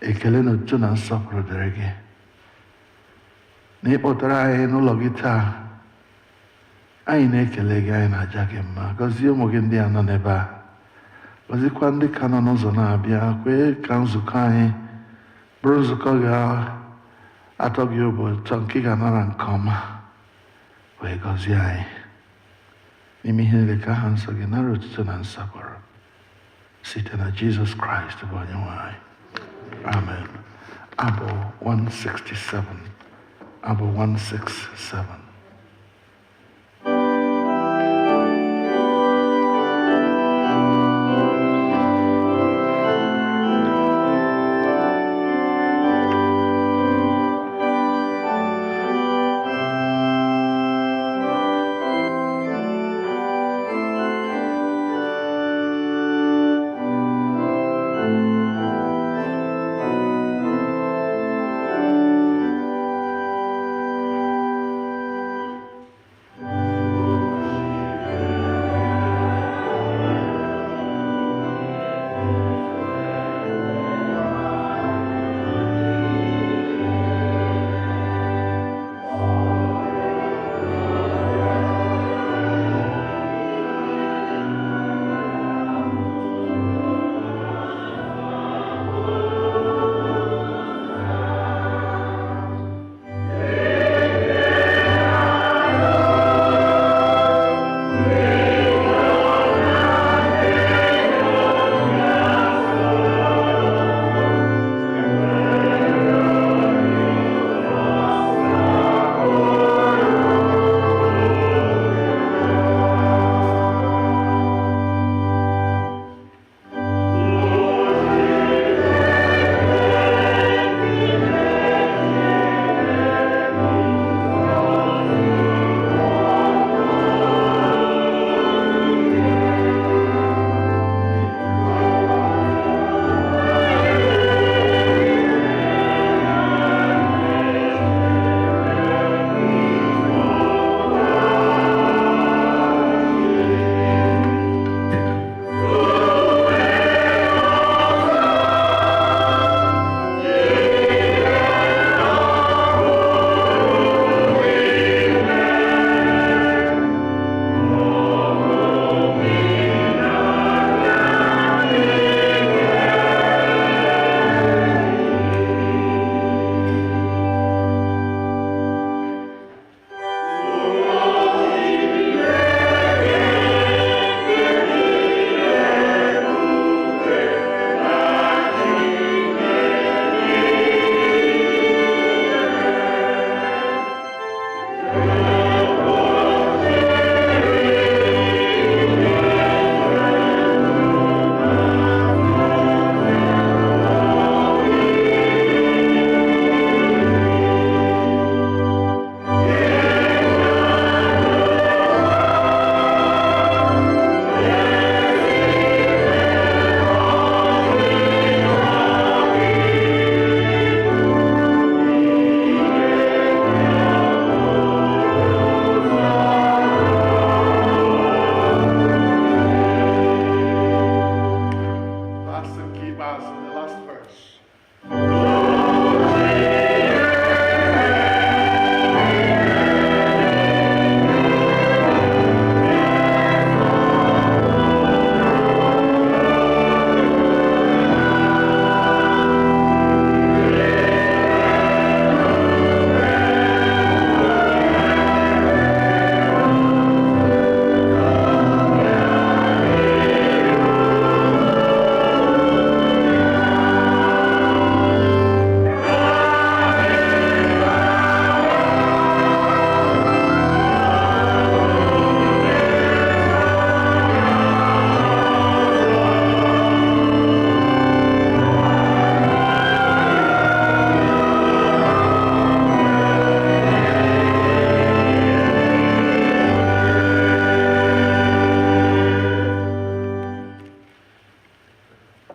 ekele na otuto na nsọpụrụ dịrị gị na ịkpọtara anyị n'ụlọ gị taa. Anyị na-ekele gị, anyị na-aja gị mma. Gọzie ụmụ gị ndị a nọ n'ebe a, gọzikwa ndị ka nọ n'ụzọ na-abịa. Kwee ka nzukọ anyị bụrụ nzukọ ga-atọ gị obi ụtọ, nke ga-anara nke ọma. Wee gọzie anyị n'ime ihe niile, ka aha nsọ gị nara otuto na nsọpụrụ site na Jizọs Kraịst bụ Onye-nwe-ayi. Amen. Abụ 167. Abụ 167.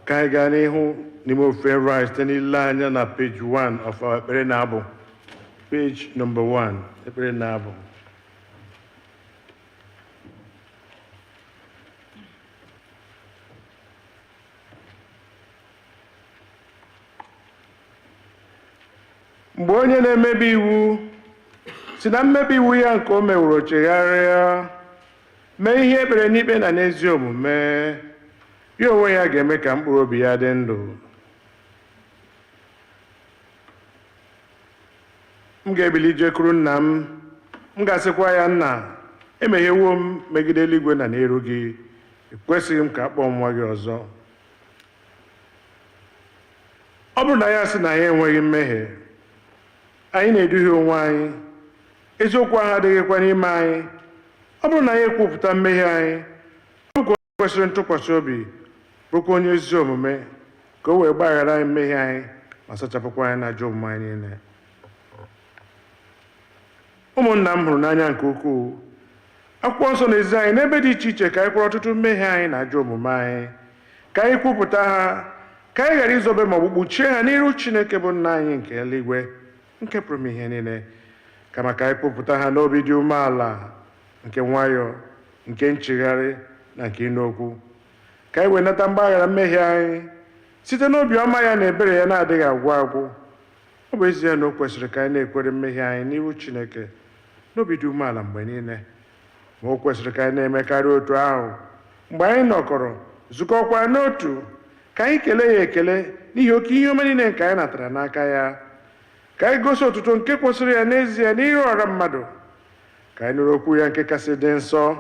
Kaiganihu Nimo Fairrise, Tenilanya na page 1 of our Ekpere Nabo. Page number 1, Ekpere Nabo. Mgbe onye na-emebi iwu si na mmebi iwu ya nke o meworo chegharịa mee ihe ekpere n'ikpe na n'ezi omume, ya onwe ya ga-eme ka mkpụrụ obi ya dị ndụ. M ga-ebili jekwuru nna m ga-asịkwa ya, nna, emehiewo m megide eluigwe na n'iru gị, ekwesịghị m ka a kpọọ nwa gị ọzọ. Ọ bụrụ na ya sị na anyị enweghị mmehie, anyị na-eduhie onwe anyị, eziokwu ahụ adịghịkwa n'ime anyị. Ọ bụrụ na anyị ekwupụta mmehie anyị, ọ bụkwa onye kwesịrị ntụkwasị obi, bụkwa onye ezi omume, ka o wee gbaghara anyị mmehie anyị ma sachapụkwa anyị na ajọ omume anyị niile. Ụmụnna m hụrụ n'anya nke ukwuu, akwụkwọ nsọ na-ezi anyị n'ebe dị iche iche ka anyị kwụrụ ọtụtụ mmehie anyị na ajọ omume anyị, ka anyị kwupụta ha, ka anyị ghara izobe ma ọ bụ kpuchie ha n'iru Chineke bụ nna anyị nke eluigwe, nke pụrụ ime ihe niile, kama ka anyị kwupụta ha n'obi dị umeala, nke nwayọọ, nke nchegharị na nke ịnụ okwu, ka anyị wee nata mgbaghara mmehie anyị site n'obi ọma ya na ebere ya na-adịghị agwụ agwụ. Ọ bụ ezie na o kwesịrị ka anyị na-ekwere mmehie anyị n'ihu Chineke n'obi dị umeala mgbe niile, ma o kwesịrị ka anyị na-emekarị otu ahụ mgbe anyị nọkọrọ zukọkwa n'otu, ka anyị kelee ya ekele n'ihi oke ihe ọma niile nke anyị natara n'aka ya, ka anyị gosi otuto nke kwesịrị ya n'ezie n'iru ọra mmadụ, ka anyị nụrụ okwu ya nke kasị dị nsọ,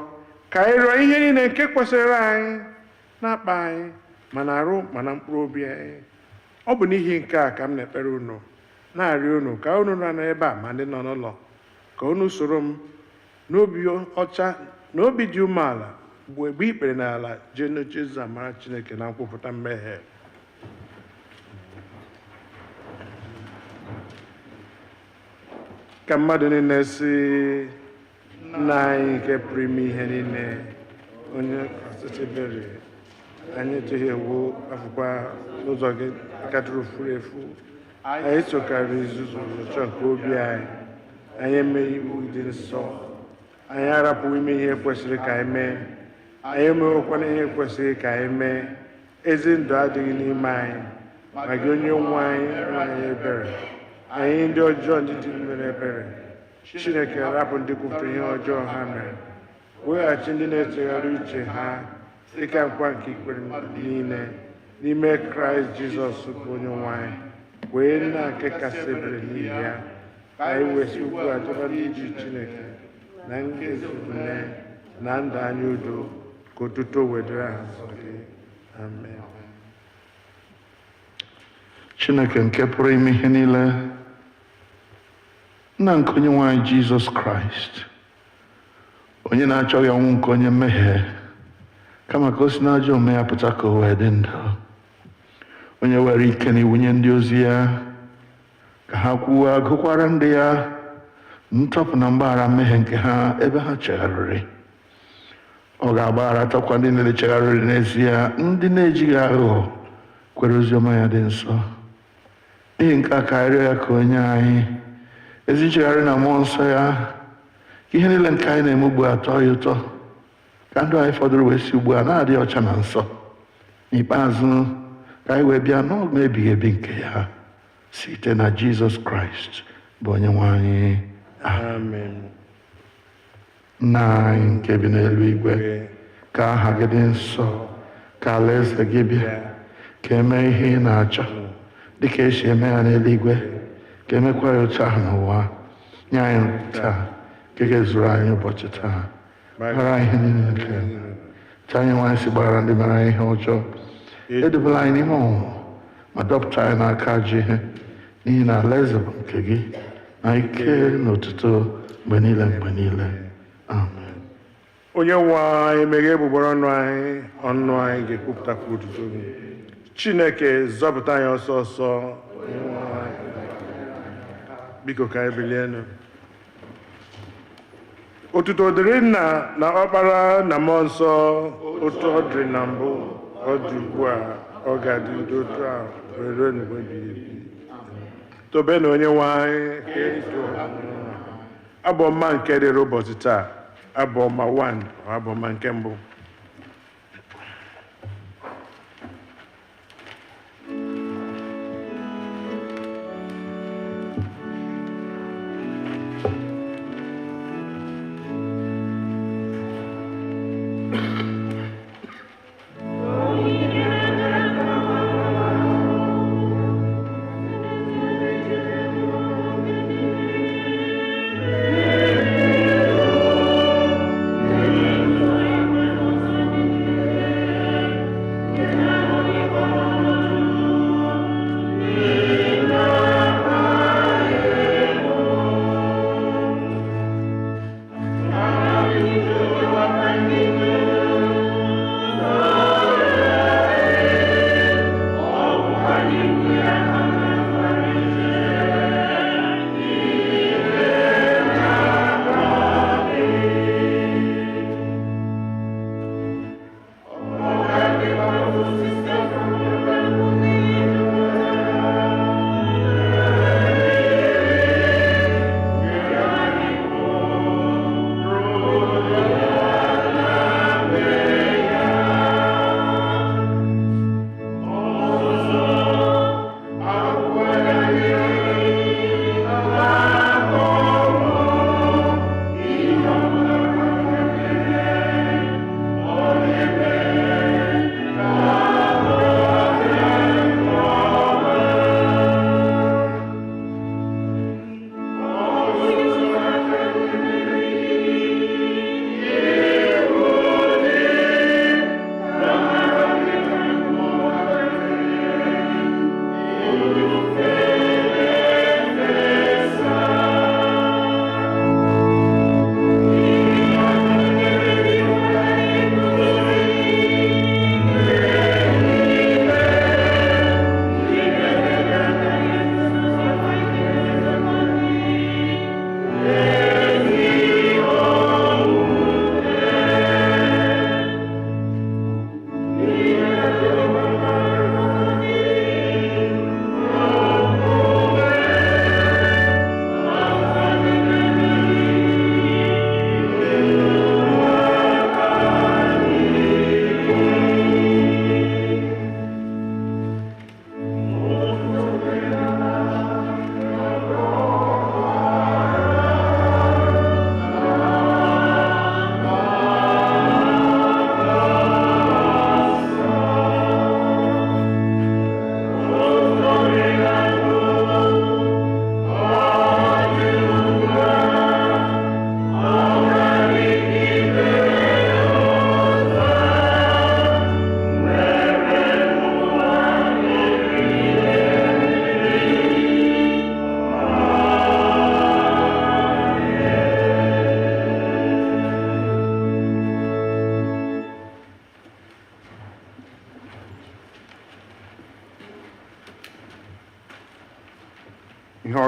ka anyị rịọ ihe niile nke kwesịrị anyị na-akpa anyị ma na arụ ma na mkpụrụ obi anyị. Ọ bụ n'ihi nke a ka m na-ekpere unu, na-arịọ unu ka unu nọ n'ebe a ma ndị nọ n'ụlọ, ka unu soro m n'obi ọcha na obi dị umeala mgbe ikpere n'ala jee n'ocheeze amara Chineke na nkwupụta mmehie. Ka mmadụ niile si, Nna anyị nke pụrụ ime ihe niile, onye ọchịchị ebere, anyị echehiewo afụkwa n'ụzọ gị katụrụ furu efu, anyị sokarị izuzu ụchọ nke obi anyị, anyị emeghị iwu dị nsọ, anyị arapụghị ime ihe kwesịrị ka anyị mee, anyị emewokwana ihe kwesịrị ka anyị mee. Ezi ndụ adịghị n'ime anyị, ma gị onye nwe anyị anyị ebere, anyị ndị ọjọọ ndị dị mere ebere. Chineke rapụ ndị kwupụtara ihe ọjọọ ha mere, weghachi ndị na-echegharị uche ha dịka nkwa nke ikpere niile n'ime Kraịst Jizọs bụ onye nwe anyị, wee nna nke kasị ebere n'ihi ya, ka anyị wesi ugbu a chọba ndị iji Chineke na ngezi omume na ndụ anyị udo, ka otuto wedịrị ha nsọ gị. Amen. Chineke nke pụrụ ime ihe niile, nna nke Onye-nwe anyị Jizọs Kraịst, onye na-achọghị ọnwụ nke onye mmehie, kama ka o si n'ajọ omume ya pụta ka o wee dị ndụ, onye were ike na iwunye ndị ozi ya ka ha kwuwa gụkwara ndị ya ntọpụ na mgbaghara mmehie nke ha ebe ha chegharịrị. Ọ ga-agbaghara takwa ndị niile chegharịrị n'ezie, ndị na-ejighị aghụghọ kwere oziọma ya dị nsọ. N'ihi nke a ka arịọ ya ka onye anyị ezi nchegharị na mmụọ nsọ ya, ka ihe niile nke anyị na-eme ugbu a tọọ ya ụtọ, ka ndụ anyị fọdụrụ wee si ugbu a na-adị ọcha na nsọ. N'ikpeazụ ka anyị wee bịa n'ọṅụ ebighị ebi nke ya, site na Jizọs Kraịst bụ Onye-nwe anyị. Amen. Nna anyị nke bi n'eluigwe, ka aha gị dị nsọ, ka alaeze gị bịa, ka eme ihe ị na-achọ dịka esi eme ya n'eluigwe, ka emekwa ya otu ahụ n'ụwa. Nye anyị nri taa, nke ga-ezuru anyị ụbọchị taa, gbaghara anyị ihe niile nke taa anyị nwanyị si gbaghara ndị mere anyị ihe ọjọọ, edubela anyị n'ime ọnwụnwa, ma dọpụta anyị n'aka ajọ ihe, n'ihi na alaeze bụ nke gị na ike na otuto mgbe niile mgbe niile. Amen. Onye nwe anyị, meghee egbugbere ọnụ anyị ga-ekwupụtakwa otuto gị. Chineke, zọpụta anyị ọsọ ọsọ. Biko ka anyị bilienụ. Otuto dịrị Nna na Ọkpara na Mmụọ Nsọ, otu ọ dịrị na mbụ, ọ dị ugbu a, ọ ga-adị otu a wee ruo mgbe ebighị ebi. Tobe na Onye-nwe anyị ka eto abụ ọma nke dịrị ụbọchị taa, abụ ọma 1, abụ ọma nke mbụ.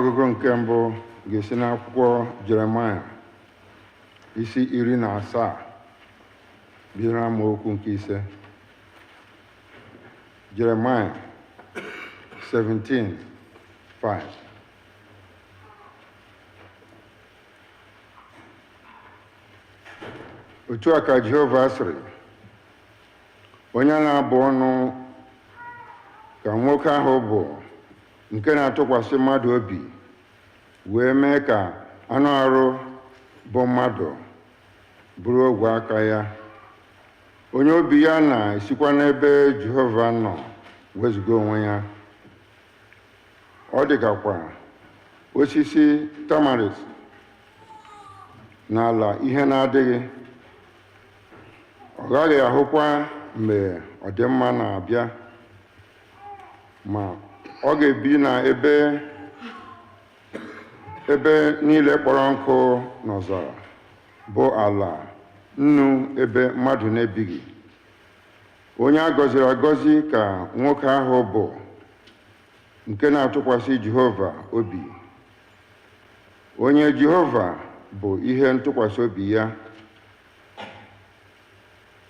Ọnụọgụgụ nke mbụ ga-esi n'akwụkwọ Jeremaya isi 17 bido amaokwu nke 5. Jeremaya 17:5. Otu a ka Jehova sịrị, onye na-abụ ọnụ ka nwoke ahụ bụ nke na-atụkwasị mmadụ obi, wee mee ka anụ arụ bụ mmadụ bụrụ ogwe aka ya. Onye obi ya na-esikwa n'ebe Jehova nọ wezuga onwe ya. Ọ dịkakwa osisi tamaris n'ala ihe na-adịghị. Ọ gaghị ahụkwa mgbe ọdịmma na-abịa, ma ọ ga-ebi na ebe niile kpọrọ nkụ n'ọzara, bụ ala nnu ebe mmadụ na-ebighị. Onye a gọziri agọzi ka nwoke ahụ bụ nke na-atụkwasị Jehova obi. Onye Jehova bụ ihe ntụkwasị obi ya.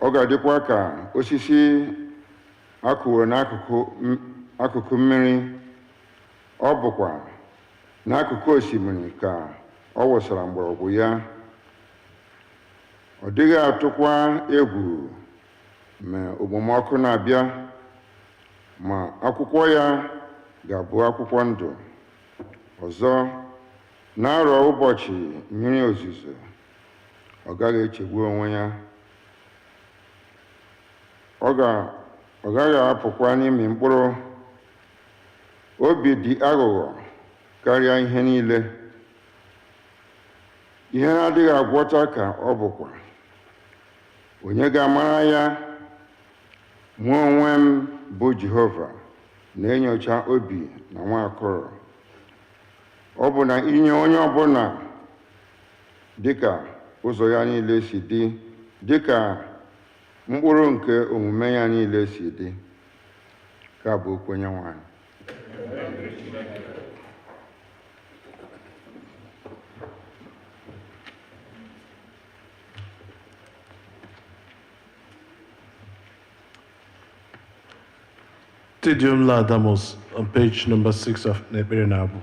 Ọ ga-adịkwa ka osisi a kụwara n'akụkụ mmiri. Ọ bụkwa n'akụkụ osimiri ka ọ wụsara mgbọrọgwụ ya. Ọ dịghị atụkwa egwu ma okpomọkụ na-abịa, ma akwụkwọ ya ga-abụ akwụkwọ ndụ. Ọzọ, na-arọ ụbọchị mmiri ozuzo, ọ gaghị echegbu onwe ya. Ọ gaghị apụkwa n'ime mkpụrụ. Obi dị aghụghọ karịa ihe niile. Ihe na-adịghị agwọta ka ọ bụkwa. Onye ga-amara ya? Mụ onwe m bụ Jehova na-enyocha obi na nwa akọrọ. Ọ bụ na inye onye ọbụla dịka ụzọ ya niile si dị, dịka mkpụrụ nke omume ya niile si dị. Ka bụ okwu Onyenwe anyị. Deum Laudamus on page number 6 of Ekpere na Okwu.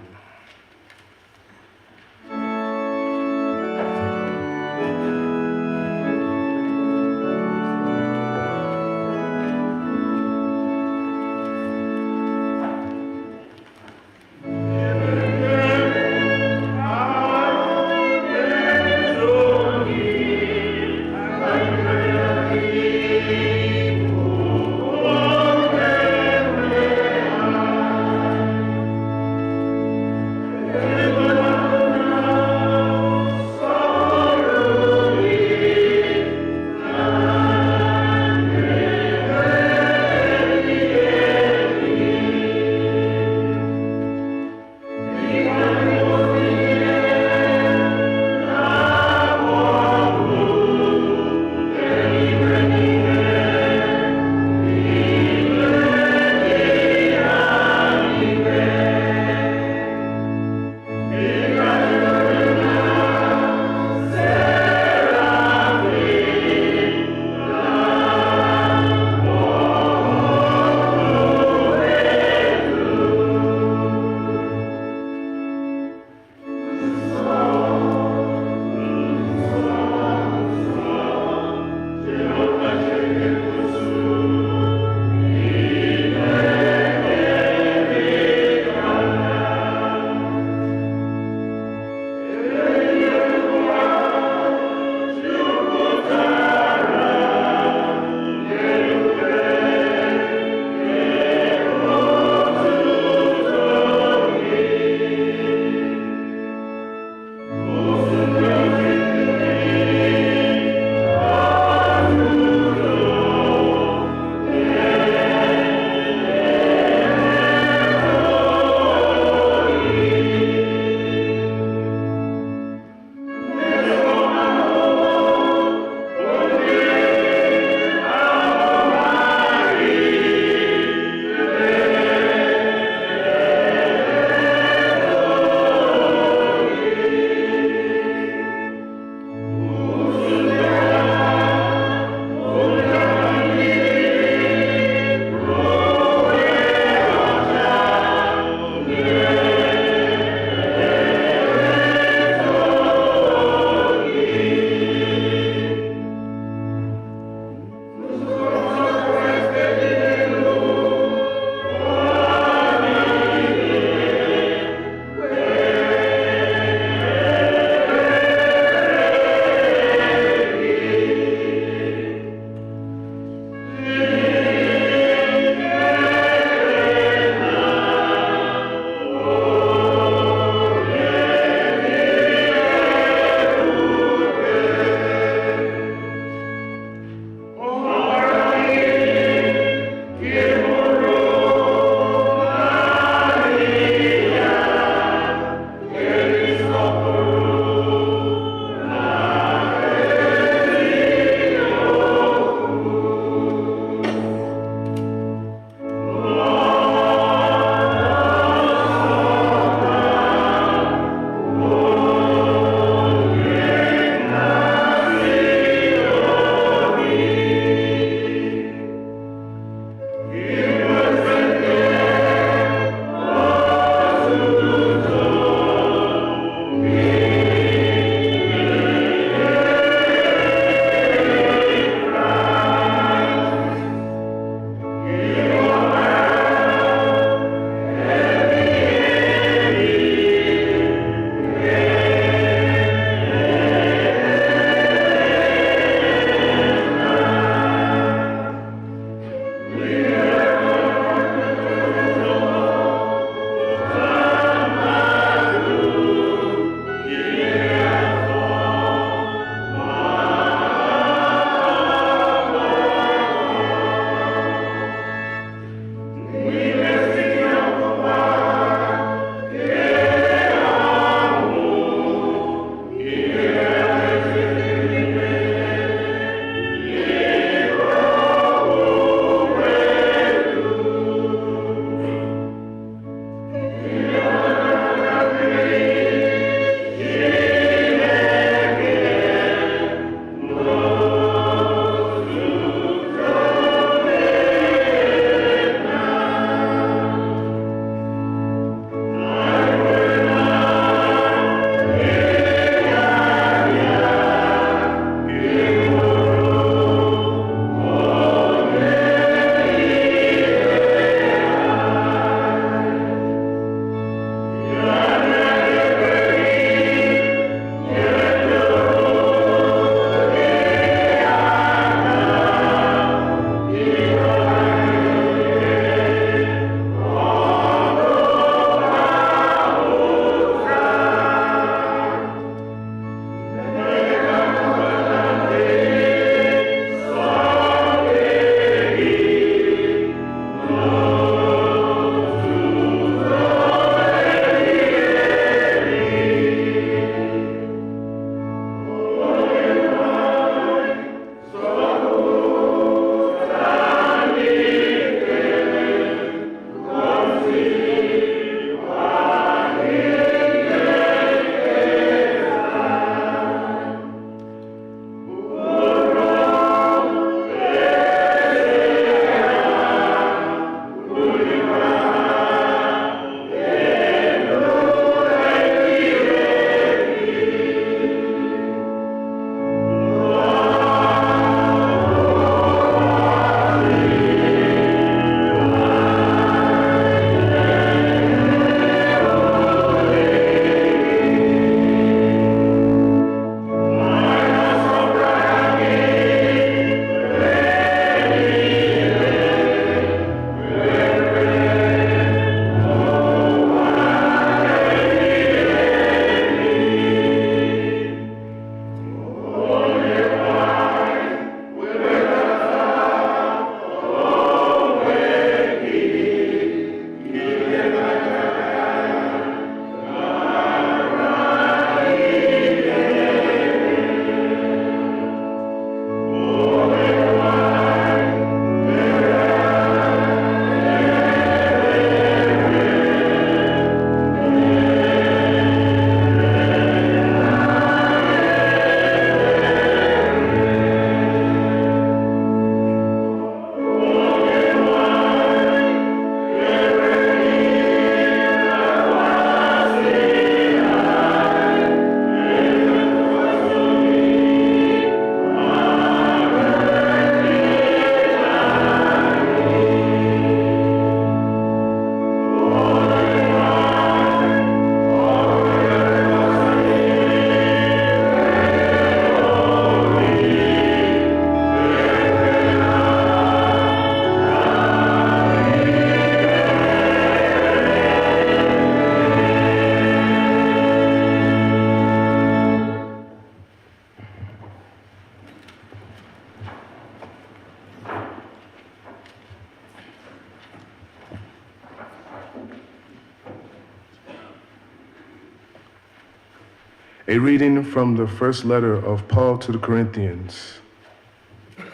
A reading from the first letter of Paul to the Corinthians,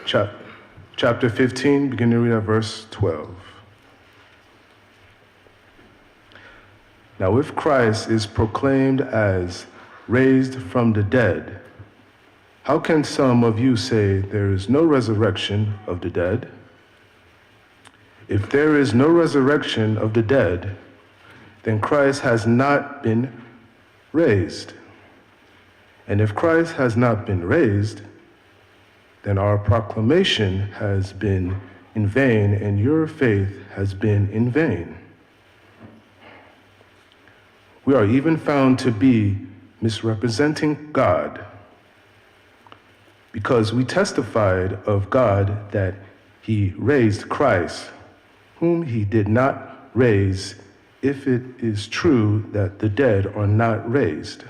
chapter 15, beginning to read at verse 12. Now, if Christ is proclaimed as raised from the dead, how can some of you say there is no resurrection of the dead? If there is no resurrection of the dead, then Christ has not been raised. And if Christ has not been raised, then our proclamation has been in vain, and your faith has been in vain. We are even found to be misrepresenting God, because we testified of God that he raised Christ, whom he did not raise, if it is true that the dead are not raised.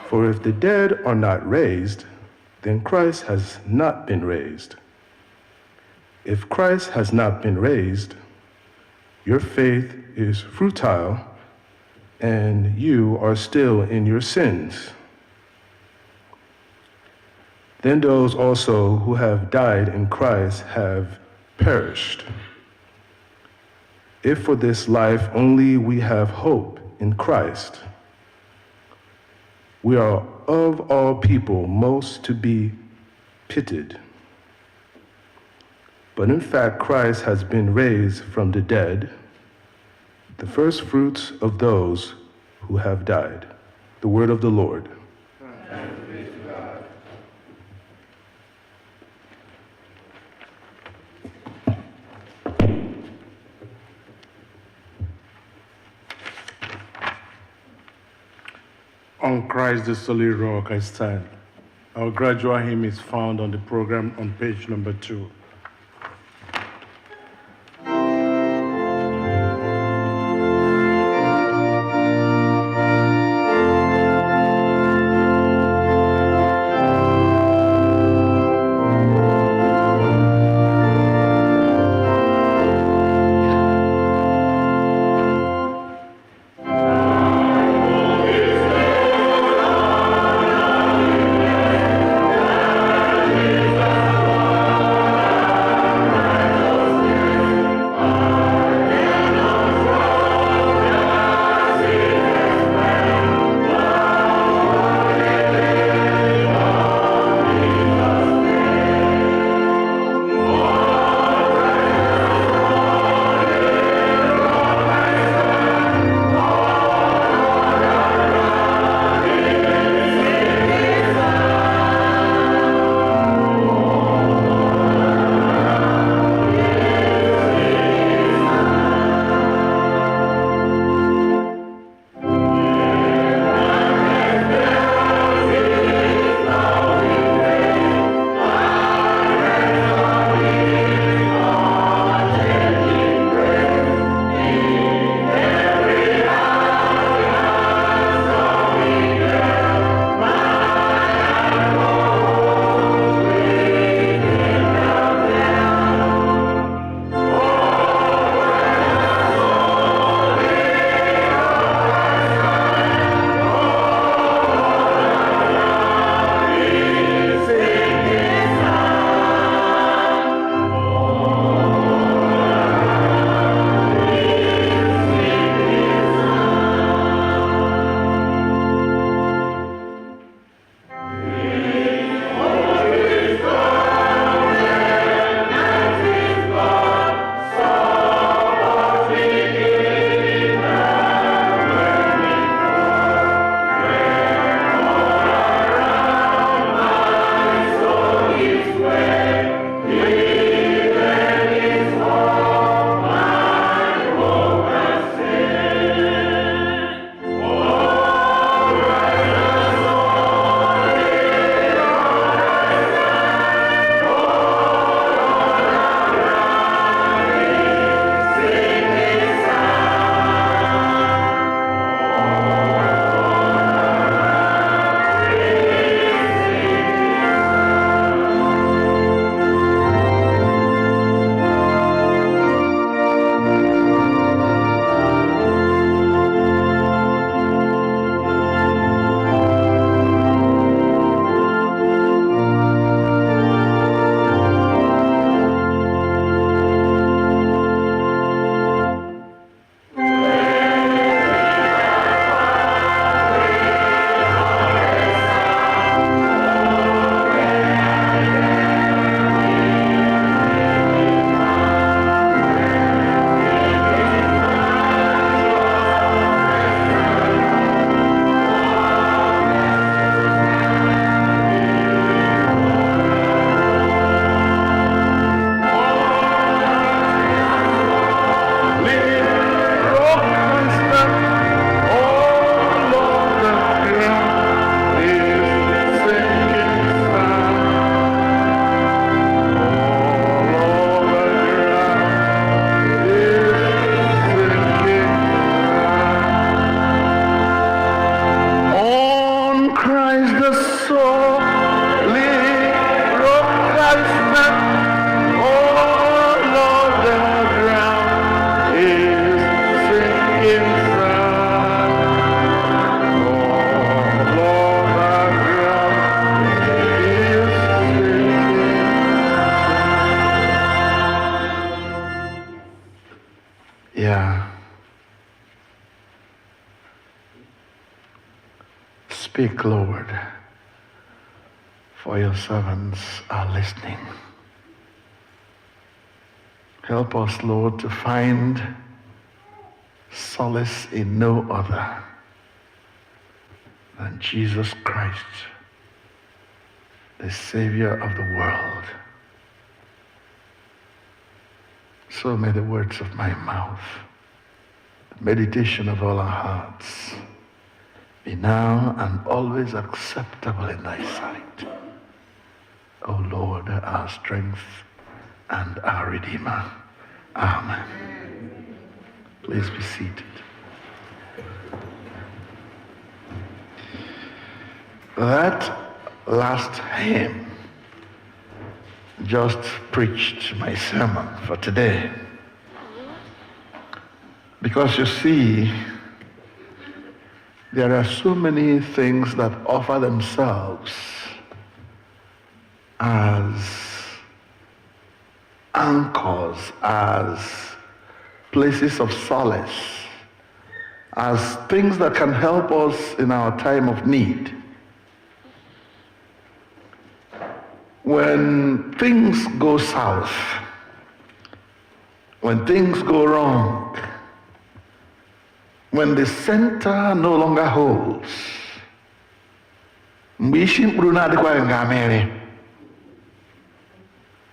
For if the dead are not raised, then Christ has not been raised. If Christ has not been raised, your faith is futile, and you are still in your sins. Then those also who have died in Christ have perished. If for this life only we have hope in Christ, we are of all people most to be pitied. But in fact, Christ has been raised from the dead, the first fruits of those who have died. The word of the Lord. Thanks be to God. On Christ the solid rock I stand. Our gradual hymn is found on the program on page number 2. here. Speak, Lord, for your servants are listening. Help us, Lord, to find solace in no other than Jesus Christ, the Savior of the world. So may the words of my mouth, the meditation of all our hearts, be now and always acceptable in thy sight, O Lord, our strength and our Redeemer. Amen. Please be seated. That last hymn just preached my sermon for today. Because you see, there are so many things that offer themselves as anchors, as places of solace, as things that can help us in our time of need. When things go south, when things go wrong, when the center no longer holds,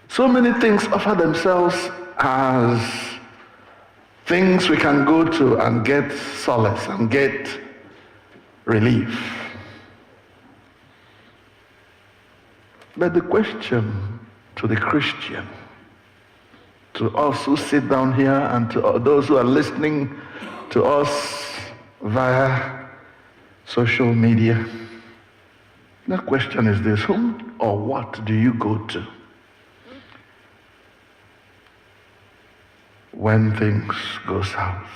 so many things offer themselves as things we can go to and get solace and get relief. But the question to the Christian, to us who sit down here and to those who are listening to us via social media, the question is this: whom or what do you go to when things go south?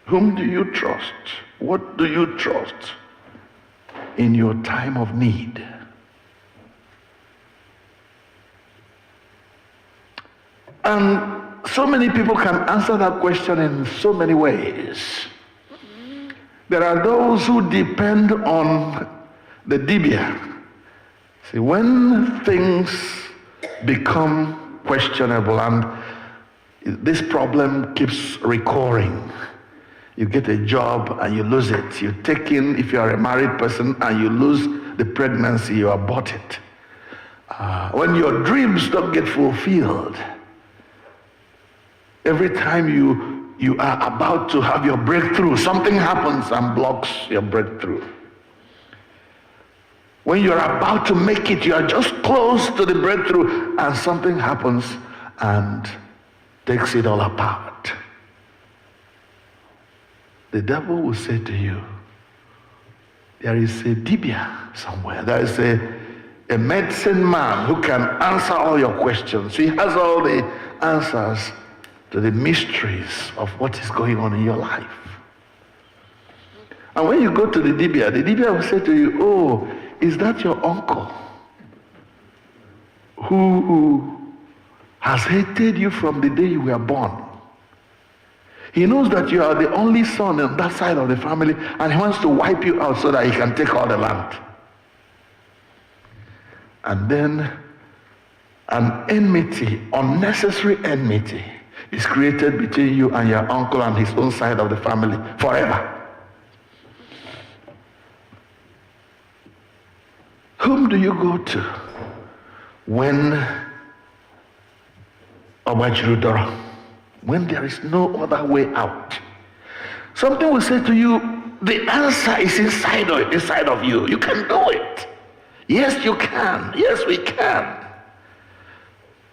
Whom do you trust? What do you trust in your time of need? And so many people can answer that question in so many ways. There are those who depend on the dibia. See, when things become questionable and this problem keeps recurring, you get a job and you lose it. You take in, if you are a married person, and you lose the pregnancy, you abort it. When your dreams don't get fulfilled, every time you are about to have your breakthrough, something happens and blocks your breakthrough. When you're about to make it, you are just close to the breakthrough and something happens and takes it all apart. The devil will say to you, there is a dibia somewhere. There is a medicine man who can answer all your questions. He has all the answers to the mysteries of what is going on in your life. And when you go to the dibia will say to you, oh, is that your uncle who has hated you from the day you were born? He knows that you are the only son on that side of the family, and he wants to wipe you out so that he can take all the land. And then an enmity, unnecessary enmity, is created between you and your uncle and his own side of the family forever. Whom do you go to when there is no other way out? Something will say to you, the answer is inside of you. You can do it. Yes, you can. Yes, we can.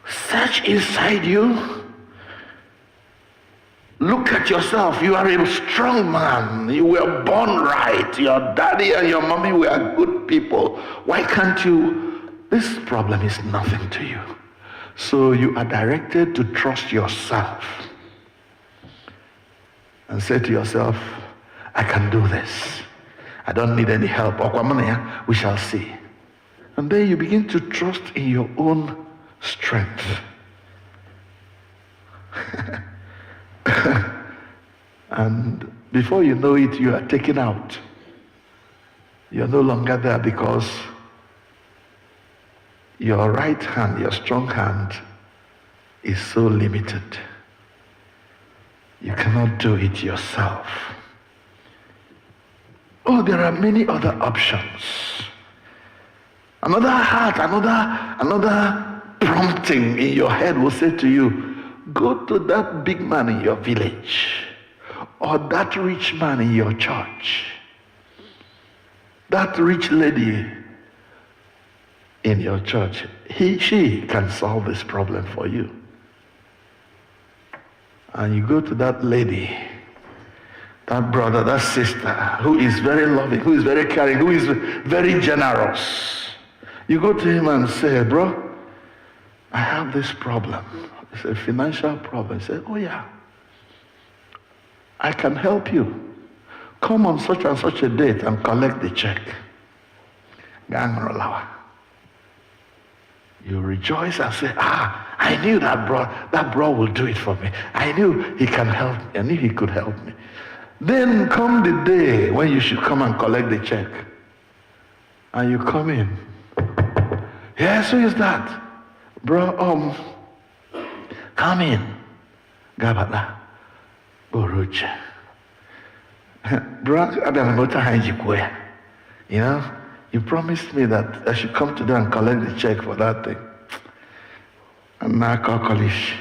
Search inside you. Look at yourself. You are a strong man. You were born right. Your daddy and your mommy were good people. Why can't you? This problem is nothing to you. So you are directed to trust yourself and say to yourself, I can do this. I don't need any help. We shall see. And then you begin to trust in your own strength. And before you know it, you are taken out. You're no longer there because your right hand, your strong hand, is so limited. You cannot do it yourself. Oh, there are many other options. Another heart, another prompting in your head will say to you, go to that big man in your village, or that rich man in your church, that rich lady in your church. She can solve this problem for you. And you go to that lady, that brother, that sister, who is very loving, who is very caring, who is very generous. You go to him and say, bro, I have this problem. It's a financial problem. He said, oh yeah, I can help you. Come on such and such a date and collect the check. You rejoice and say, I knew that bro will do it for me. I knew he can help me. I knew he could help me. Then come the day when you should come and collect the check. And you come in. Yes, who is that? Bro, come in. Gabata. Boruche. Bro, you know, you promised me that I should come today and collect the check for that thing. And now Kokolish.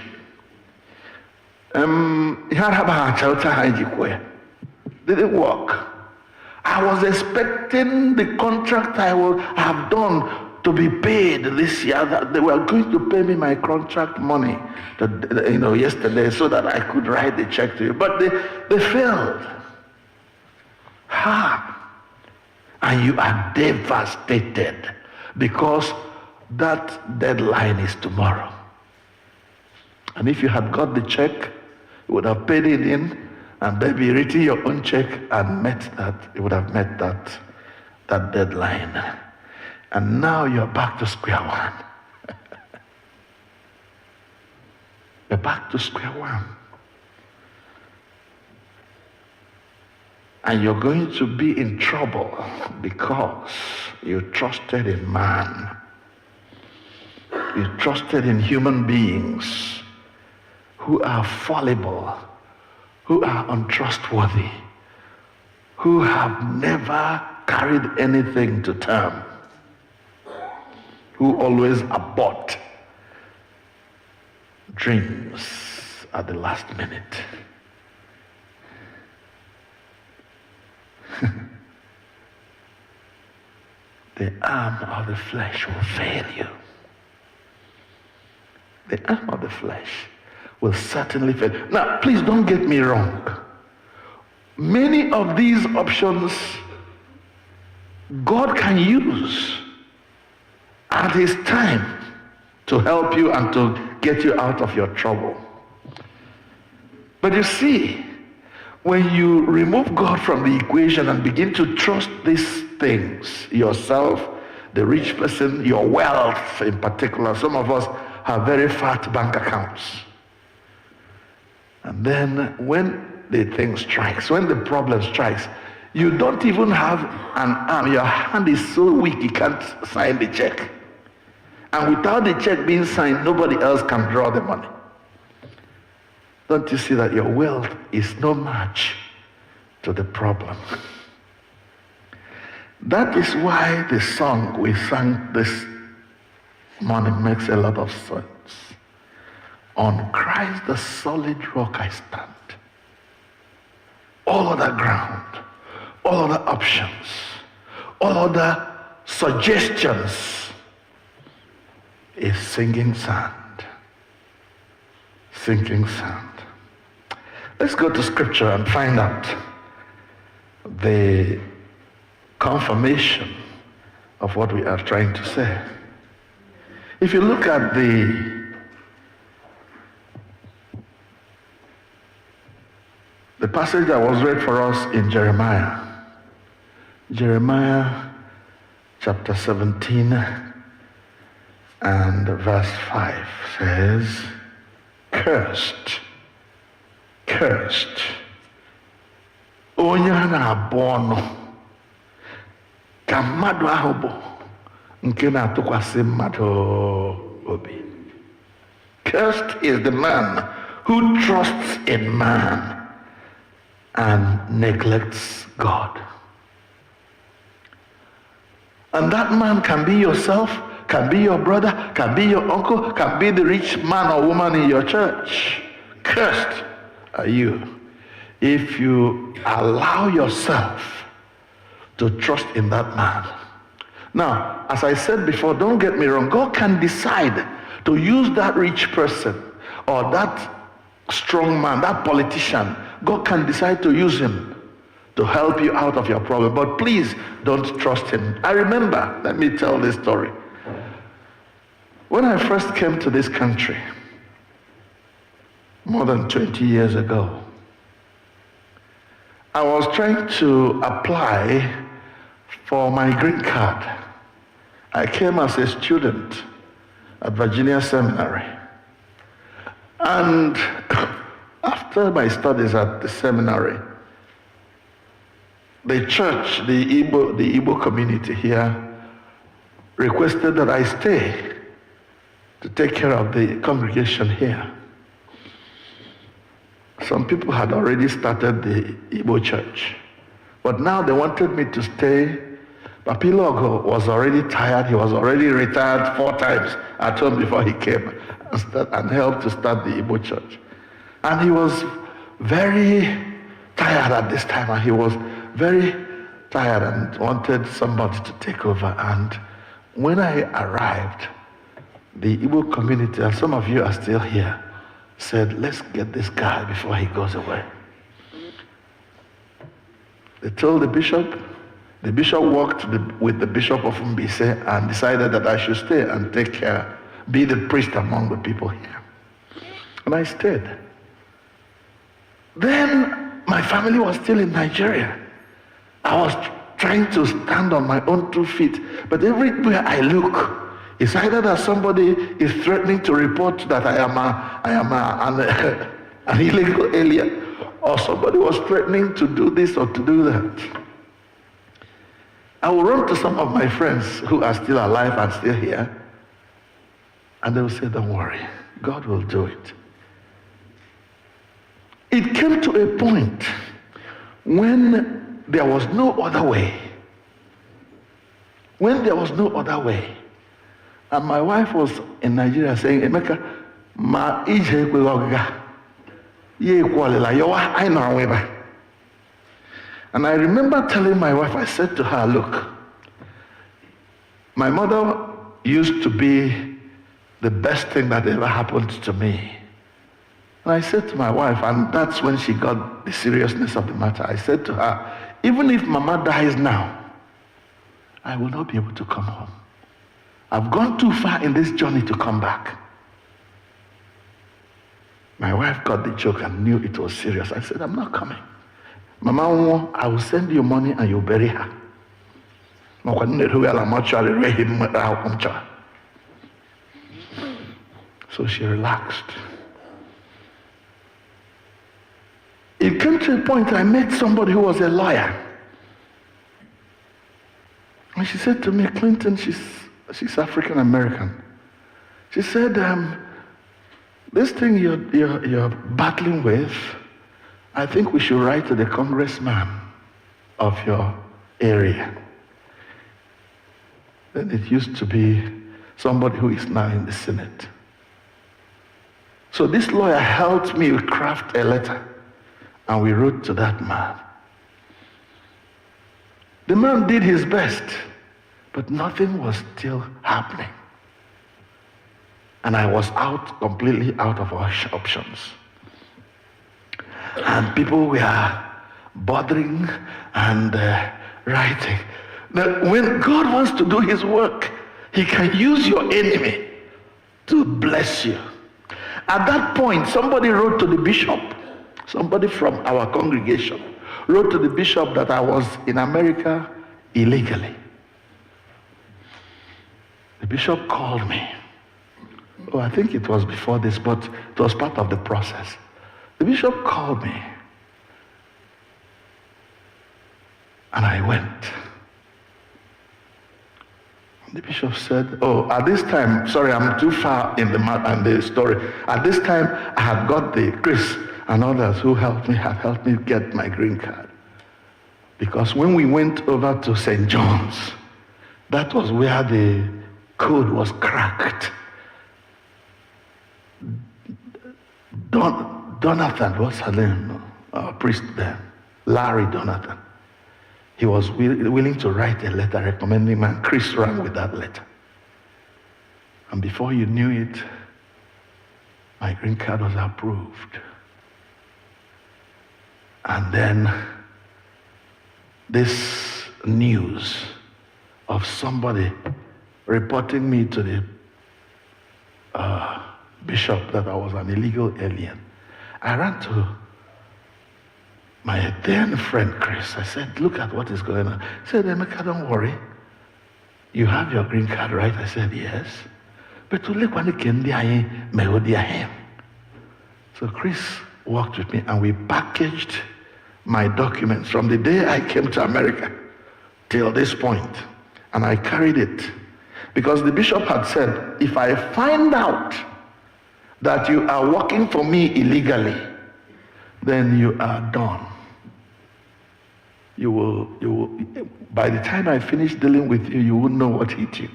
Didn't work. I was expecting the contract I would have done to be paid this year. That they were going to pay me my contract money, yesterday, so that I could write the check to you. But they failed. And you are devastated because that deadline is tomorrow. And if you had got the check, you would have paid it in, and then be written your own check and you would have met that deadline. And now you're back to square one. You're back to square one. And you're going to be in trouble because you trusted in man. You trusted in human beings who are fallible, who are untrustworthy, who have never carried anything to term, who always abort dreams at the last minute. The arm of the flesh will fail you. The arm of the flesh will certainly fail. Now, please don't get me wrong. Many of these options God can use at his time to help you and to get you out of your trouble. But you see, when you remove God from the equation and begin to trust these things, yourself, the rich person, your wealth in particular, some of us have very fat bank accounts. And then when the thing strikes, when the problem strikes, you don't even have an arm. Your hand is so weak you can't sign the check. And without the check being signed, nobody else can draw the money. Don't you see that your wealth is no match to the problem? That is why the song we sang this morning makes a lot of sense. On Christ the solid rock I stand. All other ground, all other options, all other suggestions is sinking sand. Sinking sand. Let's go to scripture and find out the confirmation of what we are trying to say. If you look at the passage that was read for us in Jeremiah chapter 17 and verse 5 says, cursed onye a na-abụ ọnụ ka mmadụ ahụ bụ nke na-atụkwasị mmadụ obi. Cursed is the man who trusts in man and neglects God. And that man can be yourself, can be your brother, can be your uncle, can be the rich man or woman in your church. Cursed are you if you allow yourself to trust in that man. Now, as I said before, don't get me wrong, God can decide to use that rich person or that strong man, that politician. God can decide to use him to help you out of your problem. But please don't trust him. I remember, let me tell this story. When I first came to this country, more than 20 years ago, I was trying to apply for my green card. I came as a student at Virginia Seminary. And after my studies at the seminary, the church, the Igbo community here, requested that I stay to take care of the congregation here. Some people had already started the Igbo church, but now they wanted me to stay. Papilogo was already tired. He was already retired 4 times at home before he came and helped to start the Igbo church. And he was very tired at this time, and he was very tired and wanted somebody to take over. And when I arrived, the Igbo community, and some of you are still here, said, let's get this guy before he goes away. They told the bishop worked with the bishop of Mbise and decided that I should stay and take care, be the priest among the people here. And I stayed. Then my family was still in Nigeria. I was trying to stand on my own 2 feet, but everywhere I look, it's either that somebody is threatening to report that I am an illegal alien, or somebody was threatening to do this or to do that. I will run to some of my friends who are still alive and still here, and they will say, don't worry, God will do it. It came to a point when there was no other way. When there was no other way. And my wife was in Nigeria saying, Emeka, ma ije kwe ogaga. Ye kwalila yowa I know weba. And I remember telling my wife, I said to her, look, my mother used to be the best thing that ever happened to me. And I said to my wife, and that's when she got the seriousness of the matter, I said to her, even if Mama dies now, I will not be able to come home. I've gone too far in this journey to come back. My wife got the joke and knew it was serious. I said, I'm not coming. Mama, I will send you money and you'll bury her. So she relaxed. It came to a point I met somebody who was a lawyer. And she said to me, Clinton, she's African American. She said, this thing you're battling with, I think we should write to the congressman of your area. Then it used to be somebody who is now in the Senate. So this lawyer helped me craft a letter, and we wrote to that man. The man did his best, but nothing was still happening. And I was completely out of options. And people were bothering and writing. That when God wants to do his work, he can use your enemy to bless you. At that point, somebody wrote to the bishop, somebody from our congregation, wrote to the bishop that I was in America illegally. The bishop called me. Oh, I think it was before this, but it was part of the process. The bishop called me And I went. The bishop said, oh, at this time, sorry, I'm too far in the story. At this time, I had got the Chris and others who had helped me get my green card. Because when we went over to St. John's, that was where the code was cracked. Donathan, what's her name? Our priest there, Larry Donathan. He was willing to write a letter recommending me, and Chris ran with that letter. And before you knew it, my green card was approved. And then this news of somebody reporting me to the bishop that I was an illegal alien. I ran to my then friend Chris. I said, look at what is going on. He said, Emeka, don't worry. You have your green card, right? I said, yes. But to look when him. So Chris worked with me and we packaged my documents from the day I came to America till this point. And I carried it. Because the bishop had said, if I find out that you are working for me illegally, then you are done. You will, by the time I finish dealing with you, you won't know what hit you.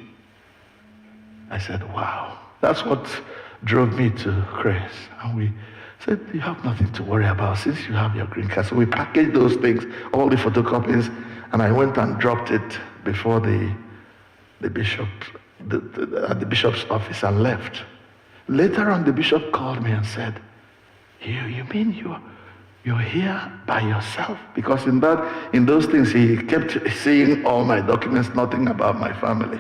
I said, wow. That's what drove me to Chris. And we said, you have nothing to worry about since you have your green card. So we packaged those things, all the photocopies, and I went and dropped it before the bishop, at the bishop's office and left. Later on, the bishop called me and said, you mean you're here by yourself? Because in those things, he kept seeing all my documents, nothing about my family.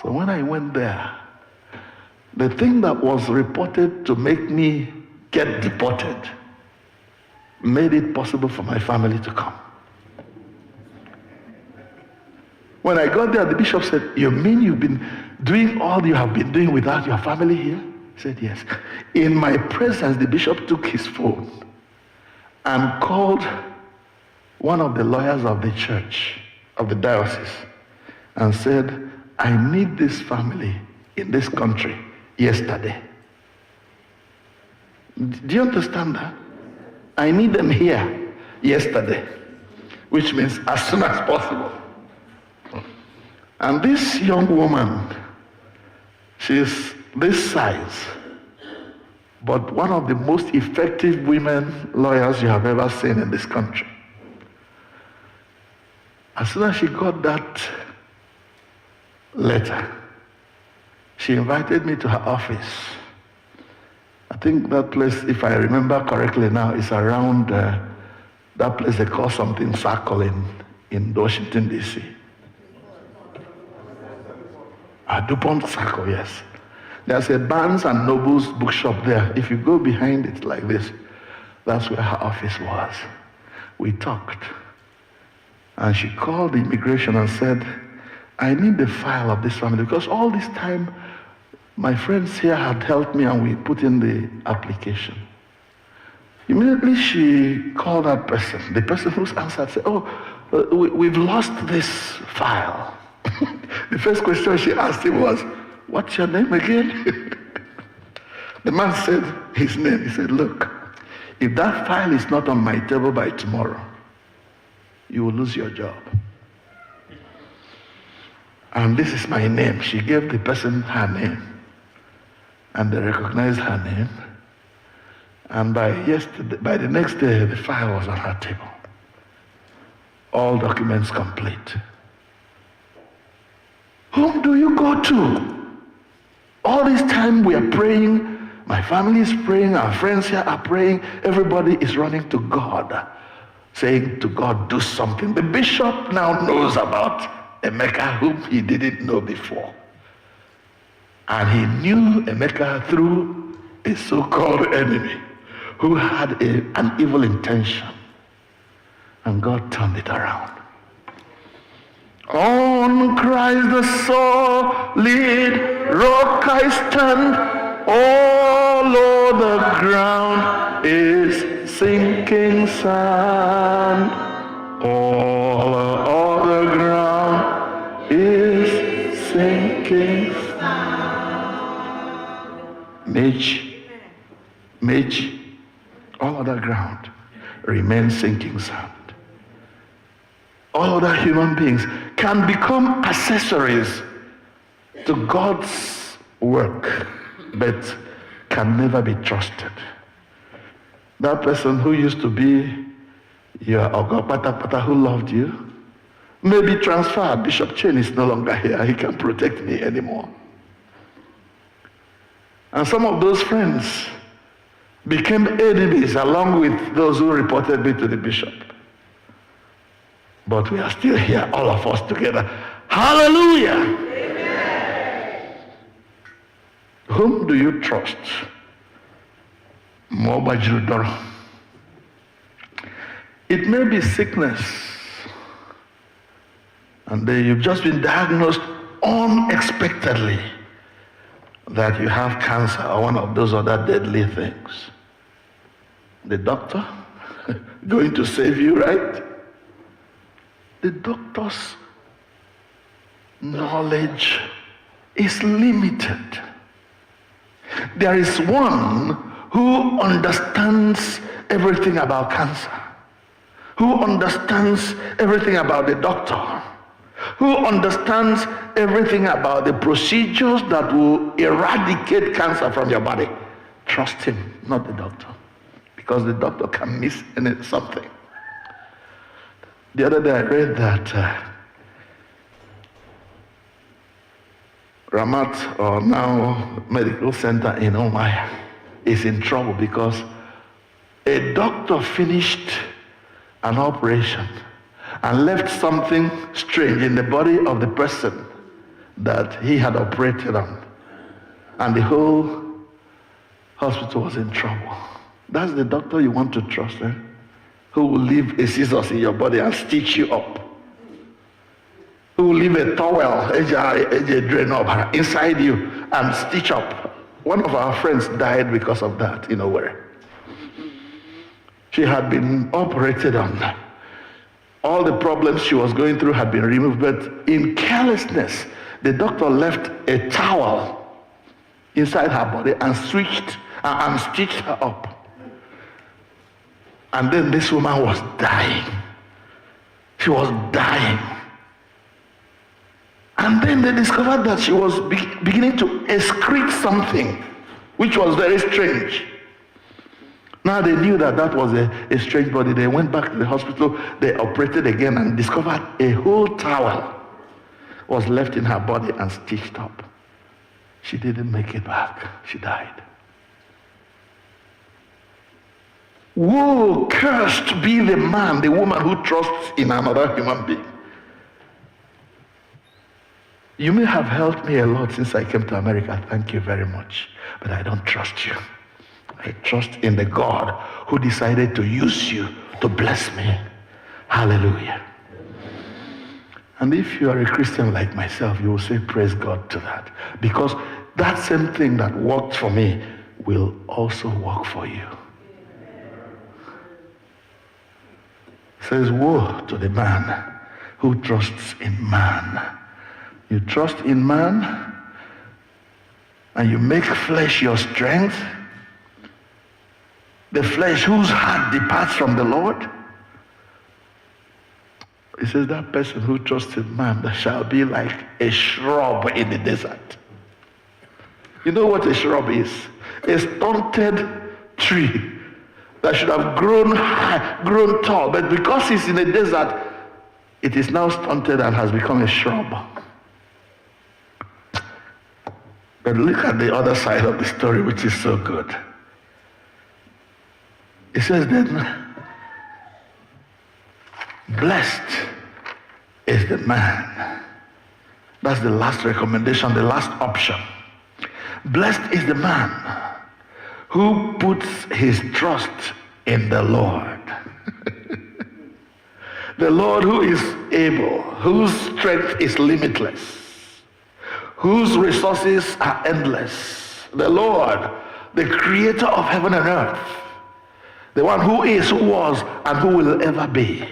So when I went there, the thing that was reported to make me get deported made it possible for my family to come. When I got there, the bishop said, you mean you've been doing all you have been doing without your family here? I said, yes. In my presence, the bishop took his phone and called one of the lawyers of the church, of the diocese, and said, I need this family in this country yesterday. Do you understand that? I need them here yesterday, which means as soon as possible. And this young woman, she's this size, but one of the most effective women lawyers you have ever seen in this country. As soon as she got that letter, she invited me to her office. I think that place, if I remember correctly now, is around that place they call something Circle in Washington, D.C. DuPont Circle, yes. There's a Barnes and Noble's bookshop there. If you go behind it like this, that's where her office was. We talked. And she called the immigration and said, I need the file of this family, because all this time, my friends here had helped me and we put in the application. Immediately she called that person. The person who's answered said, we've lost this file. The first question she asked him was, what's your name again? The man said his name. He said, look, if that file is not on my table by tomorrow, you will lose your job. And this is my name. She gave the person her name. And they recognized her name. And by the next day, the file was on her table. All documents complete. Whom do you go to? All this time we are praying, my family is praying, our friends here are praying, everybody is running to God, saying to God, do something. The bishop now knows about Emeka, whom he didn't know before. And he knew Emeka through a so-called enemy who had an evil intention. And God turned it around. On Christ the solid rock I stand, all over the ground is sinking sand. All Mage, all other ground remains sinking sand. All other human beings can become accessories to God's work, but can never be trusted. That person who used to be your Ogopata who loved you may be transferred. Bishop Chen is no longer here. He can't protect me anymore. And some of those friends became enemies along with those who reported me to the bishop. But we are still here, all of us together. Hallelujah! Amen. Whom do you trust? It may be sickness, and then you've just been diagnosed unexpectedly that you have cancer or one of those other deadly things. The doctor going to save you, right? The doctor's knowledge is limited. There is one who understands everything about cancer, who understands everything about the doctor, who understands everything about the procedures that will eradicate cancer from your body. Trust him, not the doctor, because the doctor can miss something. The other day I read that Ramat, or now Medical Center in Oma, is in trouble because a doctor finished an operation and left something strange in the body of the person that he had operated on. And the whole hospital was in trouble. That's the doctor you want to trust, eh? Who will leave a scissors in your body and stitch you up. Who will leave a towel inside you and stitch up. One of our friends died because of that, where? She had been operated on. All the problems she was going through had been removed, but in carelessness, the doctor left a towel inside her body and stitched her up. And then this woman was dying. She was dying. And then they discovered that she was beginning to excrete something, which was very strange. Now they knew that was a strange body. They went back to the hospital, they operated again and discovered a whole towel was left in her body and stitched up. She didn't make it back. She died. Woe, cursed be the man, the woman who trusts in another human being. You may have helped me a lot since I came to America. Thank you very much. But I don't trust you. I trust in the God who decided to use you to bless me. Hallelujah. And if you are a Christian like myself, you will say praise God to that. Because that same thing that worked for me will also work for you. It says, woe to the man who trusts in man. You trust in man and you make flesh your strength. The flesh whose heart departs from the Lord. It says that person who trusts in man that shall be like a shrub in the desert. You know what a shrub is? A stunted tree that should have grown high, grown tall, but because it's in a desert, it is now stunted and has become a shrub. But look at the other side of the story, which is so good. It says then, blessed is the man. That's the last recommendation, the last option. Blessed is the man who puts his trust in the Lord. The Lord who is able, whose strength is limitless, whose resources are endless. The Lord, the creator of heaven and earth. The one who is, who was, and who will ever be.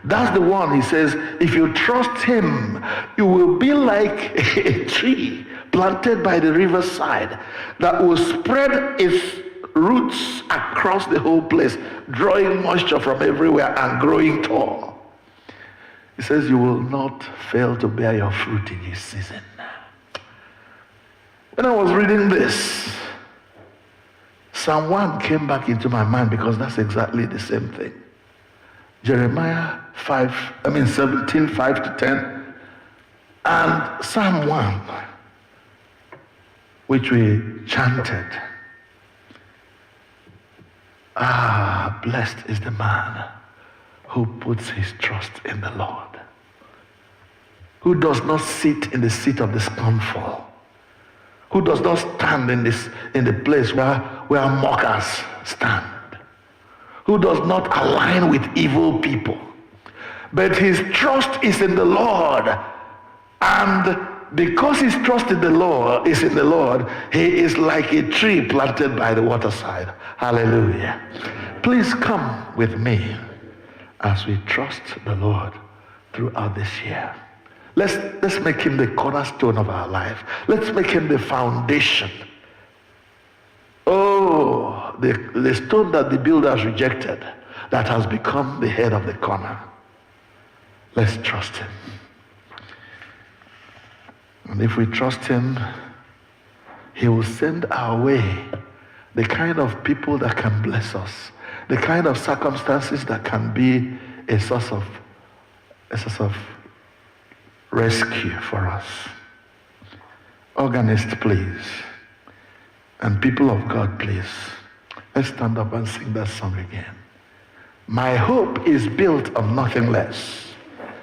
That's the one, he says, if you trust him, you will be like a tree planted by the riverside that will spread its roots across the whole place, drawing moisture from everywhere and growing tall. He says, you will not fail to bear your fruit in this season. When I was reading this, Psalm 1 came back into my mind because that's exactly the same thing. Jeremiah 17, 5 to 10, and Psalm 1, which we chanted. Blessed is the man who puts his trust in the Lord, who does not sit in the seat of the scornful, who does not stand in the place where mockers stand, who does not align with evil people, but his trust is in the Lord. And because his trust in the Lord is in the Lord, he is like a tree planted by the waterside. Hallelujah. Please come with me as we trust the Lord throughout this year. Let's make him the cornerstone of our life. Let's make him the foundation. Oh, the stone that the builders rejected, that has become the head of the corner. Let's trust him. And if we trust him, he will send our way the kind of people that can bless us, the kind of circumstances that can be a source of rescue for us. Organist, please. And people of God, please. Let's stand up and sing that song again. My hope is built on nothing less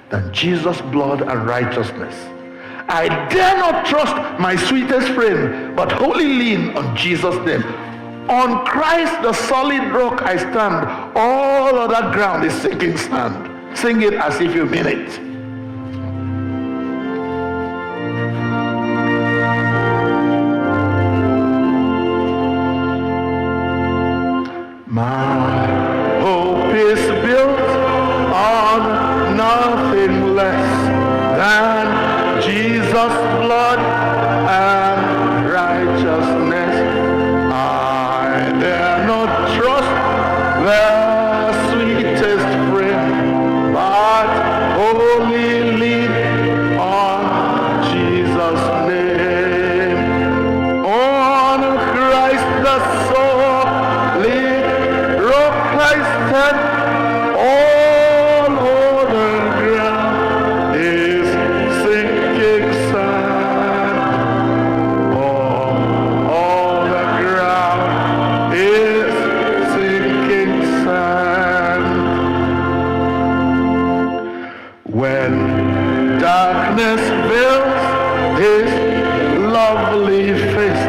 than Jesus' blood and righteousness. I dare not trust my sweetest friend, but wholly lean on Jesus' name. On Christ, the solid rock, I stand. All other ground is sinking sand. Sing it as if you mean it. My hope is built on nothing less than Jesus' blood and righteousness. I dare not trust the sweetest friend, but wholly lean on Jesus' name. On Christ the solid rock I stand. All other ground is sinking sand. All the ground is sinking sand. When darkness veils his lovely face,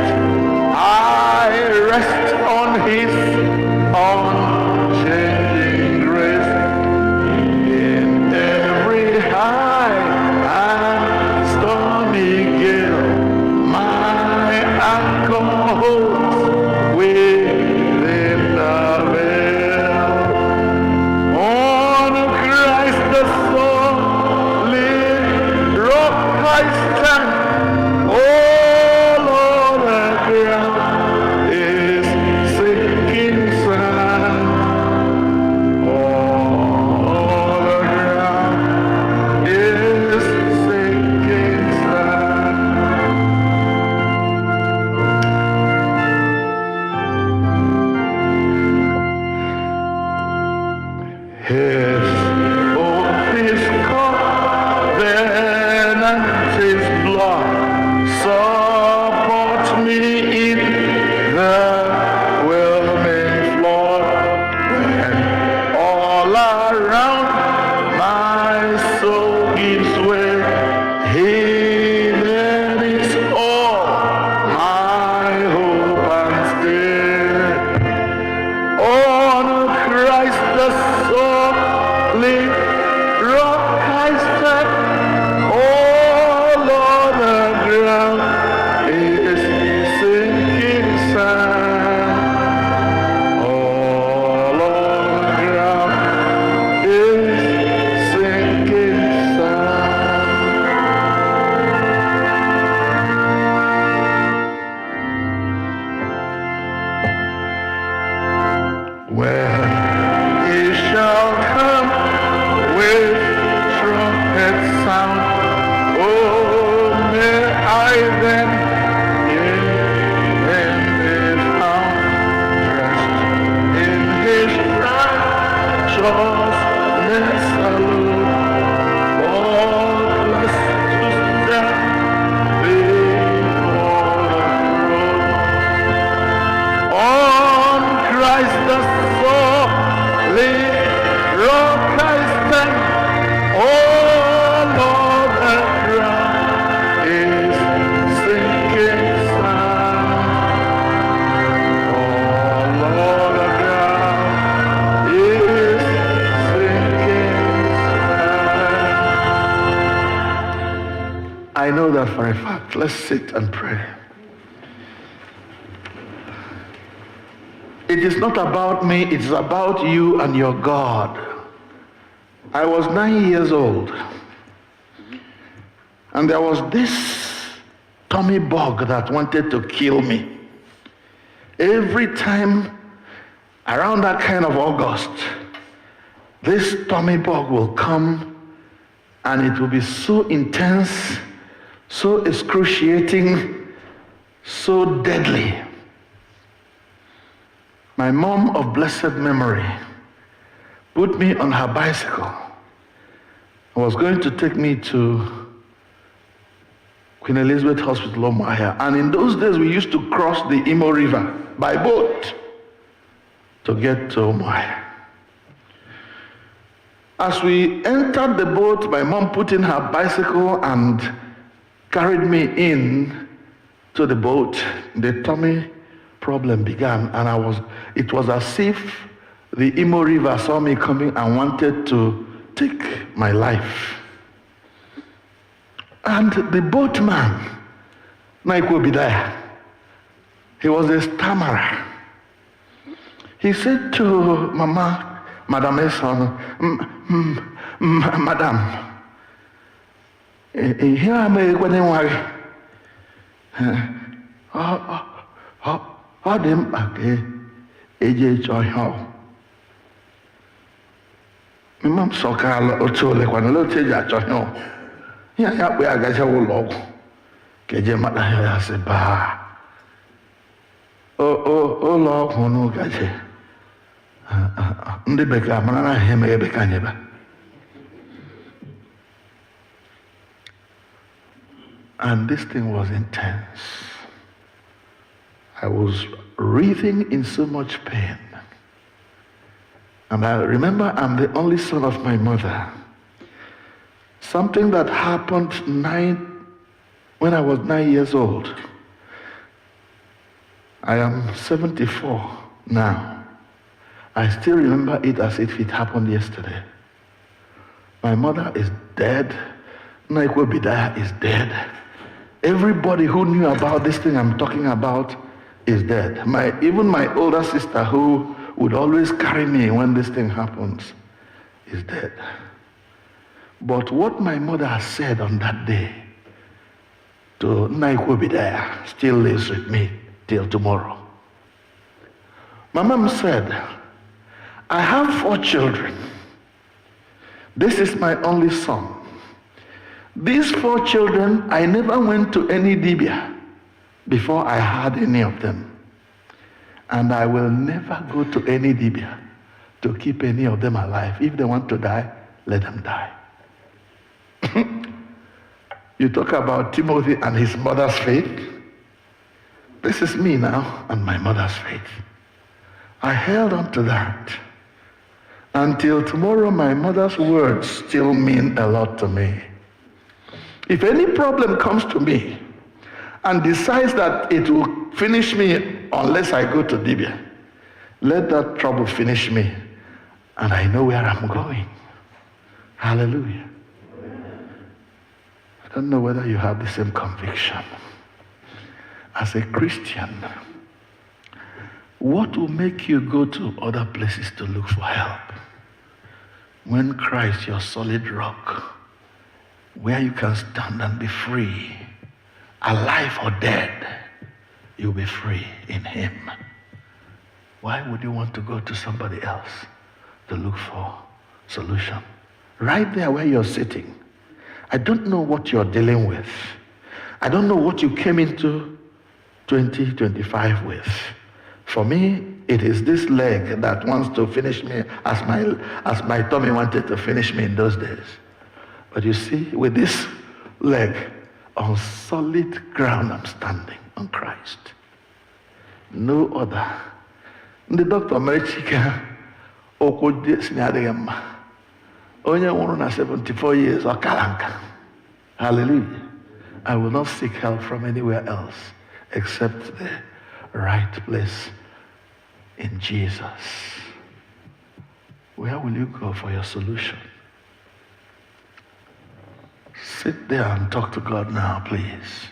I rest on his unchanging grace. In every high and stormy gale, my anchor holds within the veil. On Christ the solid rock I stand. All other ground is sinking sand. Rock I stand, oh Lord, the ground is sinking sand. Oh Lord, the ground is sinking sand. I know that for a fact. Let's sit and pray. It is not about me, it is about you and your God. I was 9 years old, and there was this tummy bug that wanted to kill me. Every time around that kind of August, this tummy bug will come, and it will be so intense, so excruciating, so deadly. My mom of blessed memory put me on her bicycle. I was going to take me to Queen Elizabeth Hospital, Umuahia. And in those days, we used to cross the Imo River by boat to get to Umuahia. As we entered the boat, my mom put in her bicycle and carried me in to the boat. The tummy problem began, and it was as if the Imo River saw me coming and wanted to take my life. And the boatman, Nkwuputa, he was a stammerer. He said to Madam Eson, Madam, here am I going ọ dị mkpa ka eje chọọ ihe ọ. Mma m sọkala otu ole kwana ole otu eji achọ ihe ọ. Ihe anyị akpụ ya gacha ụlọ ọgwụ ka eje mata ihe ya sị baa. Ụlọ ọgwụ n'ụgaje. Ndị bekee mara na ihe mere bekee anyị ebe. And this thing was intense. I was writhing in so much pain. And I remember I'm the only son of my mother. Something that happened when I was 9 years old. I am 74 now. I still remember it as if it happened yesterday. My mother is dead. Nkwuputa is dead. Everybody who knew about this thing I'm talking about is dead. Even my older sister, who would always carry me when this thing happens, is dead. But what my mother has said on that day to Nkwuputa still lives with me till tomorrow. My mom said, I have 4 children. This is my only son. These 4 children, I never went to any dibia before I had any of them. And I will never go to any dibia to keep any of them alive. If they want to die, let them die. You talk about Timothy and his mother's faith. This is me now and my mother's faith. I held on to that. Until tomorrow, my mother's words still mean a lot to me. If any problem comes to me and decides that it will finish me unless I go to Dibia, let that trouble finish me, and I know where I'm going. Hallelujah. I don't know whether you have the same conviction. As a Christian, what will make you go to other places to look for help when Christ, your solid rock, where you can stand and be free, alive or dead, you'll be free in him? Why would you want to go to somebody else to look for solution? Right there where you're sitting. I don't know what you're dealing with. I don't know what you came into 2025 with. For me, it is this leg that wants to finish me as my tummy wanted to finish me in those days. But you see, with this leg, on solid ground I'm standing, on Christ. No other. The doctor Okwu Onye nwụrụ na 74 years, Okalanka. Hallelujah. I will not seek help from anywhere else except the right place in Jesus. Where will you go for your solution? Sit there and talk to God now, please.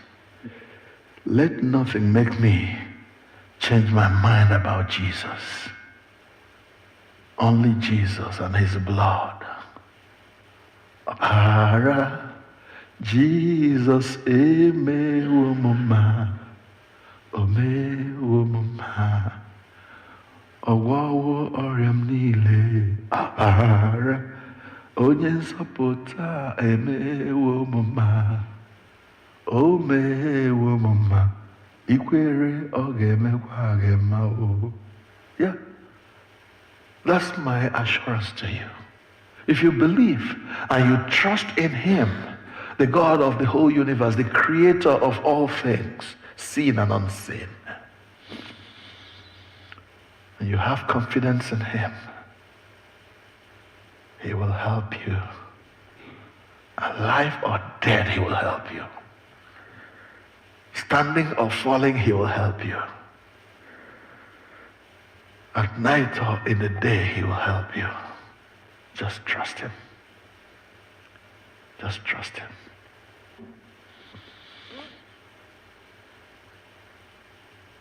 Let nothing make me change my mind about Jesus. Only Jesus and his blood. Ara, Jesus, eme womama, ome womama, owawo oriam nile. Ara, onye nsọpụta eme womama, ome womama, ikwere oge mekwa gema o. Yeah. That's my assurance to you. If you believe and you trust in him, the God of the whole universe, the creator of all things, seen and unseen, and you have confidence in him, he will help you. Alive or dead, he will help you. Standing or falling, he will help you. At night or in the day, he will help you. Just trust him. Just trust him.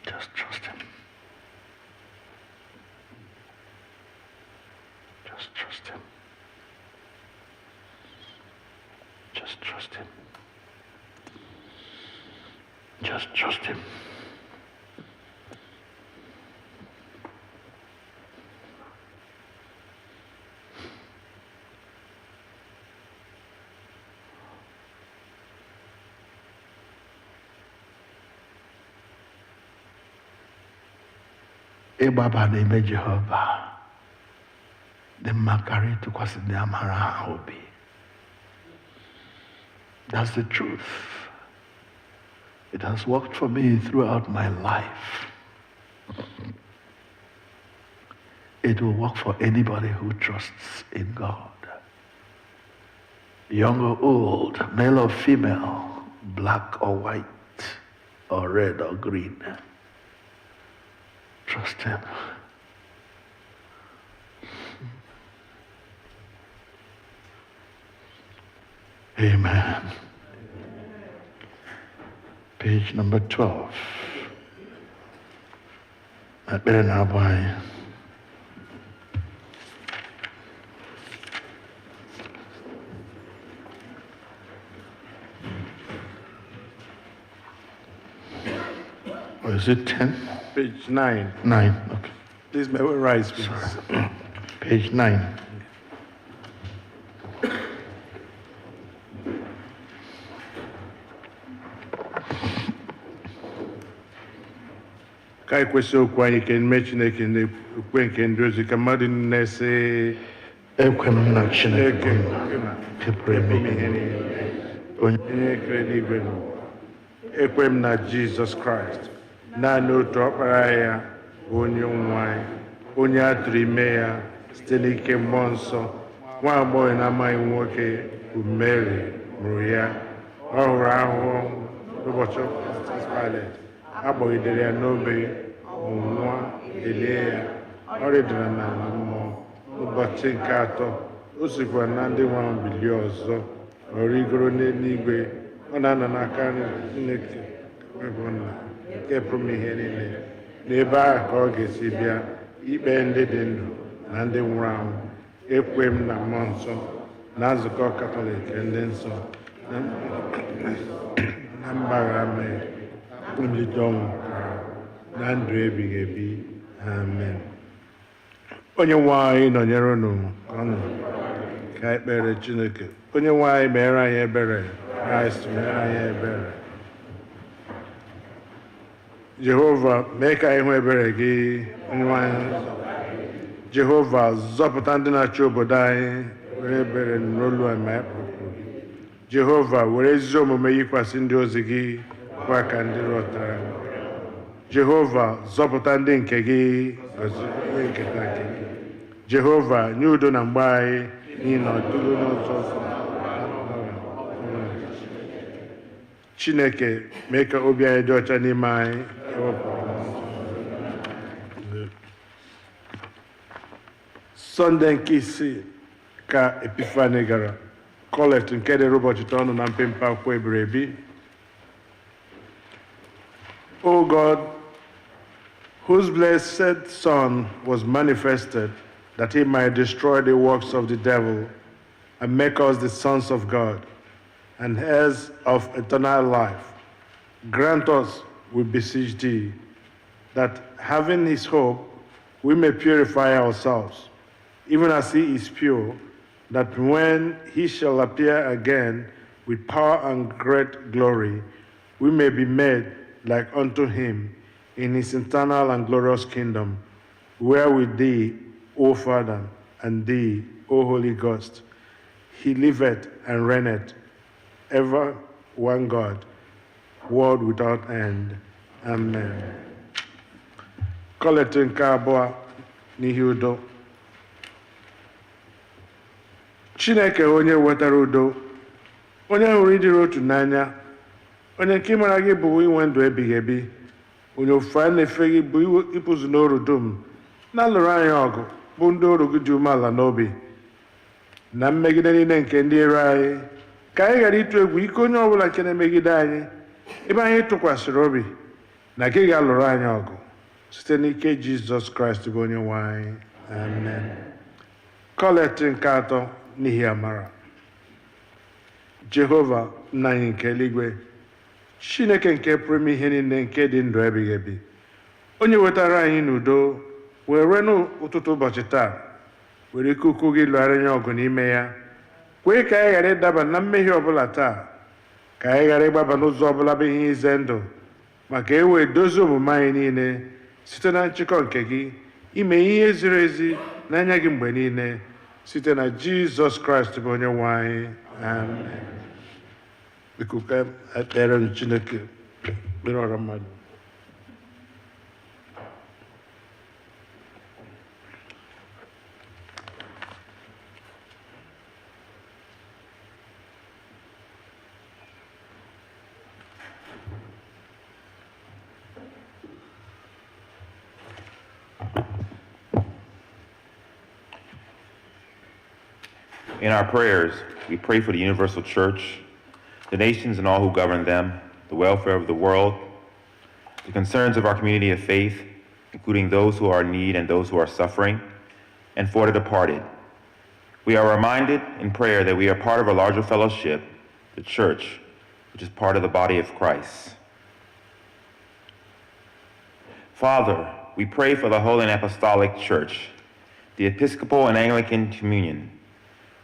Just trust him. Just trust him. Just trust him. Just trust him. Ịgbaba n'ime Jehova dị mma karịa ịtụkwasị ndị amara ha obi. That's the truth. It has worked for me throughout my life. It will work for anybody who trusts in God. Young or old, male or female, black or white, or red or green. Trust him. Amen. Page number 12. Ekpere na-abụ anyị. Or is it 10? Page 9. 9, okay. Please, may we rise, please. Sorry. Page 9. Ka anyị kwesị okwu anyị ke mme Chineke na-ekwe nke ndị ozi ka mmadụ na-ese Ekwe m na Chineke eke nke pụrụ ime ihe niile. Onye onye kere n'igwe n'ụwa. Ekwe m na Jizọs Kraịst, naanị otu ọkpara ya bụ onye nwe anyị, onye a tụrụ ime ya site n'ike mmụọ nsọ, nwa agbọghọ na-amaghị nwoke bụ Mary mụrụ ya. Ọ hụrụ ahụhụ n'ụbọchị Pontius Pilate, akpọgidere ya n'obe, ọnwụnwa, elie ya, ọ rịdara n'ala mmụọ. N'ụbọchị nke atọ, o sikwa na ndị nwụrụ anwụ bilie ọzọ, ọ rigoro n'eluigwe, ọ na-anọ n'aka nri Chineke bụ Nna nke pụrụ ihe niile. N'ebe ahụ ka ọ ga-esi bịa ikpe ndị dị ndụ na ndị nwụrụ anwụ. Ekwe m na mmụọ nsọ, na nzukọ Katọlik ndị nsọ, na mgbaghara mmehie, mbilite ọnwụ na ndụ ebighị ebi. Amen. Onye nwe anyị nọnyere unu ọnụ ka ekpere Chineke. Onye nwe anyị meere anyị ebere, Kraịst meere anyị ebere. Jehova, mee ka anyị hụ ebere gị. Onye nwe anyị, Jehova, zọpụta ndị na-achị obodo anyị, were ebere n'olu eme ekpụkpụ. Jehova, were ezi omume yikwasị ndị ozi gị, kwa ka ndị rọtara. Jehova, zọpụta ndị nke gị, gọzie onye nketa nke gị. Jehova, nye udo na mgbe anyị, n'ihi na ọ dịghị onye ọzọ Chineke mee ka obi anyị dị ọcha n'ime anyị. Sọnde nke isii ka Epifani gara Kọlet nke dịrị ụbọchị ọnụ na mpempe akwụkwọ ebiri ebi. O God, whose blessed Son was manifested that he might destroy the works of the devil and make us the sons of God and heirs of eternal life, grant us, we beseech thee, that having his hope, we may purify ourselves, even as he is pure, that when he shall appear again with power and great glory, we may be made like unto him in his eternal and glorious kingdom, where with thee, O Father, and thee, O Holy Ghost, he liveth and reigneth, ever one God, world without end. Amen. Kọlet nke abụọ n'ihi udo. Chineke onye wetara udo, onye hụrụ ịdịrị otu n'anya, onye nke mara gị bụ inwe ndụ ebighị ebi, onye ofufe a na-efe gị bụ ịpụzụ n'oru dum, na-alụrụ anyị ọgụ bụ ndị oru gị dị umeala n'obi na mmegide niile nke ndị iro anyị, ka anyị ghara ịtụ egwu ike onye ọbụla nke na-emegide anyị, ebe anyị tụkwasịrị obi na gị ga-alụrụ anyị ọgụ site n'ike Jizọs Kraịst bụ Onye-nwe anyị. Amen. Kọlet nke atọ n'ihi amara. Jehova nna anyị nke eluigwe, Chineke nke pụrụ ime ihe niile nke dị ndụ ebighị ebi, onye wetara anyị n'udo were n'ụtụtụ ụbọchị taa, were ike ukwu gị lụgharị anyị ọgụ n'ime ya, kwee ka anyị ghara ịdaba na mmehie ọbụla taa, ka anyị ghara ịgbaba n'ụzọ ọbụla bụ ihe ize ndụ, maka e wee dozie omume anyị niile site na nchịkọ nke gị, ime ihe ziri ezi n'anya gị mgbe niile, site na Jizọs Kraịst bụ Onye-nwe anyị. Amen. Biko ka ekpere Chineke kpere ọra mmadụ. In our prayers, we pray for the universal church, the nations and all who govern them, the welfare of the world, the concerns of our community of faith, including those who are in need and those who are suffering, and for the departed. We are reminded in prayer that we are part of a larger fellowship, the church, which is part of the body of Christ. Father, we pray for the Holy and Apostolic Church, the Episcopal and Anglican Communion,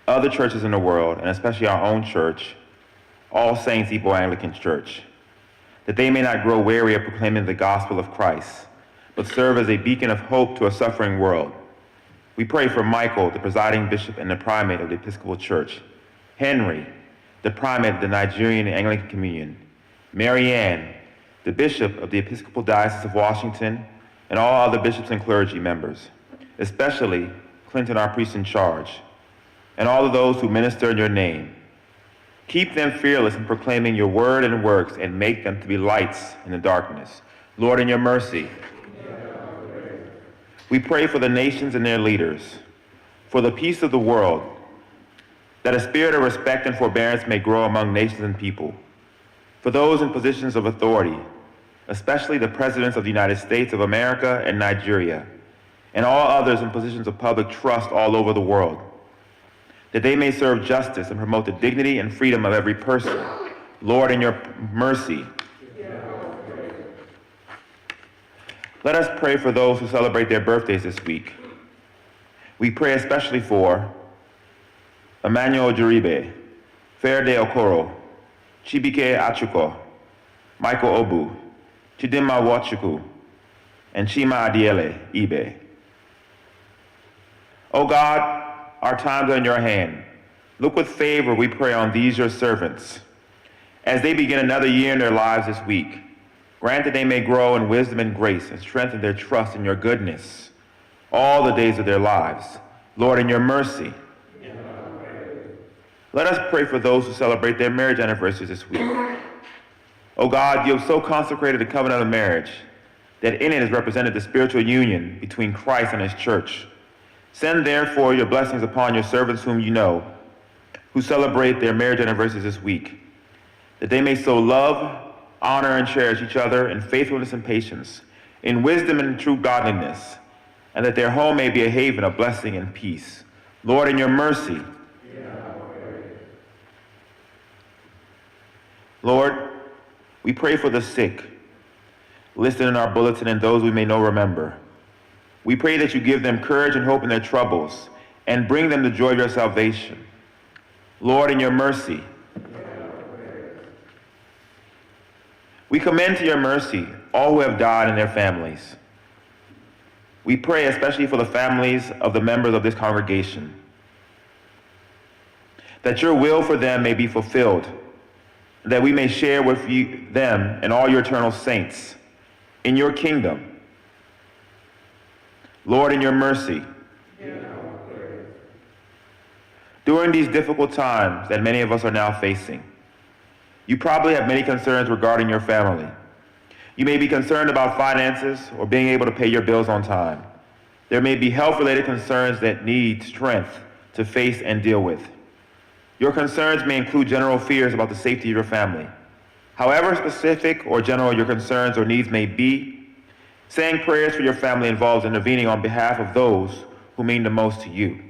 other churches in the world, and especially our own church, All Saints Igbo Anglican Church, that they may not grow weary of proclaiming the gospel of Christ, but serve as a beacon of hope to a suffering world. We pray for Michael, the presiding bishop and the primate of the Episcopal Church, Henry, the primate of the Nigerian Anglican Communion, Mary Ann, the bishop of the Episcopal Diocese of Washington, and all other bishops and clergy members, especially Clinton, our priest in charge, and all of those who minister in your name. Keep them fearless in proclaiming your word and works, and make them to be lights in the darkness. Lord, in your mercy, we pray for the nations and their leaders, for the peace of the world, that a spirit of respect and forbearance may grow among nations and people, for those in positions of authority, especially the presidents of the United States of America and Nigeria, and all others in positions of public trust all over the world, that they may serve justice and promote the dignity and freedom of every person. Lord, in your mercy, let us pray for those who celebrate their birthdays this week. We pray especially for Emmanuel Juribe, Ferde Okoro, Chibike Achuko, Michael Obu, Chidinma Wachuku, and Chima Adiele Ibe. O God, our times are in your hand. Look with favor, we pray, on these your servants. As they begin another year in their lives this week, grant that they may grow in wisdom and grace and strengthen their trust in your goodness all the days of their lives. Lord, in your mercy, Let us pray for those who celebrate their marriage anniversaries this week. O God, you have so consecrated the covenant of marriage that in it is represented the spiritual union between Christ and his church. Send therefore your blessings upon your servants whom you know, who celebrate their marriage anniversaries this week, that they may so love, honor, and cherish each other in faithfulness and patience, in wisdom and true godliness, and that their home may be a haven of blessing and peace. Lord, in your mercy, Lord, we pray for the sick, listed in our bulletin, and those we may know remember. We pray that you give them courage and hope in their troubles, and bring them the joy of your salvation. Lord, in your mercy, we commend to your mercy all who have died and their families. We pray especially for the families of the members of this congregation, that your will for them may be fulfilled, that we may share with them and all your eternal saints in your kingdom. Lord, in your mercy, during these difficult times that many of us are now facing, you probably have many concerns regarding your family. You may be concerned about finances or being able to pay your bills on time. There may be health-related concerns that need strength to face and deal with. Your concerns may include general fears about the safety of your family. However specific or general your concerns or needs may be, saying prayers for your family involves intervening on behalf of those who mean the most to you.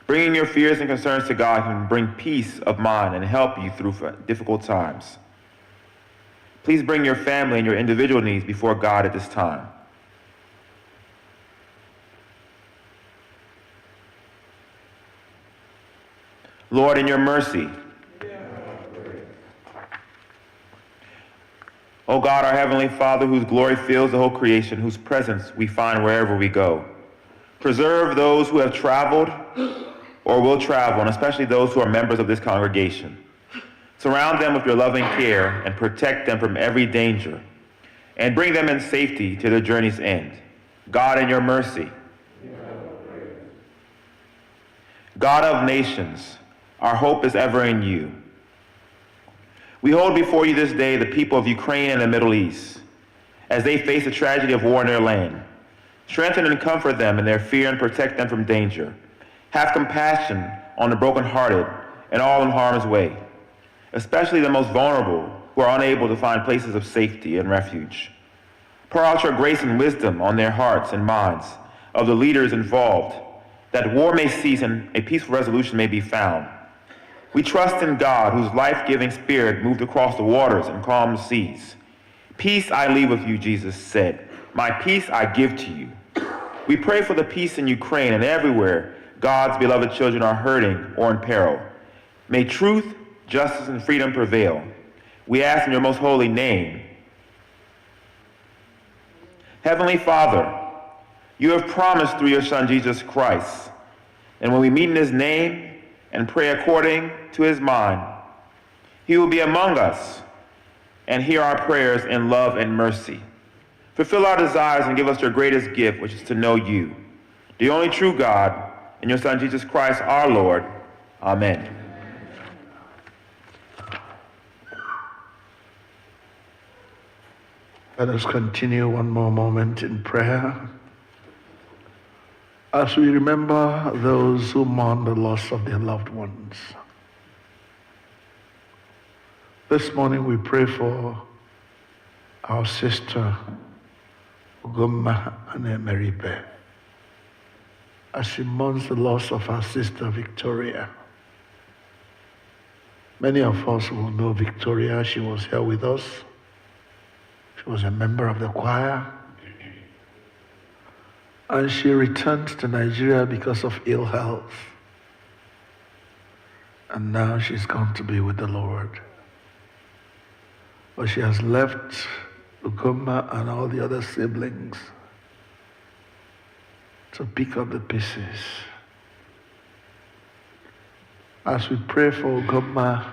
Bringing your fears and concerns to God can bring peace of mind and help you through difficult times. Please bring your family and your individual needs before God at this time. Lord, in your mercy, O God, our Heavenly Father, whose glory fills the whole creation, whose presence we find wherever we go, preserve those who have traveled or will travel, and especially those who are members of this congregation. Surround them with your loving care and protect them from every danger, and bring them in safety to their journey's end. God, in your mercy. God of nations, our hope is ever in you. We hold before you this day the people of Ukraine and the Middle East as they face the tragedy of war in their land. Strengthen and comfort them in their fear and protect them from danger. Have compassion on the brokenhearted and all in harm's way, especially the most vulnerable who are unable to find places of safety and refuge. Pour out your grace and wisdom on their hearts and minds of the leaders involved, that war may cease and a peaceful resolution may be found. We trust in God, whose life-giving spirit moved across the waters and calmed the seas. Peace I leave with you, Jesus said. My peace I give to you. We pray for the peace in Ukraine and everywhere God's beloved children are hurting or in peril. May truth, justice, and freedom prevail. We ask in your most holy name. Heavenly Father, you have promised through your Son, Jesus Christ, and when we meet in his name and pray according to his mind, he will be among us and hear our prayers in love and mercy. Fulfill our desires and give us your greatest gift, which is to know you, the only true God, and your Son, Jesus Christ, our Lord. Amen. Let us continue one more moment in prayer as we remember those who mourn the loss of their loved ones. This morning we pray for our sister Oma Oma, as she mourns the loss of our sister Victoria. Many of us will know Victoria. She was here with us. She was a member of the choir. And she returned to Nigeria because of ill health. And now she's gone to be with the Lord. But she has left Ukoma and all the other siblings to pick up the pieces. As we pray for Ukoma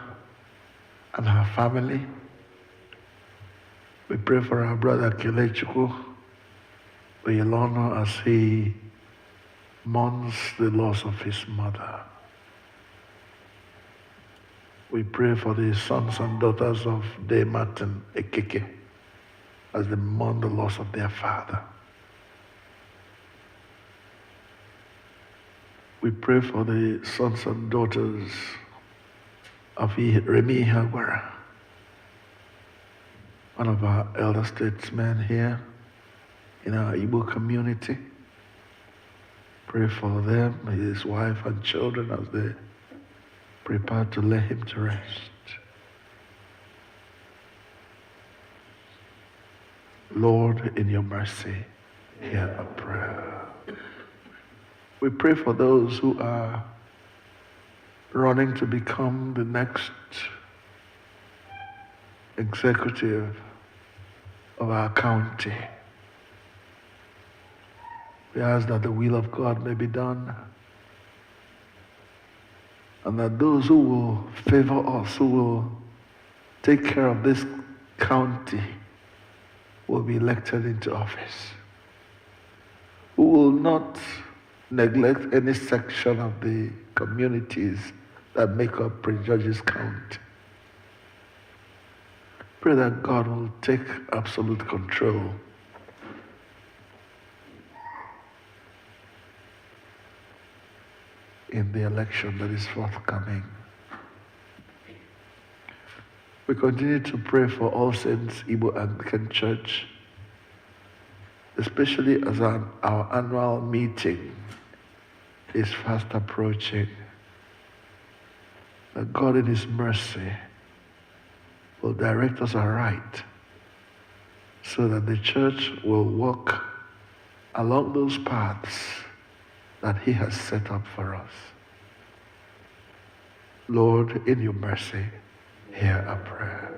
and her family, we pray for our brother Kelechukwu Oyelono as he mourns the loss of his mother. We pray for the sons and daughters of Deum Martin Ekeke as they mourn the loss of their father. We pray for the sons and daughters of Remi Hagwara, one of our elder statesmen here in our Igbo community. Pray for them, his wife and children as they prepare to lay him to rest. Lord, in your mercy, hear our prayer. We pray for those who are running to become the next executive of our county. We ask that the will of God may be done, and that those who will favor us, who will take care of this county, will be elected into office, who will not neglect any section of the communities that make up Prince George's County. Pray that God will take absolute control in the election that is forthcoming. We continue to pray for All Saints Igbo Anglican Church, especially as our annual meeting is fast approaching. That God in his mercy will direct us aright so that the church will walk along those paths that he has set up for us. Lord, in your mercy, hear our prayer.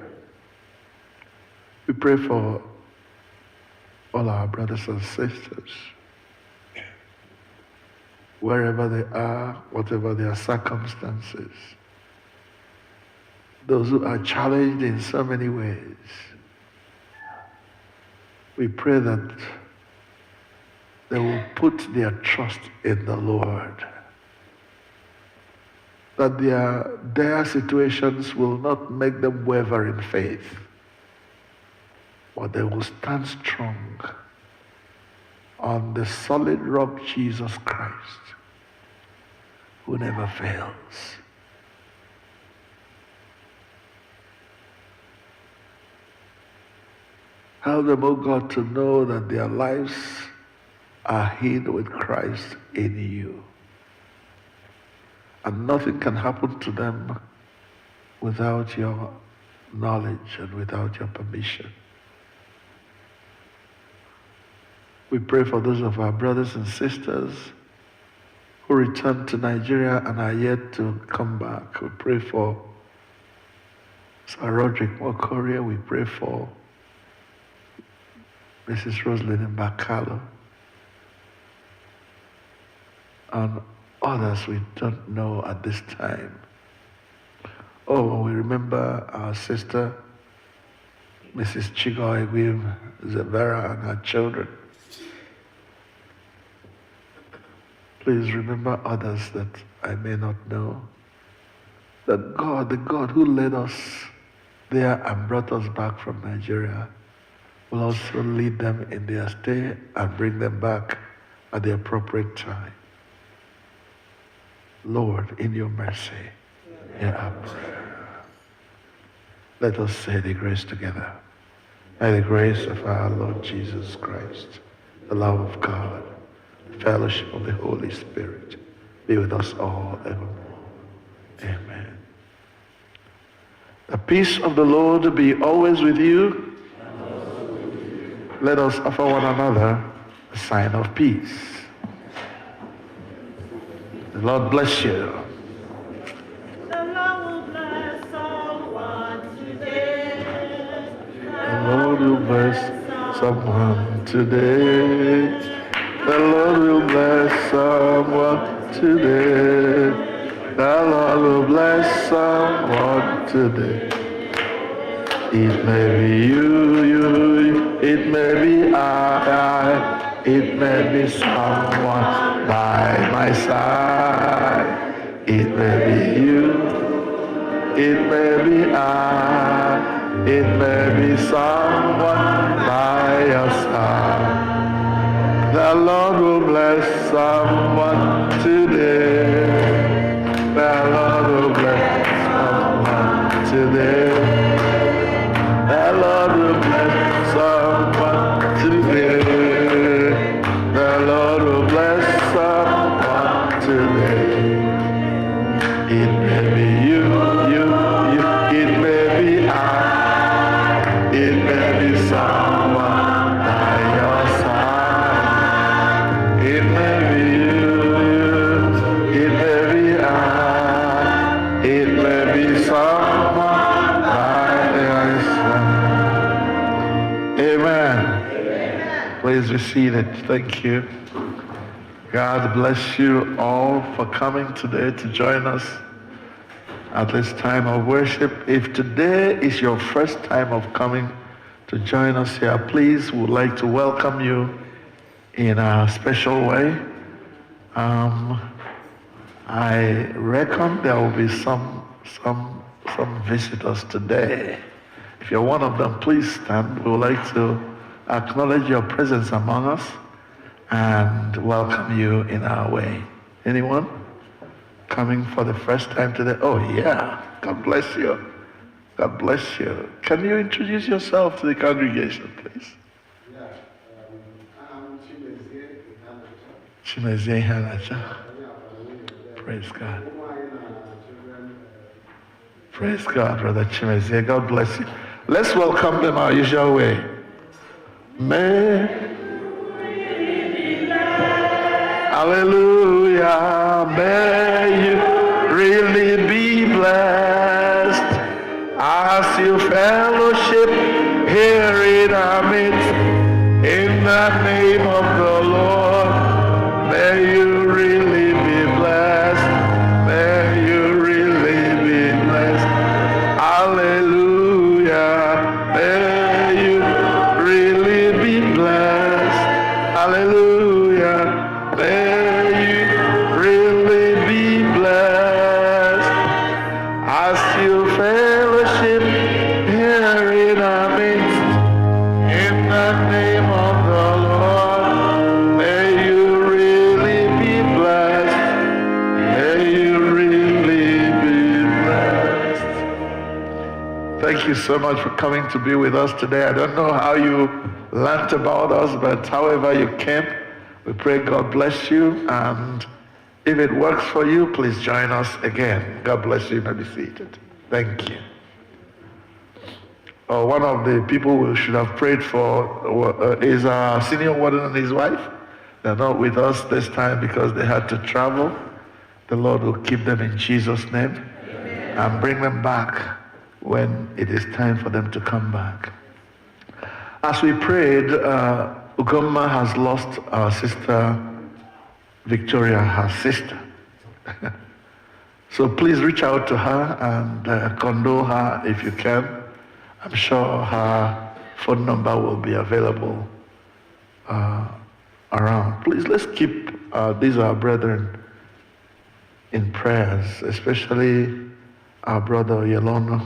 We pray for all our brothers and sisters, wherever they are, whatever their circumstances, those who are challenged in so many ways. We pray that they will put their trust in the Lord, that their dire situations will not make them waver in faith, but they will stand strong on the solid rock, Jesus Christ, who never fails. Help them, O God, to know that their lives are hid with Christ in you. And nothing can happen to them without your knowledge and without your permission. We pray for those of our brothers and sisters who returned to Nigeria and are yet to come back. We pray for Sir Roderick Mokoria. We pray for Mrs. Rosalind Mbakalo and others we don't know at this time. Oh, we remember our sister, Mrs. Chigo Egwim Zevera, and her children. Please remember others that I may not know. That God, the God who led us there and brought us back from Nigeria, will also lead them in their stay and bring them back at the appropriate time. Lord, in your mercy, hear our prayer. Let us say the grace together. May the grace of our Lord Jesus Christ, the love of God, the fellowship of the Holy Spirit be with us all evermore. Amen. The peace of the Lord be always with you. Let us offer one another a sign of peace. The Lord bless you. The Lord will bless someone today. The Lord will bless someone today. The Lord will bless someone today. The Lord will bless someone today. It may be you, it may be I, it may be someone by my side. It may be you, it may be I, it may be someone by your side. The Lord will bless someone today. The Lord will bless someone today. The Lord will bless someone today. The Lord will bless someone today. It may be you, it may be I, it may be someone by your side. It may be you, it may be I, it may be someone by your side. Amen. Please be seated. Thank you. God bless you all for coming today to join us at this time of worship. If today is your first time of coming to join us here, please, we would like to welcome you in a special way. I reckon there will be some visitors today. If you're one of them, please stand. We would like to acknowledge your presence among us and welcome you in our way. Anyone coming for the first time today? Oh yeah, God bless you. God bless you. Can you introduce yourself to the congregation, please? Yeah, I'm Chimezie Hanacha. Praise God. Praise God, Brother Chimezie. God bless you. Let's welcome them our usual way. May Hallelujah, may you really be blessed as you fellowship here in our midst. In the name of the Lord, may you really be blessed. May you really be blessed. Hallelujah, may you really be blessed. Hallelujah. May you really be blessed as you fellowship here in our midst. In the name of the Lord, may you really be blessed. May you really be blessed. Thank you so much for coming to be with us today. I don't know how you learned about us, but however you came, we pray God bless you, and if it works for you, please join us again. God bless you. You may be seated. Thank you. One of the people we should have prayed for is our senior warden and his wife. They're not with us this time because they had to travel. The Lord will keep them in Jesus' name. Amen. And bring them back when it is time for them to come back. As we prayed, Ugomma has lost our sister Victoria, her sister. So please reach out to her and condole her if you can. I'm sure her phone number will be available around. Please, let's keep these our brethren in prayers, especially our brother Yelono,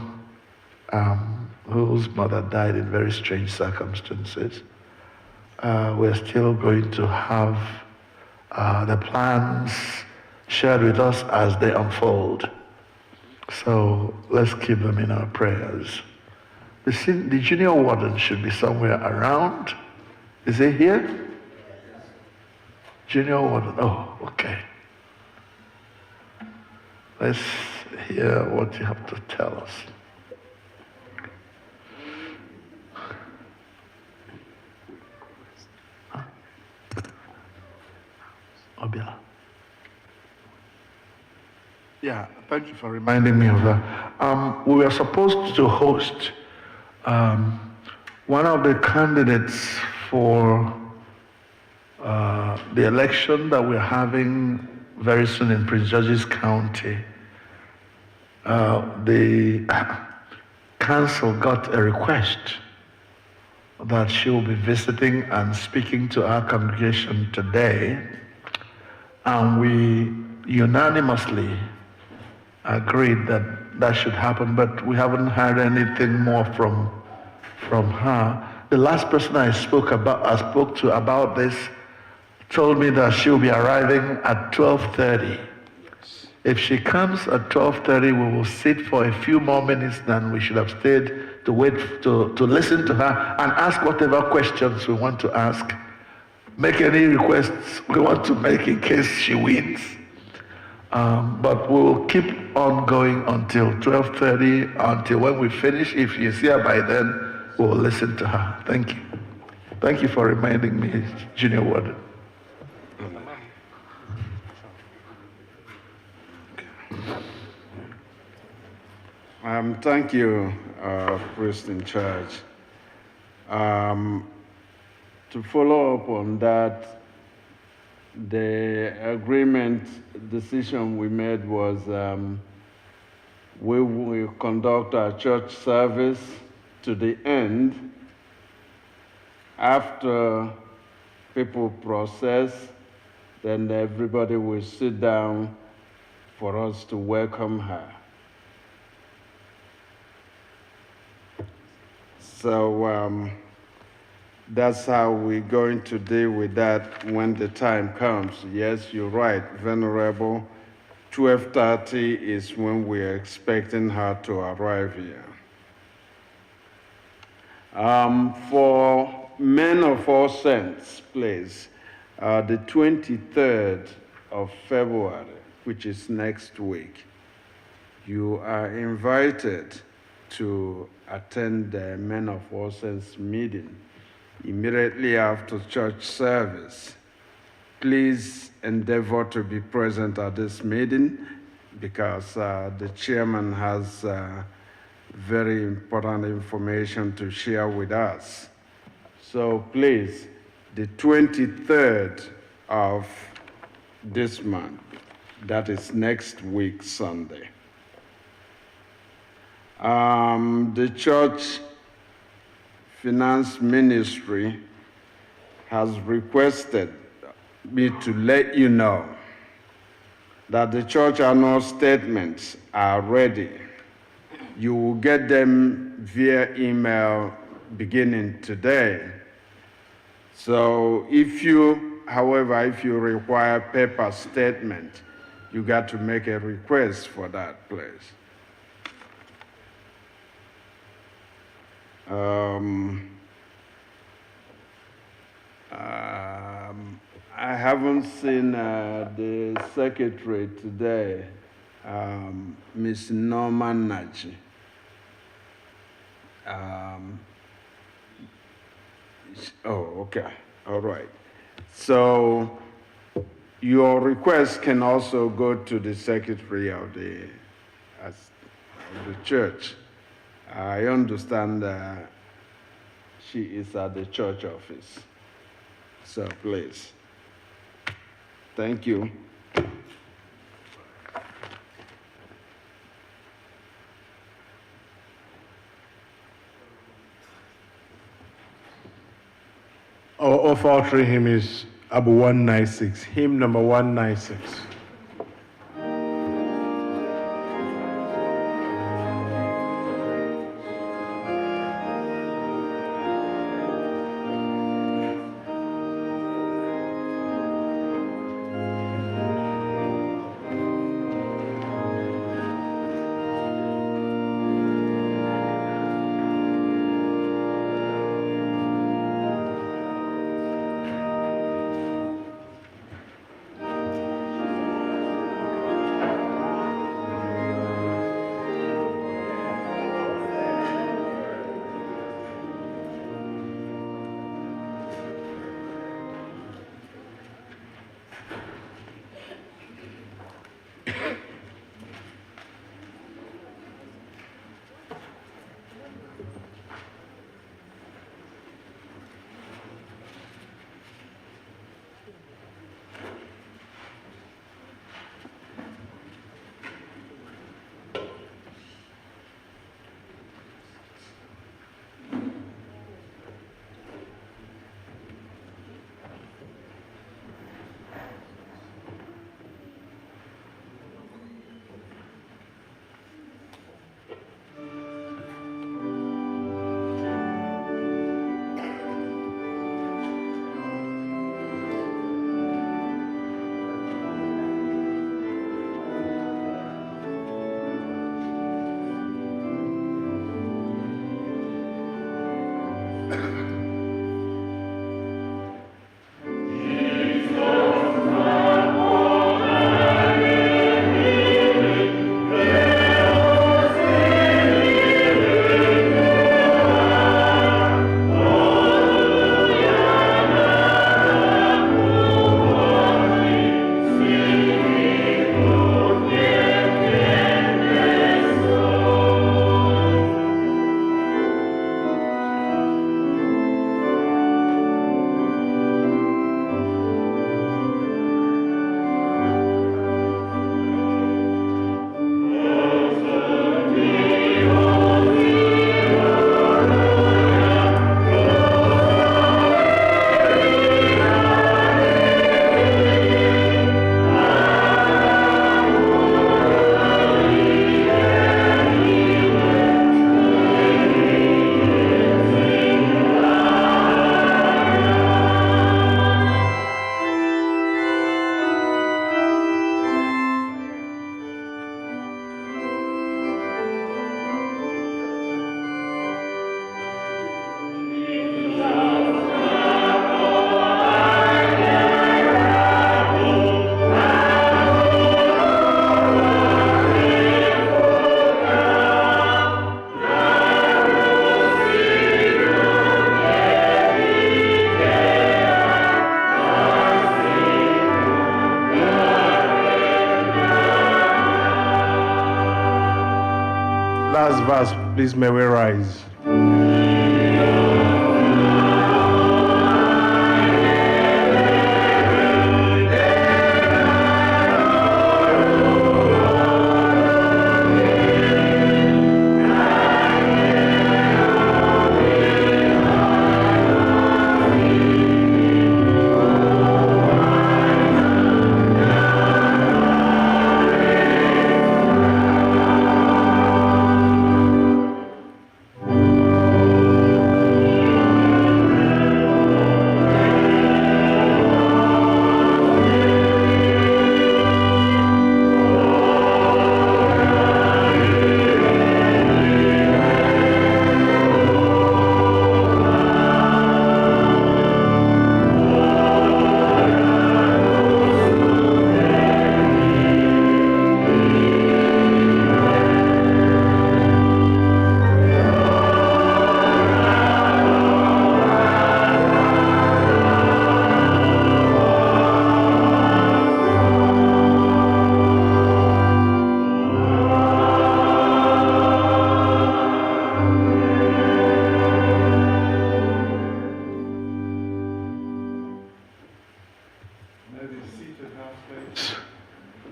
whose mother died in very strange circumstances. We're still going to have the plans shared with us as they unfold. So let's keep them in our prayers. The junior warden should be somewhere around. Is he here? Junior warden, oh, okay. Let's hear what you have to tell us. Obia. Yeah, thank you for reminding me of that. We were supposed to host one of the candidates for the election that we're having very soon in Prince George's County. The council got a request that she will be visiting and speaking to our congregation today. And we unanimously agreed that that should happen, but we haven't heard anything more from her. The last person I spoke to about this told me that she'll be arriving at 12:30. If she comes at 12:30, we will sit for a few more minutes than we should have stayed to wait to listen to her and ask whatever questions we want to ask. Make any requests we want to make in case she wins. But we will keep on going until 12:30, until when we finish. If she is here by then, we will listen to her. Thank you. Thank you for reminding me, Junior Warden. Thank you, Priest in charge. To follow up on that, the agreement decision we made was we will conduct our church service to the end. After people process, then everybody will sit down for us to welcome her. So that's how we're going to deal with that when the time comes. Yes, you're right, Venerable. 12:30 is when we're expecting her to arrive here. For Men of All Saints, please, the 23rd of February, which is next week, you are invited to attend the Men of All Saints meeting immediately after church service. Please endeavor to be present at this meeting because the chairman has very important information to share with us. So please, the 23rd of this month, that is next week, Sunday. The church finance ministry has requested me to let you know that the church annual statements are ready. You will get them via email beginning today. So however, if you require paper statement, you got to make a request for that, please. I haven't seen the secretary today, Miss Norma Nachi. Okay, all right. So your request can also go to the secretary of the church. I understand she is at the church office. So please. Thank you. Our offertory hymn is Abu 196, hymn number 196. verse, please may we rise.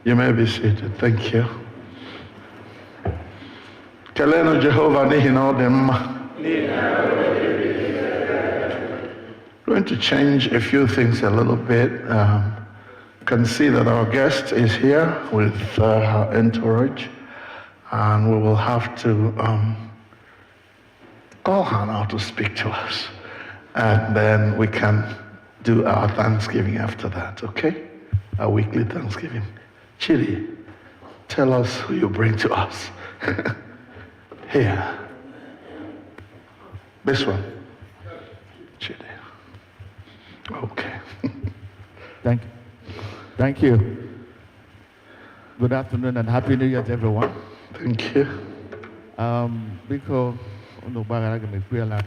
You may be seated. Thank you. Keleno Jehovah n'ihi na ọ dị mma. Going to change a few things a little bit. You can see that our guest is here with her entourage, and we will have to call her now to speak to us, and then we can do our Thanksgiving after that, okay? Our weekly Thanksgiving. Chidi, tell us who you bring to us. Here. This one. Chidi. Okay. Thank you. Good afternoon and Happy New Year to everyone. Thank you. Because Ngbaghara ga mekwe la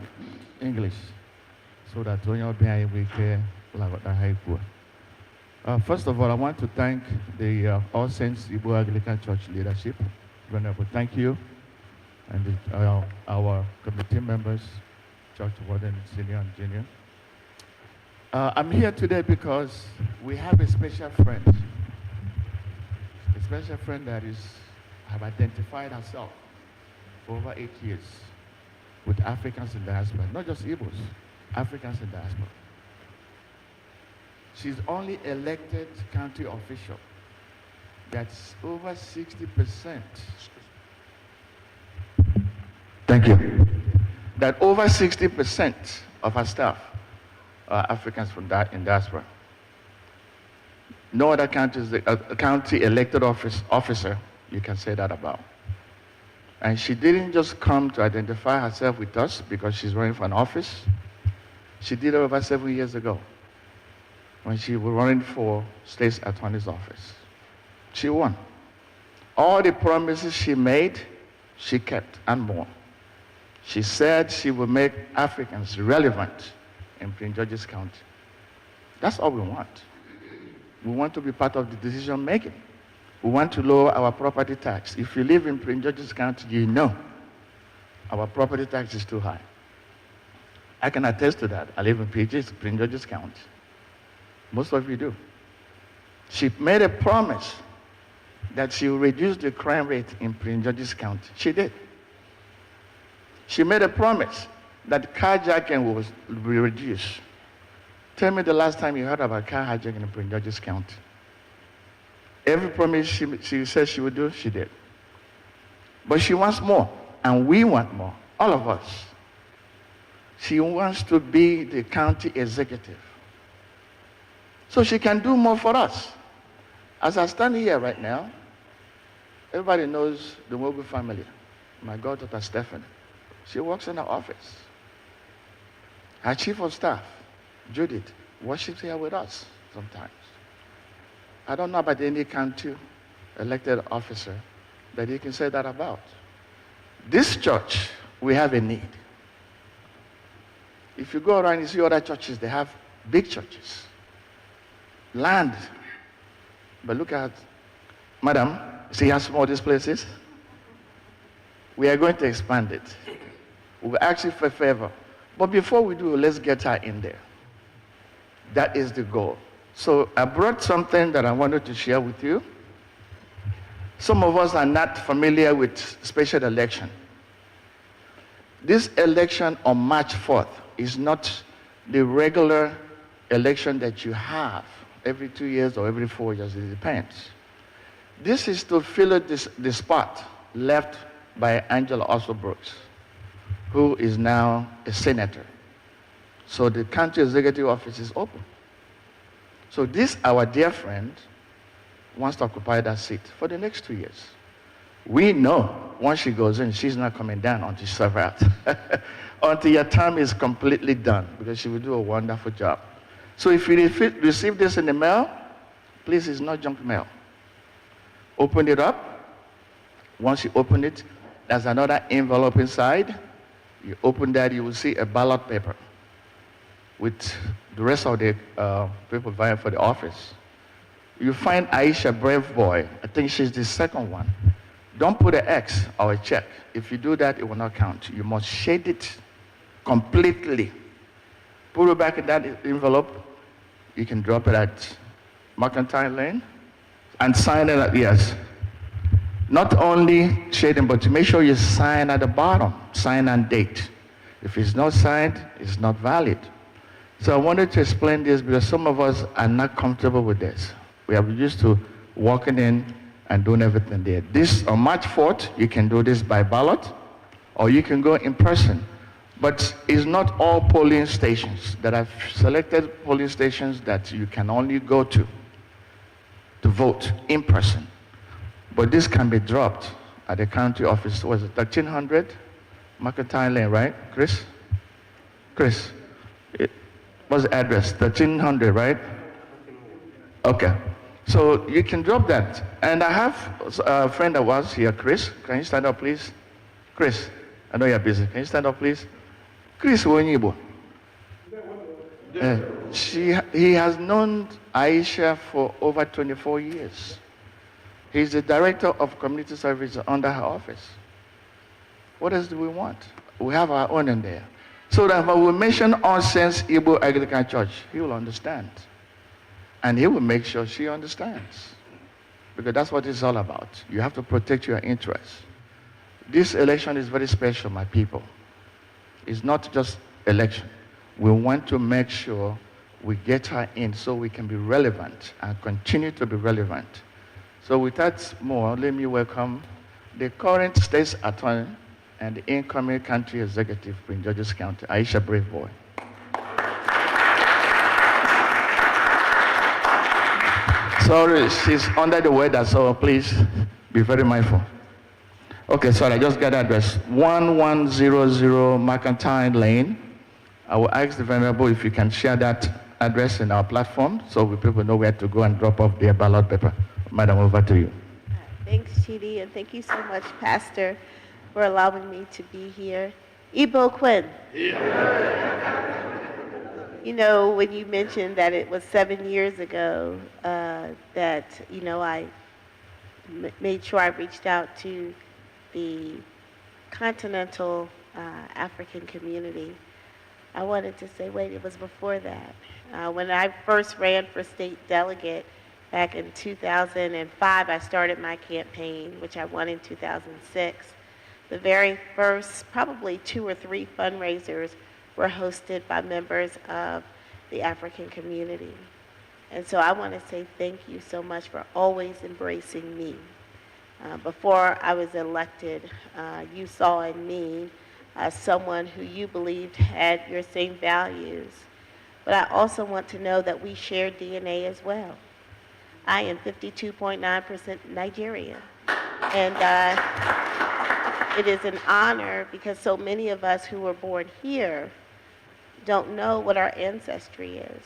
English so that Onye-nwe-ayi we can like first of all, I want to thank the All Saints Igbo Anglican Church leadership. Venerable, thank you. And our committee members, church warden, senior and junior. I'm here today because we have a special friend. A special friend that have identified herself for over 8 years with Africans in diaspora, not just Igbos, Africans in diaspora. She's only elected county official. That's over 60%. Thank you. That over 60% of her staff are Africans from in diaspora. No other county elected officer you can say that about. And she didn't just come to identify herself with us because she's running for an office. She did it over 7 years ago, when she was running for State's Attorney's Office. She won. All the promises she made, she kept, and more. She said she would make Africans relevant in Prince George's County. That's all we want. We want to be part of the decision making. We want to lower our property tax. If you live in Prince George's County, you know our property tax is too high. I can attest to that. I live in Prince George's County. Most of you do. She made a promise that she will reduce the crime rate in Prince George's County. She did. She made a promise that carjacking will be reduced. Tell me the last time you heard about car hijacking in Prince George's County. Every promise she said she would do, she did. But she wants more, and we want more, all of us. She wants to be the county executive, so she can do more for us. As I stand here right now, everybody knows the ma-obu family. My goddaughter Stephanie, she works in her office. Her chief of staff, Judith, worships here with us sometimes. I don't know about any county elected officer that you can say that about. This church, we have a need. If you go around, you see other churches, they have big churches, land. But look at, madam, see how small this place is? We are going to expand it. We'll ask you for a favor. But before we do, let's get her in there. That is the goal. So I brought something that I wanted to share with you. Some of us are not familiar with special election. This election on March 4th is not the regular election that you have every 2 years or every 4 years, it depends. This is to fill the spot left by Angela Ossobrooks, who is now a senator. So the county executive office is open. So this, our dear friend, wants to occupy that seat for the next 2 years. We know once she goes in, she's not coming down until she serves out. Until your term is completely done, because she will do a wonderful job. So if you receive this in the mail, please, it's not junk mail. Open it up. Once you open it, there's another envelope inside. You open that, you will see a ballot paper with the rest of the people vying for the office. You find Aisha Brave Boy. I think she's the second one. Don't put an X or a check. If you do that, it will not count. You must shade it completely. Put it back in that envelope. You can drop it at Mercantile Lane and sign it at, yes. Not only shading, but to make sure you sign at the bottom, sign and date. If it's not signed, it's not valid. So I wanted to explain this because some of us are not comfortable with this. We are used to walking in and doing everything there. This, on March 4th, you can do this by ballot, or you can go in person. But it's not all polling stations. There are selected polling stations that you can only go to vote in person. But this can be dropped at the county office. Was it 1300 Mercantile Lane, right, Chris? Chris, what's the address? 1300, right? Okay. So you can drop that. And I have a friend that was here, Chris. Can you stand up, please? Chris, I know you're busy. Can you stand up, please? Chris Wonyibo. He has known Aisha for over 24 years. He's the director of community service under her office. What else do we want? We have our own in there. So that when we mention All Saints Igbo Anglican Church, he will understand. And he will make sure she understands. Because that's what it's all about. You have to protect your interests. This election is very special, my people. It's not just election. We want to make sure we get her in so we can be relevant and continue to be relevant. So without more, let me welcome the current state attorney and the incoming country executive in Georges County, Aisha Brave Boy. Sorry, she's under the weather, so please be very mindful. Okay, sorry, I just got the address. 1100 Mercantile Lane. I will ask the Venerable if you can share that address in our platform so people know where to go and drop off their ballot paper. Madam, over to you. Thanks, Chidi, and thank you so much, Pastor, for allowing me to be here. Igbo Quinn. You know, when you mentioned that it was 7 years ago that, you know, I made sure I reached out to the continental African community, I wanted to say, wait, it was before that. When I first ran for state delegate back in 2005, I started my campaign, which I won in 2006. The very first, probably 2 or 3 fundraisers were hosted by members of the African community. And so I want to say thank you so much for always embracing me. Before I was elected, you saw in me someone who you believed had your same values. But I also want to know that we share DNA as well. I am 52.9% Nigerian. And it is an honor because so many of us who were born here don't know what our ancestry is.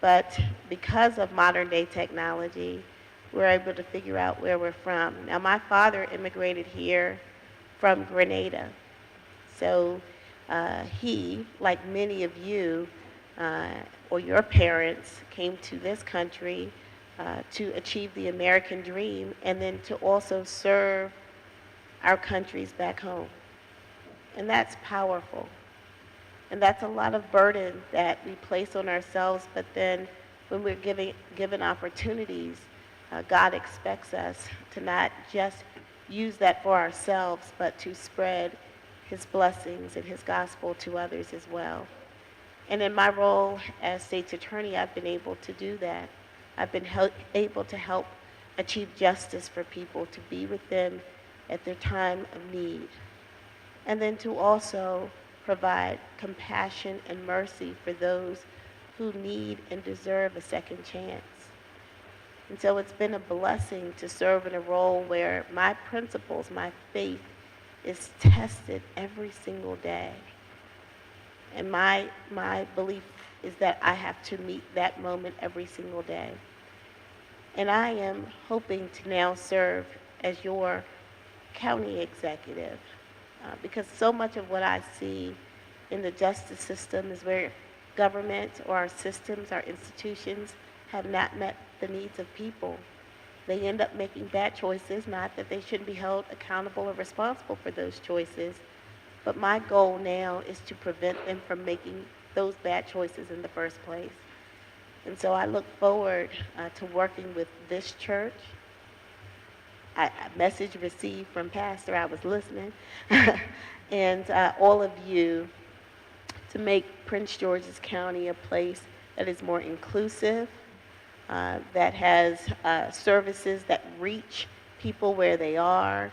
But because of modern day technology, we're able to figure out where we're from. Now, my father immigrated here from Grenada. So he, like many of you or your parents, came to this country to achieve the American dream and then to also serve our countries back home. And that's powerful. And that's a lot of burden that we place on ourselves, but then when we're given opportunities, God expects us to not just use that for ourselves, but to spread his blessings and his gospel to others as well. And in my role as state's attorney, I've been able to do that. I've been able to help achieve justice for people, to be with them at their time of need. And then to also provide compassion and mercy for those who need and deserve a second chance. And so it's been a blessing to serve in a role where my principles, my faith, is tested every single day. And my belief is that I have to meet that moment every single day. And I am hoping to now serve as your county executive, because so much of what I see in the justice system is where government or our systems, our institutions have not met the needs of people. They end up making bad choices, not that they shouldn't be held accountable or responsible for those choices, but my goal now is to prevent them from making those bad choices in the first place. And so I look forward to working with this church. A message received from Pastor, I was listening, and all of you, to make Prince George's County a place that is more inclusive, that has services that reach people where they are,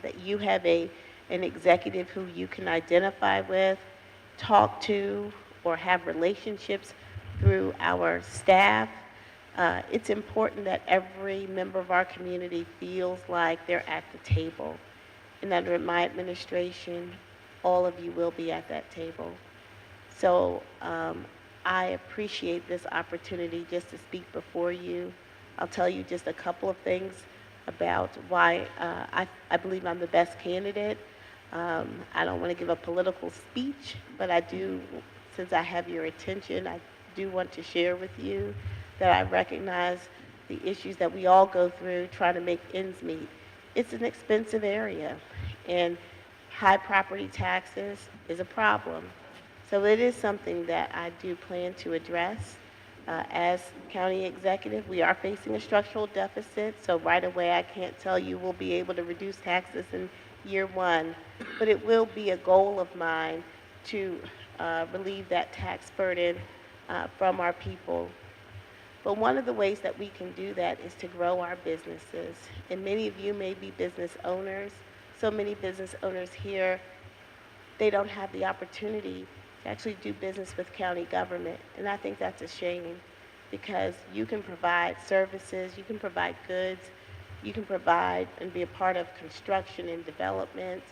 that you have an executive who you can identify with, talk to, or have relationships through our staff. It's important that every member of our community feels like they're at the table. And under my administration, all of you will be at that table. So I appreciate this opportunity just to speak before you. I'll tell you just a couple of things about why I believe I'm the best candidate. I don't want to give a political speech, but I do, since I have your attention, I do want to share with you that I recognize the issues that we all go through trying to make ends meet. It's an expensive area, and high property taxes is a problem. So it is something that I do plan to address. As county executive, we are facing a structural deficit, so right away I can't tell you we'll be able to reduce taxes in year one, but it will be a goal of mine to relieve that tax burden from our people. But one of the ways that we can do that is to grow our businesses. And many of you may be business owners. So many business owners here, they don't have the opportunity to actually do business with county government. And I think that's a shame, because you can provide services, you can provide goods, you can provide and be a part of construction and development.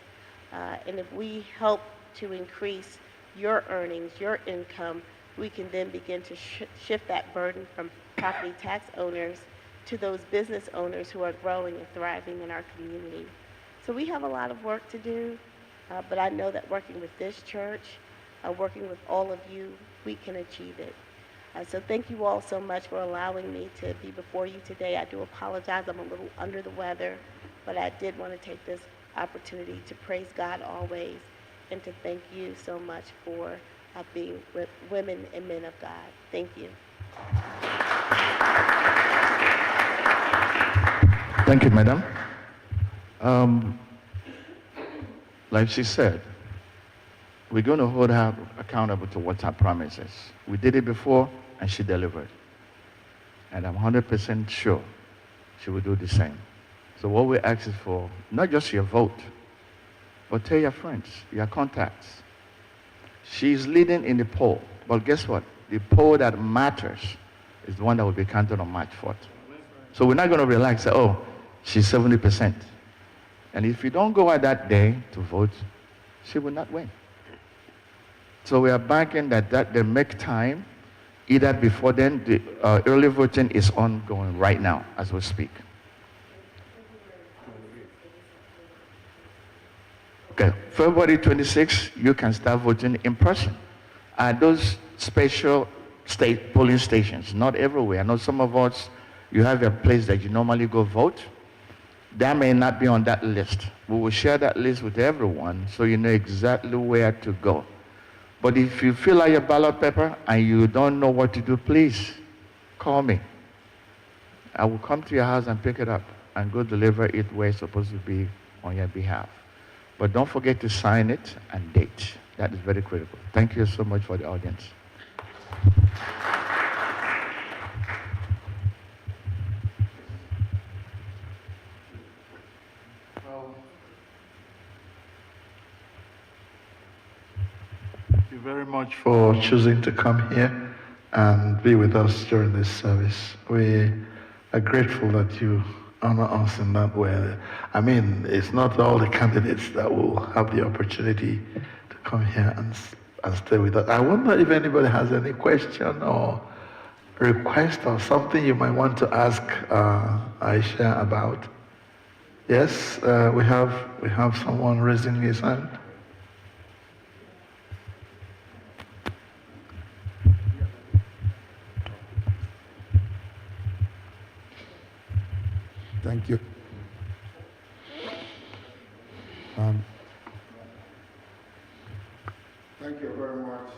And if we help to increase your earnings, your income, we can then begin to shift that burden from property tax owners to those business owners who are growing and thriving in our community. So we have a lot of work to do, but I know that working with this church, working with all of you, we can achieve it. So thank you all so much for allowing me to be before you today. I do apologize, I'm a little under the weather, but I did want to take this opportunity to praise God always and to thank you so much for being with women and men of God. Thank you. Thank you, madam. Like she said, we're going to hold her accountable to what her promise is. We did it before, and she delivered. And I'm 100% sure she will do the same. So what we ask is for not just your vote, but tell your friends, your contacts. She's leading in the poll, but guess what? The poll that matters is the one that will be counted on March 4th. So we're not going to relax and say, oh, she's 70%. And if you don't go out that day to vote, she will not win. So we are banking that they make time, either before then, the early voting is ongoing right now as we speak. Okay, February 26th, you can start voting in person. Those special state polling stations, not everywhere. I know some of us, you have a place that you normally go vote. that may not be on that list. We will share that list with everyone so you know exactly where to go. But if you fill out your ballot paper and you don't know what to do, please call me. I will come to your house and pick it up and go deliver it where it's supposed to be on your behalf. But don't forget to sign it and date. That is very critical. Thank you so much for the audience. Thank you very much for choosing to come here and be with us during this service. We are grateful that you honor us in that way. I mean, it's not all the candidates that will have the opportunity to come here and stay with us. I wonder if anybody has any question or request or something you might want to ask Aisha about. Yes, we have someone raising his hand. Thank you. Thank you very much.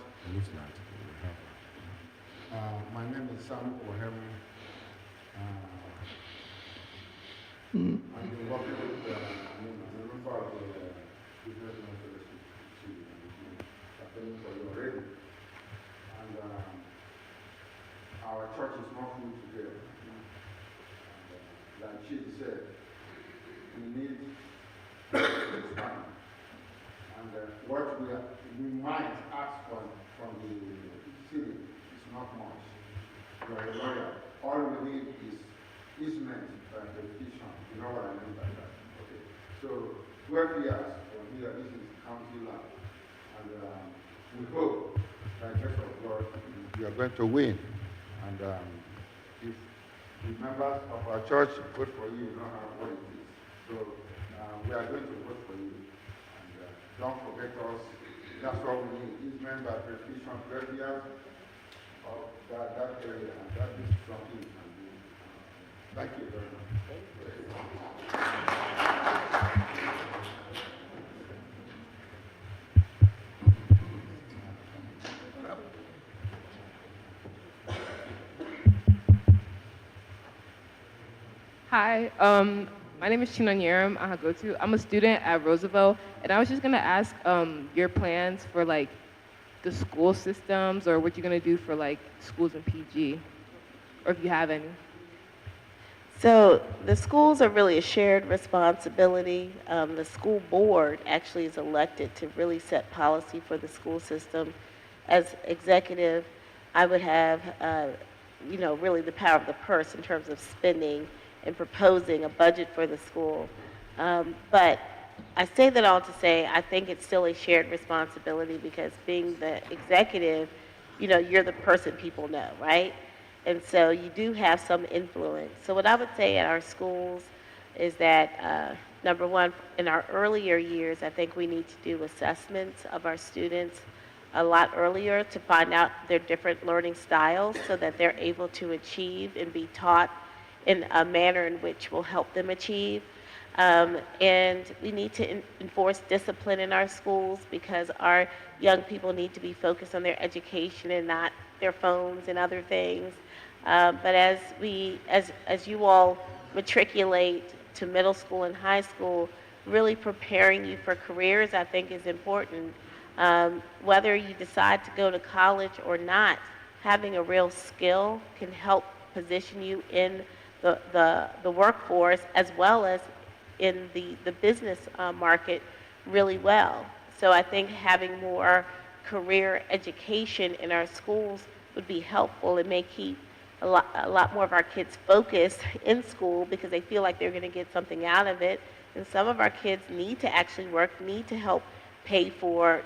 My name is Sam Ohem. I've been working with I'm a member of the Business Fellowship attending for you already. And our church is not full today. Like she said, we need to expand. And what we might ask from the city is not much. You are a lawyer. All we need is easement and petition. You know what I mean by that? Okay. So 12 years from here, this is county land. And we hope, by the grace of God, we are going to win. And if the members of our church vote for you, you know what it is. So we are going to vote for you. And don't forget us. That's what we need. Easement by petition, 12 years of that area. And that is something we can do. Thank you very much. Hi, my name is Chinanyeram Ahagotu. I'm a student at Roosevelt, and I was just gonna ask your plans for like the school systems, or what you're gonna do for like schools in PG, or if you have any. So the schools are really a shared responsibility. The school board actually is elected to really set policy for the school system. As executive, I would have, really the power of the purse in terms of spending and proposing a budget for the school. But I say that all to say I think it's still a shared responsibility, because being the executive, you're the person people know, right? And so you do have some influence. So what I would say at our schools is that, number one, in our earlier years, I think we need to do assessments of our students a lot earlier to find out their different learning styles so that they're able to achieve and be taught in a manner in which will help them achieve. And we need to enforce discipline in our schools, because our young people need to be focused on their education and not their phones and other things. But as you all matriculate to middle school and high school, really preparing you for careers, I think, is important. Whether you decide to go to college or not, having a real skill can help position you in the workforce as well as in the business market really well. So I think having more career education in our schools would be helpful. It may keep a lot more of our kids focused in school because they feel like they're going to get something out of it. And some of our kids need to actually work, need to help pay for,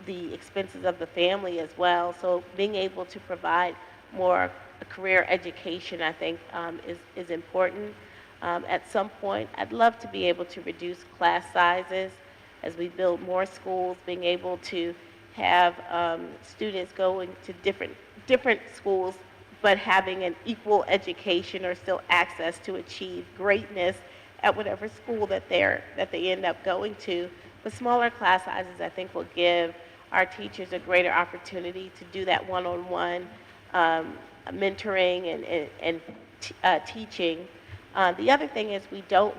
the expenses of the family as well. So being able to provide more career education, I think, is important. At some point, I'd love to be able to reduce class sizes as we build more schools, being able to have students going to different schools but having an equal education or still access to achieve greatness at whatever school that they end up going to. But smaller class sizes, I think, will give our teachers a greater opportunity to do that one-on-one mentoring and teaching. The other thing is we don't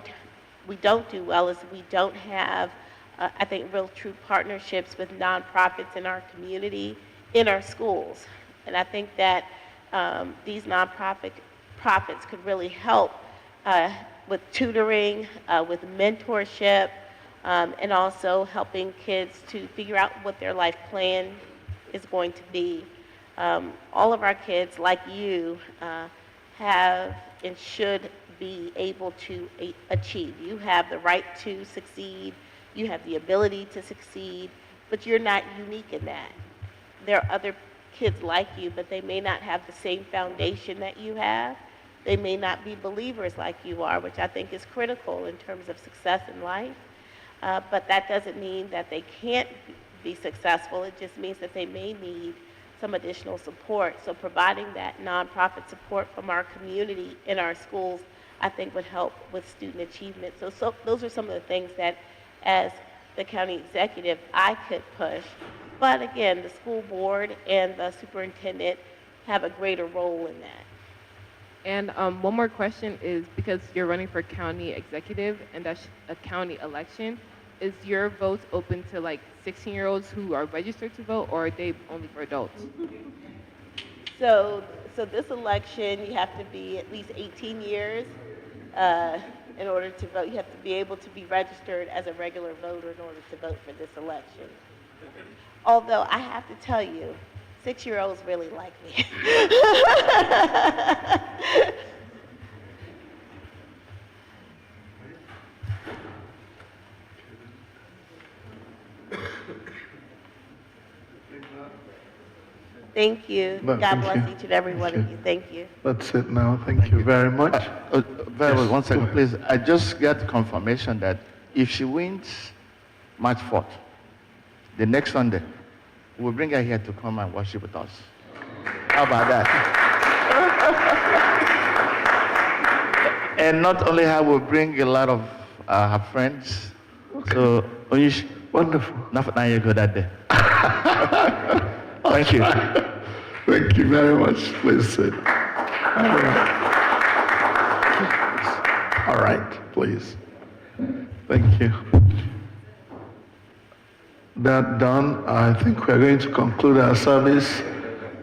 do well is we don't have, I think, real true partnerships with nonprofits in our community, in our schools. And I think that these nonprofits could really help with tutoring, with mentorship, and also helping kids to figure out what their life plan is going to be. All of our kids, like you, have and should be able to achieve. You have the right to succeed, you have the ability to succeed, but you're not unique in that. There are other kids like you, but they may not have the same foundation that you have. They may not be believers like you are, which I think is critical in terms of success in life. But that doesn't mean that they can't be successful. It just means that they may need some additional support. So providing that nonprofit support from our community in our schools, I think would help with student achievement. So those are some of the things that, as the county executive, I could push. But again, the school board and the superintendent have a greater role in that. And one more question is, because you're running for county executive and that's a county election, is your vote open to like 16-year-olds who are registered to vote, or are they only for adults? So this election, you have to be at least 18 years in order to vote. You have to be able to be registered as a regular voter in order to vote for this election. Although I have to tell you, 6-year-olds really like me. Thank you. No, God thank bless you. each and every one of you. Thank you. That's it now. Thank you very much. Very well, Yes, one second, go ahead. please. I just got confirmation that if she wins March 4th, the next Sunday, we'll bring her here to come and worship with us. How about that? And not only her, we'll bring a lot of her friends. So, Wonderful. now you go that day. Thank you. Thank you very much. Please sit. All right, please. Thank you. That done, I think we're going to conclude our service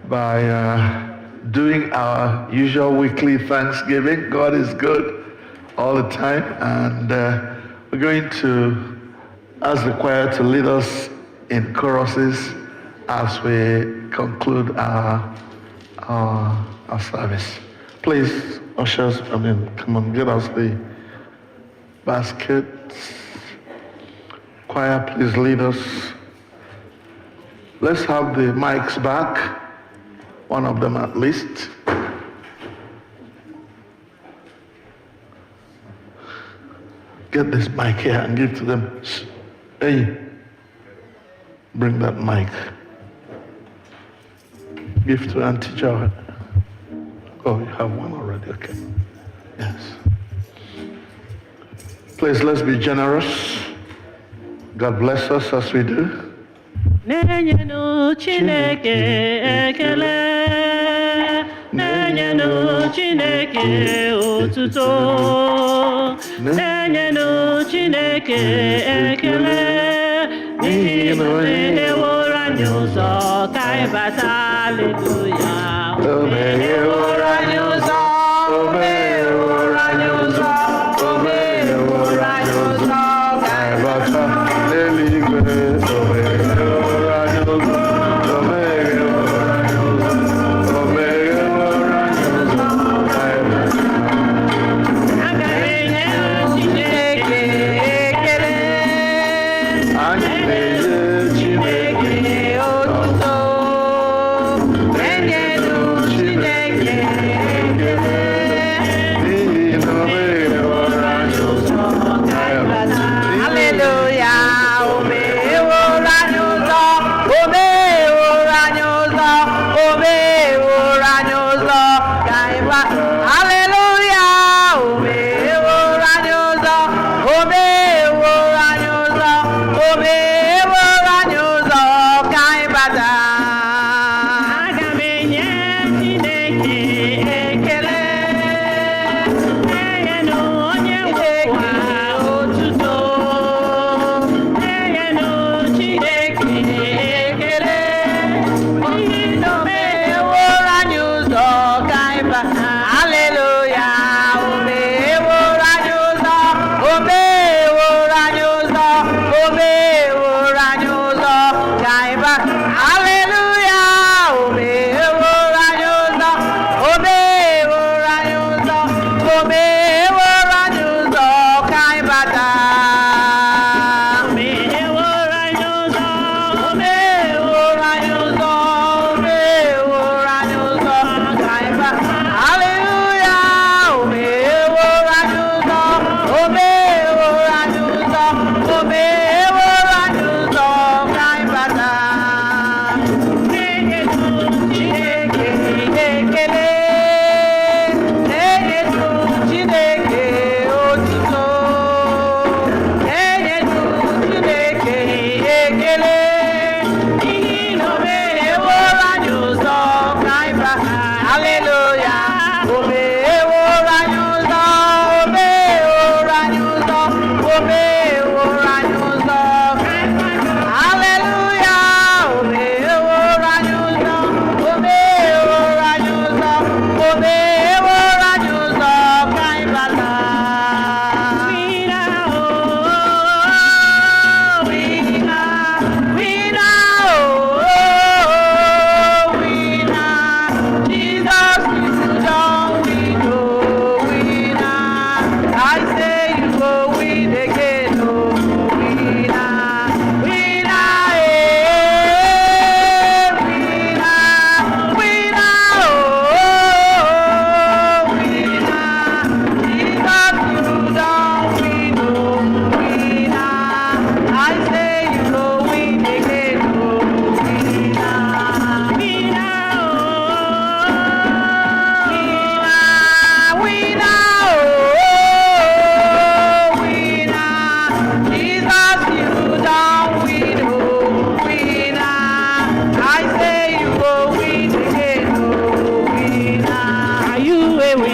by doing our usual weekly Thanksgiving. God is good all the time, and we're going to ask the choir to lead us in choruses as we conclude our service. Please, ushers, come on, get us the baskets. Choir, please lead us. Let's have the mics back, one of them at least. Get this mic here and give to them. Hey, bring that mic. Give to Auntie Joe. Oh, you have one already, okay. Yes. Please, let's be generous. God bless us as we do. N'enyenu Chineke ekele, n'enyenu Chineke otuto, n'enyenu Chineke ekele, n'ihi na o megheworo anyị ụzọ ka anyị bata, hallelujah. O megheworo anyị ụzọ, o megheworo anyị ụzọ, o megheworo anyị ụzọ ka anyị bata n'eluigwe.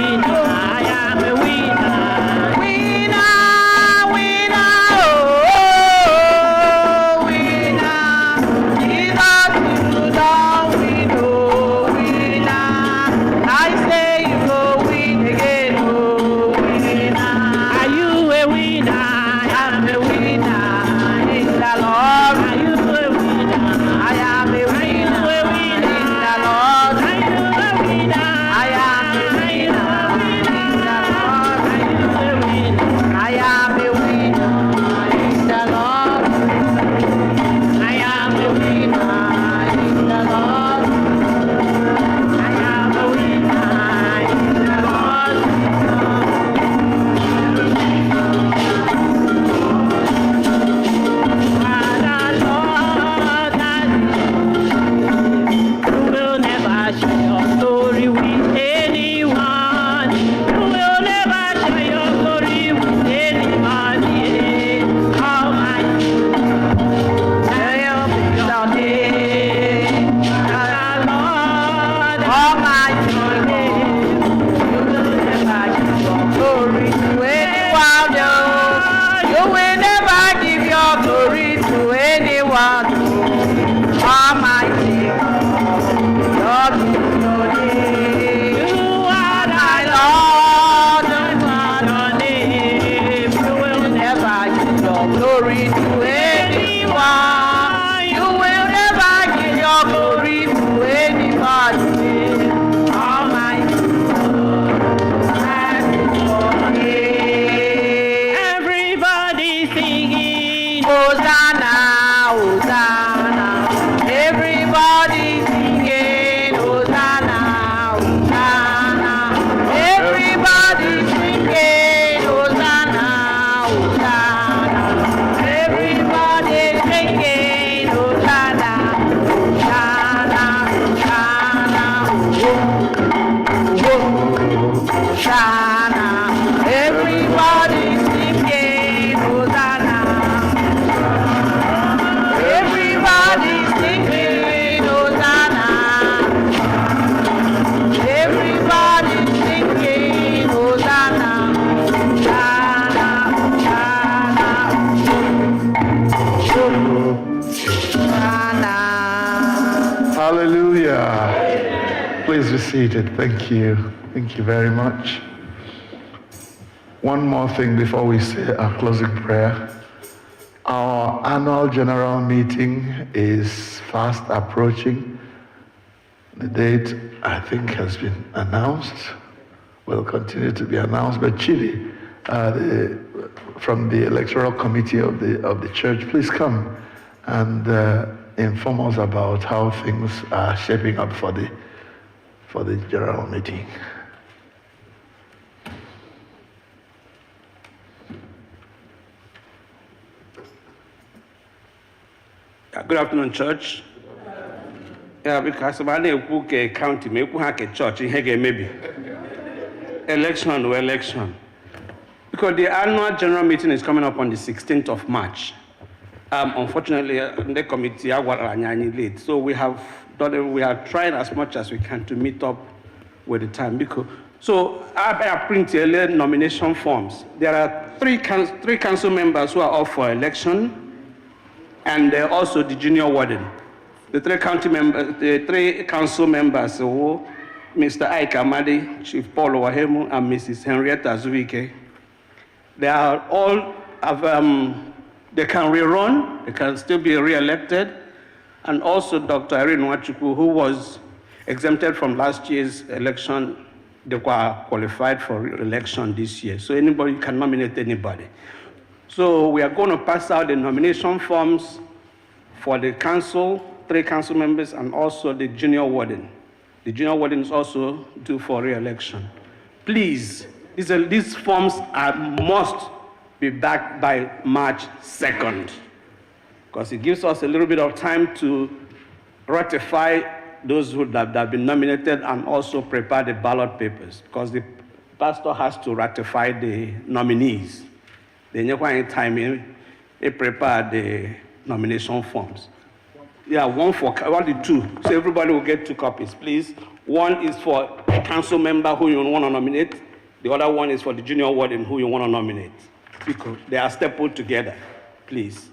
winner. I am a winner. Winner, winner, oh, winner. Jesus, you don't win, oh, winner. I say you go win again, oh, winner. Are you a winner? I am a winner. In the Lord, Are you a winner? I am a winner. In the Lord, Are you a winner? I am a winner. In the Lord, Are you a winner? I am a winner. In the Lord, I am a winner. in the Lord, I am a winner in the Lord. Father, Lord, that you will never share your story with anyone. You will never share your story with anybody. Almighty, help me someday. Father, Lord, Almighty God, you will never give your glory to anyone, no. You will never give your glory to anyone, no. Almighty God, Lord is your name. you are My the Lord, Lord, your name. You will never give your glory to anyone. You will never give your glory to anybody. Almighty God, your name. everybody singing. Hosanna, Hosanna. Everybody singing Hosanna, Hosanna. Everybody singing Hosanna, Hosanna. Everybody singing Hosanna, Hosanna, Hosanna. Hosanna. Everybody singing Hosanna. Everybody singing Hosanna. Everybody singing Hosanna. Hosanna. Hallelujah. Please be seated. Thank you. Thank you very much. One more thing before we say our closing prayer. Our annual general meeting is fast approaching. The date, I think, has been announced. Will continue to be announced. But Chidi, from the electoral committee of the church, please come and inform us about how things are shaping up for the general meeting. Good afternoon, church. Yeah, because I know a county, maybe a church in Hege, maybe. Election. Because the annual general meeting is coming up on the 16th of March. Unfortunately, the committee are late, so we are trying as much as we can to meet up with the time. So I print the nomination forms. There are three council members who are up for election, and also the junior warden. The three council members, Mr. Ike Amadi, Chief Paul Owahemu, and Mrs. Henrietta Zuike. They are all they can rerun, they can still be re-elected, and also Dr. Ahiri Nwachukwu, who was exempted from last year's election, they were qualified for re-election this year. So anybody can nominate anybody. So we are going to pass out the nomination forms for the council, 3 council members, and also the junior warden. The junior warden is also due for re-election. Please, these forms must be back by March 2nd, because it gives us a little bit of time to ratify those who have been nominated and also prepare the ballot papers, because the pastor has to ratify the nominees. Then you find time to prepare the nomination forms. Yeah, one for the 2. So everybody will get 2 copies, please. One is for a council member who you want to nominate. The other one is for the junior warden who you want to nominate. Because they are stapled together, please.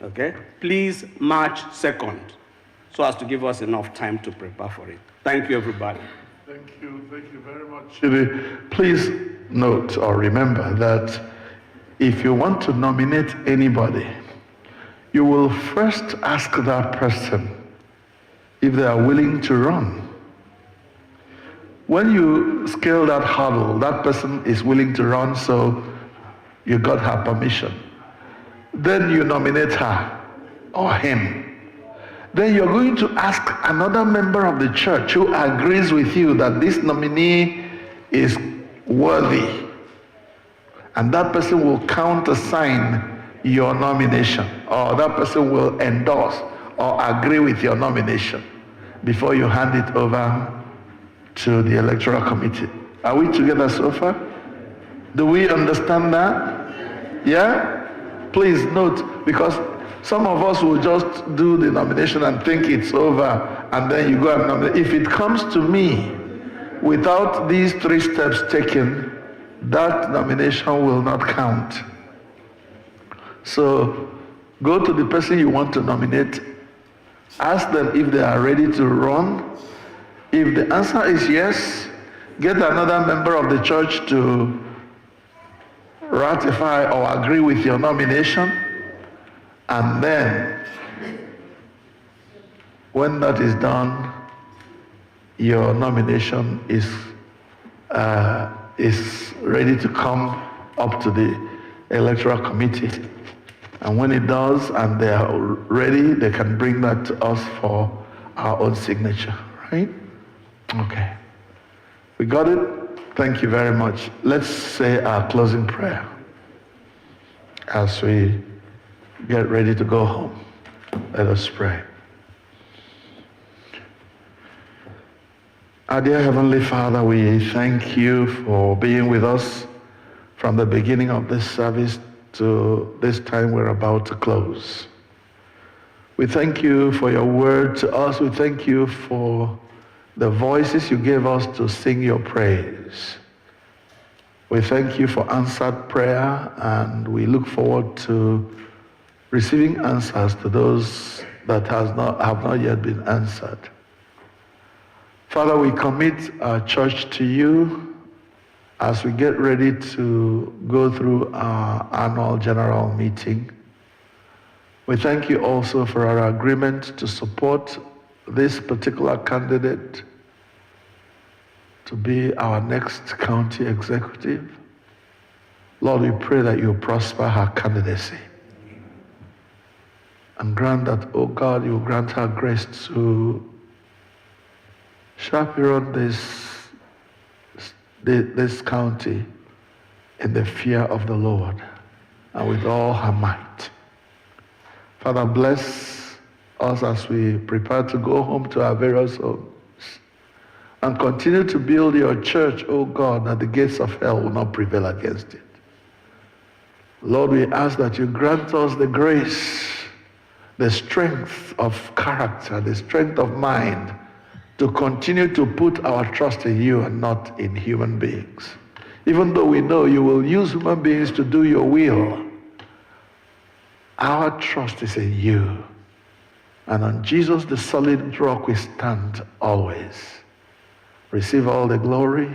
Okay? Please, March 2nd, so as to give us enough time to prepare for it. Thank you, everybody. Thank you very much. Please note or remember that if you want to nominate anybody, you will first ask that person if they are willing to run. When you scale that hurdle, that person is willing to run, so you got her permission. Then you nominate her or him. Then you're going to ask another member of the church who agrees with you that this nominee is worthy. And that person will countersign your nomination, or that person will endorse or agree with your nomination before you hand it over to the electoral committee. Are we together so far? Do we understand that? Yeah? Please note, because some of us will just do the nomination and think it's over, and then you go and nominate. If it comes to me without these 3 steps taken, that nomination will not count. So go to the person you want to nominate, ask them if they are ready to run. If the answer is yes, get another member of the church to ratify or agree with your nomination, and then when that is done, your nomination is ready to come up to the electoral committee. And when it does and they are ready, they can bring that to us for our own signature, right? Okay. We got it? Thank you very much. Let's say our closing prayer as we get ready to go home. Let us pray. Our dear Heavenly Father, we thank you for being with us from the beginning of this service to this time we're about to close. We thank you for your word to us. We thank you for the voices you gave us to sing your praise. We thank you for answered prayer, and we look forward to receiving answers to those that have not yet been answered. Father, we commit our church to you as we get ready to go through our annual general meeting. We thank you also for our agreement to support this particular candidate to be our next county executive. Lord, we pray that you prosper her candidacy and grant that, oh God, you grant her grace to chaperone this county in the fear of the Lord and with all her might. Father, bless us as we prepare to go home to our various homes, and continue to build your church, oh God, that the gates of hell will not prevail against it. Lord, we ask that you grant us the grace, the strength of character, the strength of mind to continue to put our trust in you and not in human beings. Even though we know you will use human beings to do your will, our trust is in you. And on Jesus, the solid rock, we stand always. Receive all the glory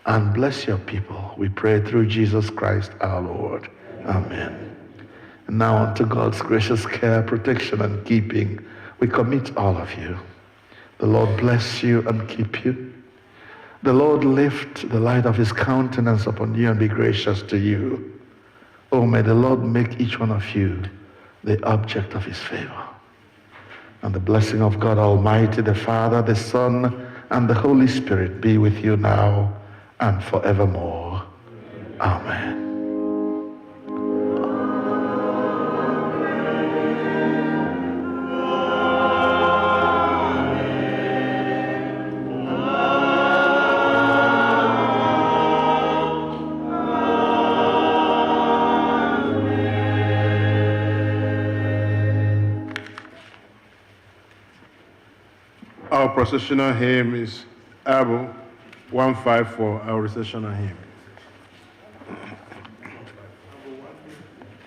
and bless your people. We pray through Jesus Christ our Lord. Amen. And now unto God's gracious care, protection, and keeping, we commit all of you. The Lord bless you and keep you. The Lord lift the light of his countenance upon you and be gracious to you. Oh, may the Lord make each one of you the object of his favor. And the blessing of God Almighty, the Father, the Son, and the Holy Spirit be with you now and forevermore. Amen. Our processional hymn is Abel 154, our recessional hymn.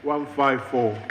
154.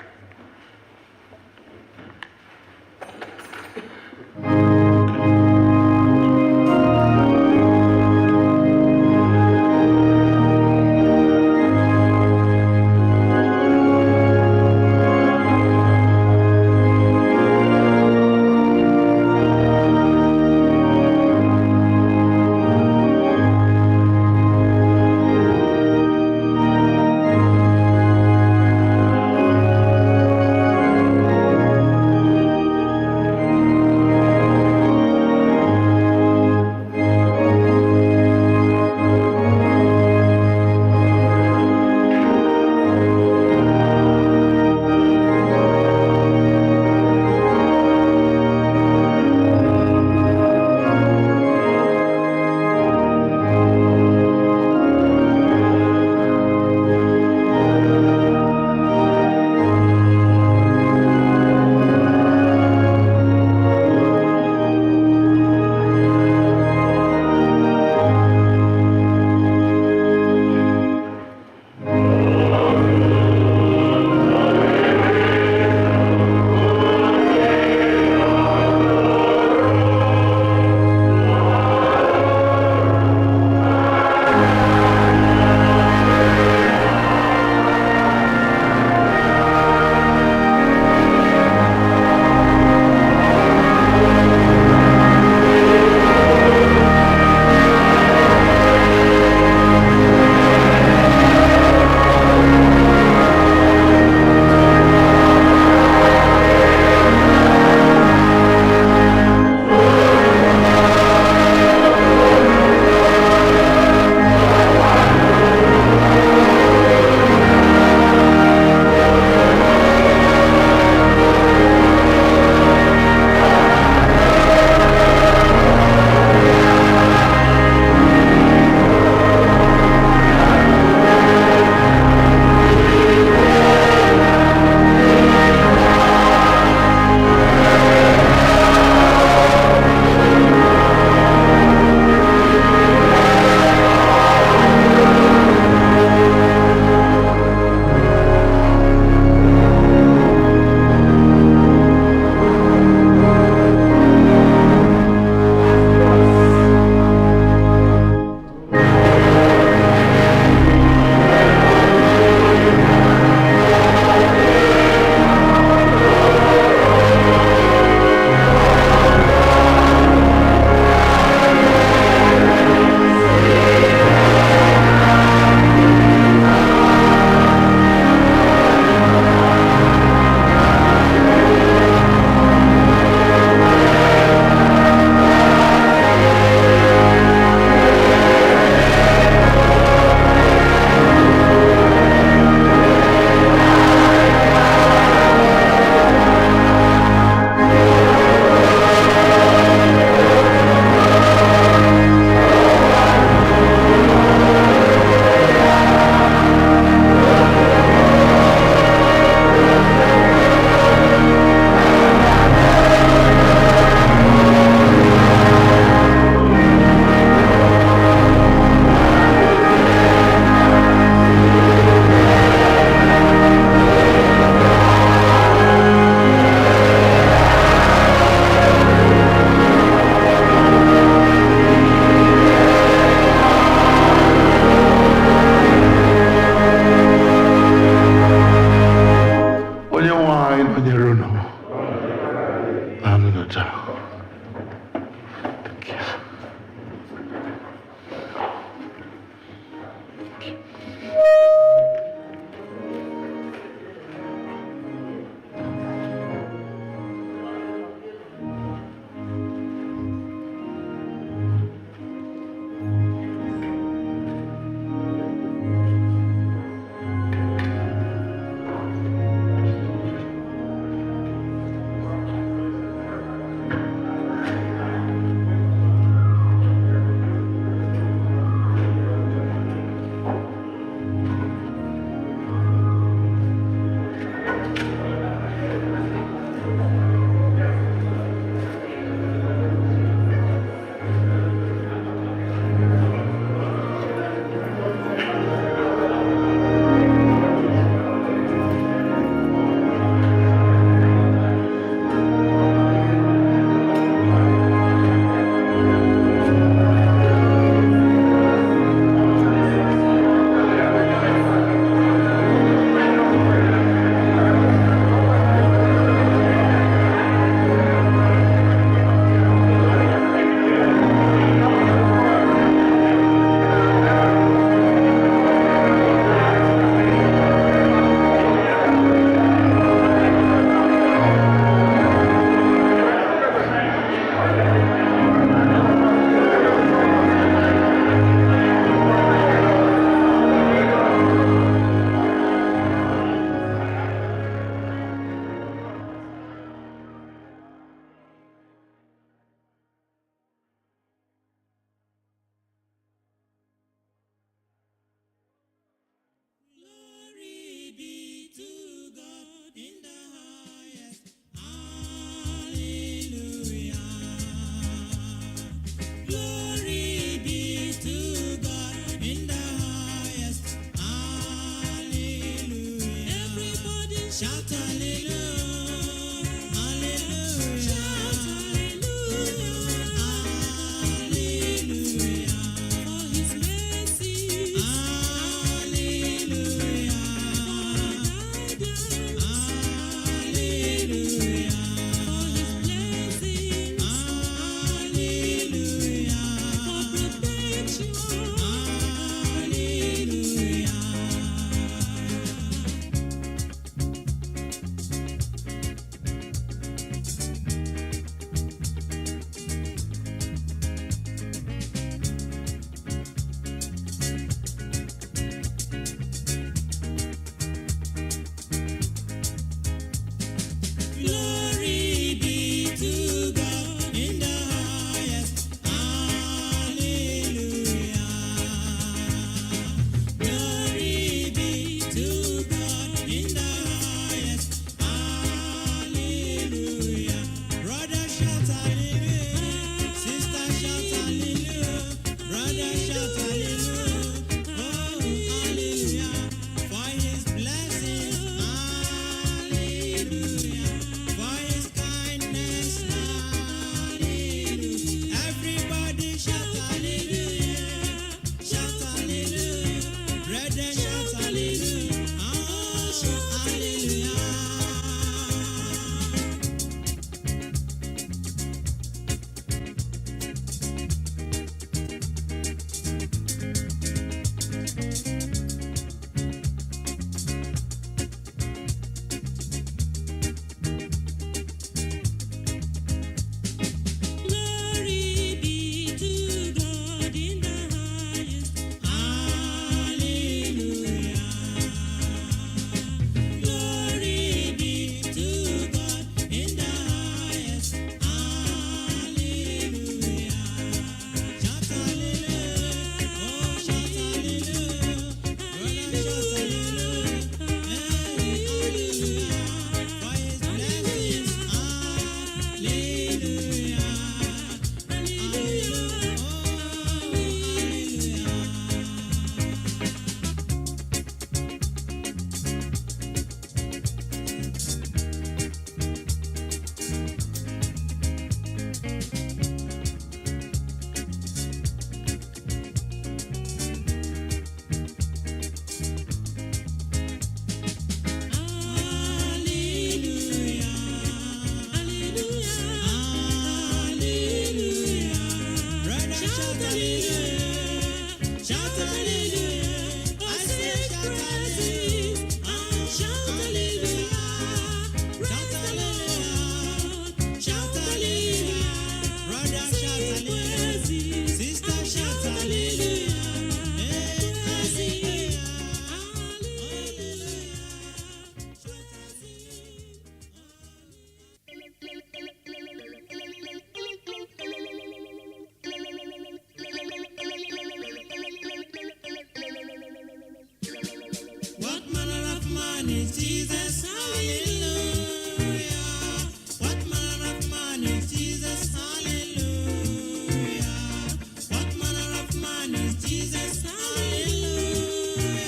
Jesus? Hallelujah.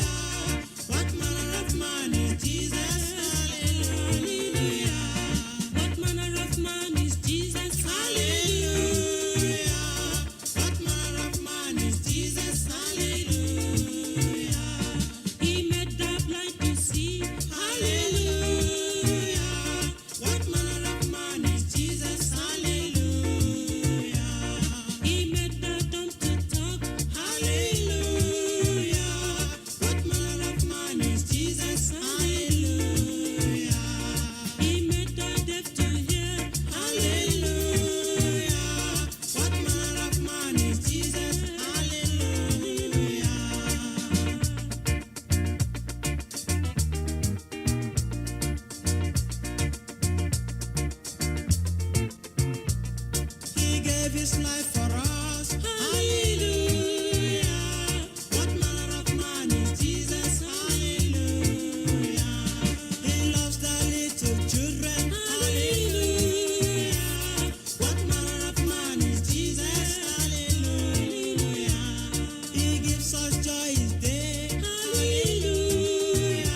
What manner of man is Jesus? Hallelujah. What manner of man is Jesus? Hallelujah. What manner of man is Jesus? Hallelujah. He made the blind to see. Hallelujah. What manner of man is Jesus? Hallelujah. He made the dumb to talk. Hallelujah. What manner of man is Jesus? Hallelujah. He made the deaf to hear. Hallelujah. What manner of man is Jesus? Hallelujah. He gave his life for us. Hallelujah. What manner of man is Jesus? Hallelujah. He loves the little children. Hallelujah. What manner of man is Jesus? Hallelujah. He gives us joy each day. Hallelujah.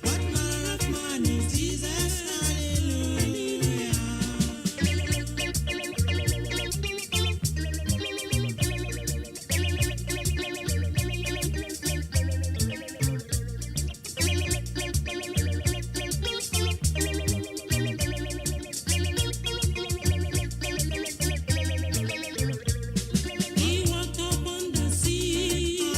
What manner of man is Jesus? Hallelujah. He walked upon the sea.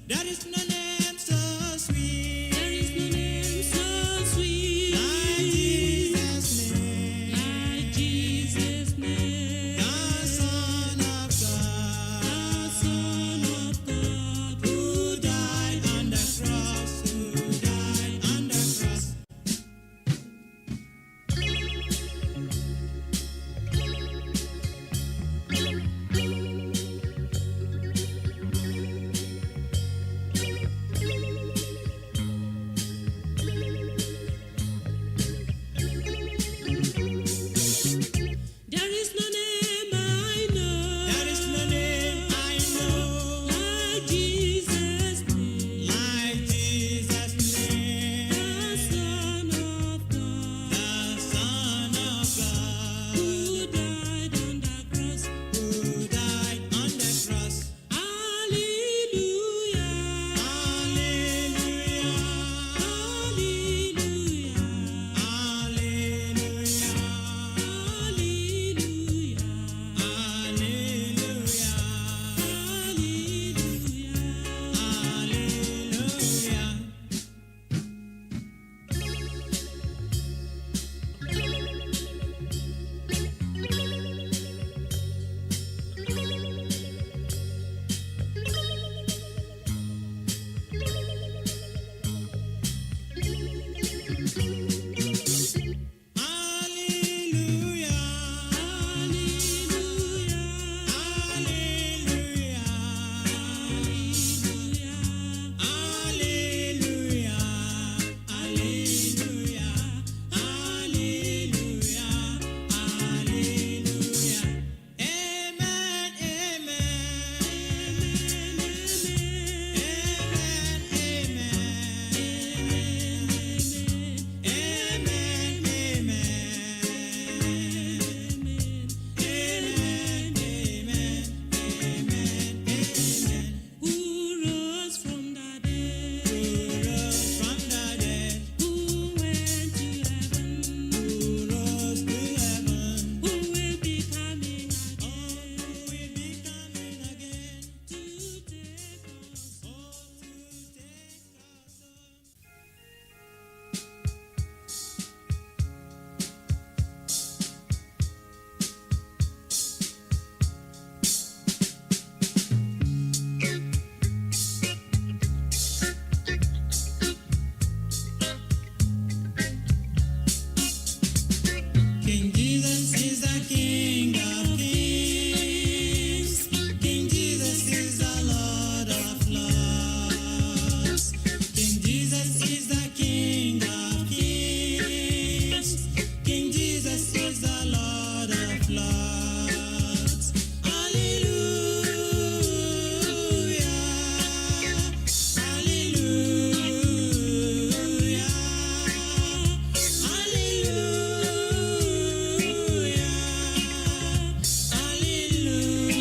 There is no name so sweet. There is no name so sweet. Like Jesus' name. Like Jesus' name. The Son of God. The Son of God. Who died on the cross. Who died on the cross. There is no name I know. There is no name I know. Like Jesus' name. Like Jesus' name. The Son of God. The Son of God. Who died on the cross. Who died on the cross. Hallelujah. Hallelujah. Hallelujah. Hallelujah. Hallelujah. Hallelujah. Hallelujah. Hallelujah. Hallelujah. Hallelujah. Hallelujah. Hallelujah. Hallelujah. Hallelujah. Amen. Who rose from the dead? Who rose from the dead? Who went to heaven? Who rose to heaven? Who will be coming again? Who will be coming again to take us home? To take us home. King Jesus is the King of Kings. King Jesus is the Lord of Lords. King Jesus is the King of Kings. King Jesus is the Lord of Lords. Hallelujah. Hallelujah.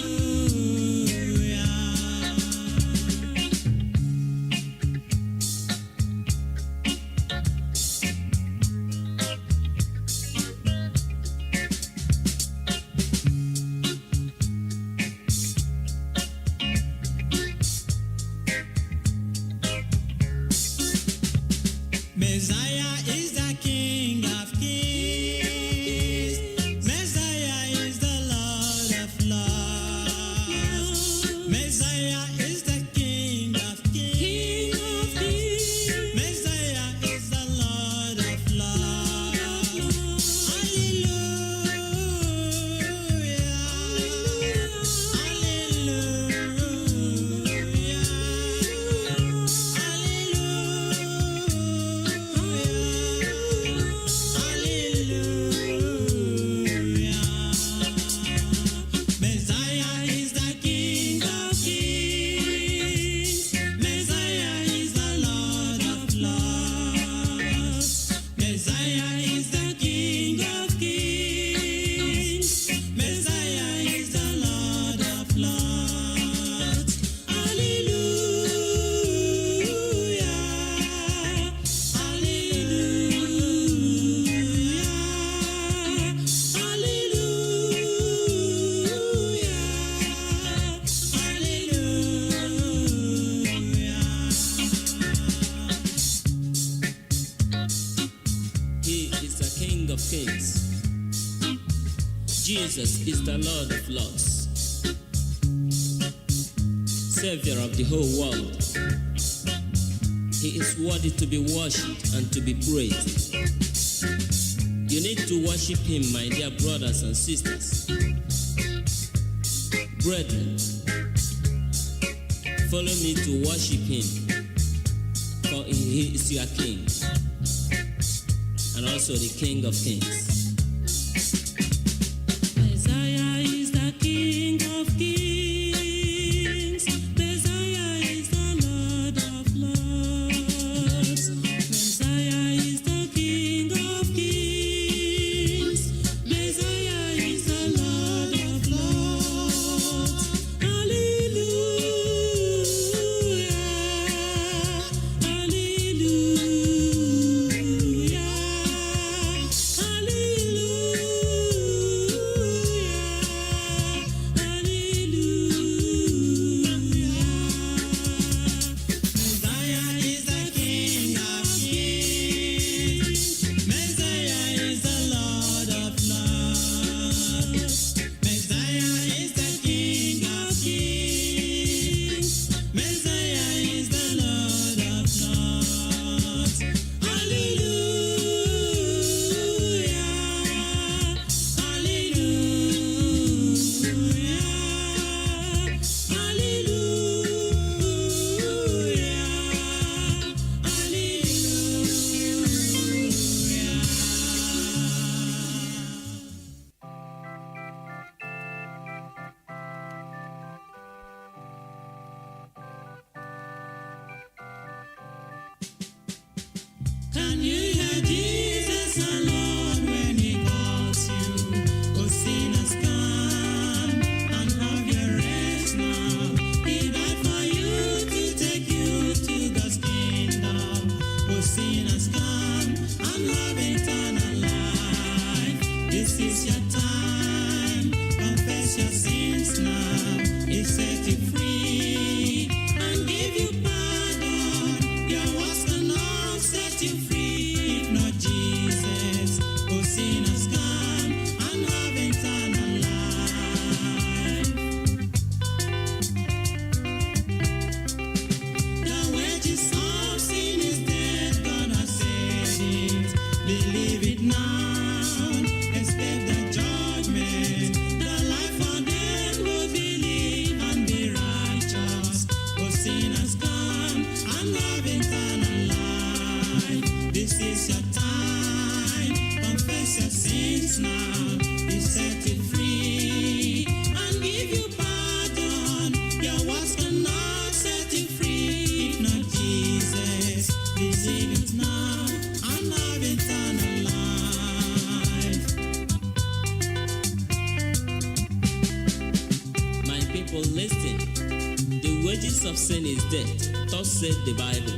Messiah is the King of Kings. Messiah is the Lord of Lords. Messiah is the King of Kings. Messiah is the Lord of Lords. Hallelujah. Hallelujah. Hallelujah. Kings. Jesus is the Lord of Lords, Savior of the whole world. He is worthy to be worshipped and to be praised. You need to worship Him, my dear brothers and sisters. Brethren, follow me to worship Him, for He is your King, and also the King of Kings. Messiah is the King of Kings. Messiah is the Lord of Lords. Messiah is the King of Kings. Messiah is the Lord of Lords. Hallelujah. Hallelujah. Can you hear Jesus alone when He calls you? Oh, sinners, come and have your rest now. He died for you to take you to God's kingdom. Oh, sinners, come and have eternal life. This is your time. Confess your sins now. He set you free and give you pardon. Your words cannot set you free if not Jesus. Oh, sinners, come and have eternal life. The wages of sin is death, God has said it. Believe it now, escape the judgment. The life for them who believe and be righteous. Oh, sinners, come and have eternal life. This is your time. Confess your sins now. He set you free and give you pardon. Your words cannot set you free if not Jesus. Believe it now and have eternal life. My people, listen. The wages of sin is death. Thus said the Bible.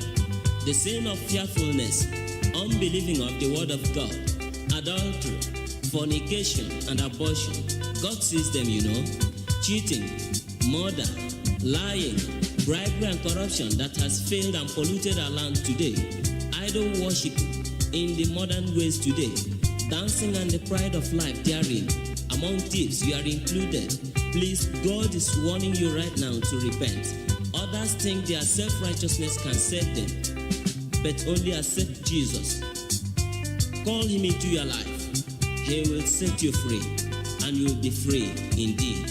The sin of fearfulness, unbelieving of the word of God, adultery, fornication, and abortion. God sees them, you know. Cheating, murder, lying, bribery, and corruption that has failed and polluted our land today. Idol worship in the modern ways today. Dancing and the pride of life therein. Among thieves, you are included. Please, God is warning you right now to repent. Others think their self-righteousness can save them, but only accept Jesus. Call Him into your life. He will set you free, and you will be free indeed.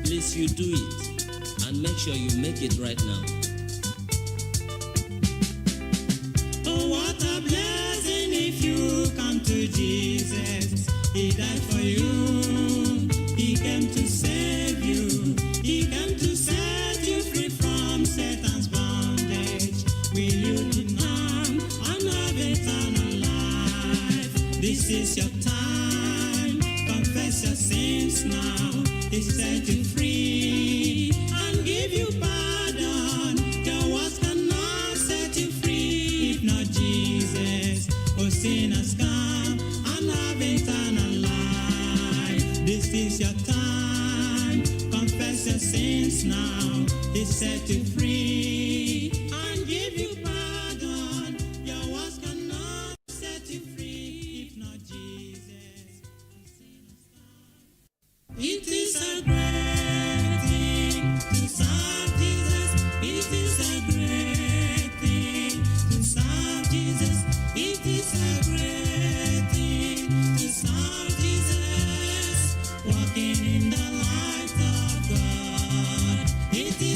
Please, you do it, and make sure you make it right now. Oh, what a blessing if you come to Jesus. He died for you. He came to save you. He came to set you free from Satan's bondage. Will you deny and have eternal life? This is your time. Confess your sins now. He set you free and give you pardon. Your words cannot set you free if not Jesus. Oh, sinners, come and have eternal life. This is your time. Confess your sins now. He set you free and give you pardon. Your words cannot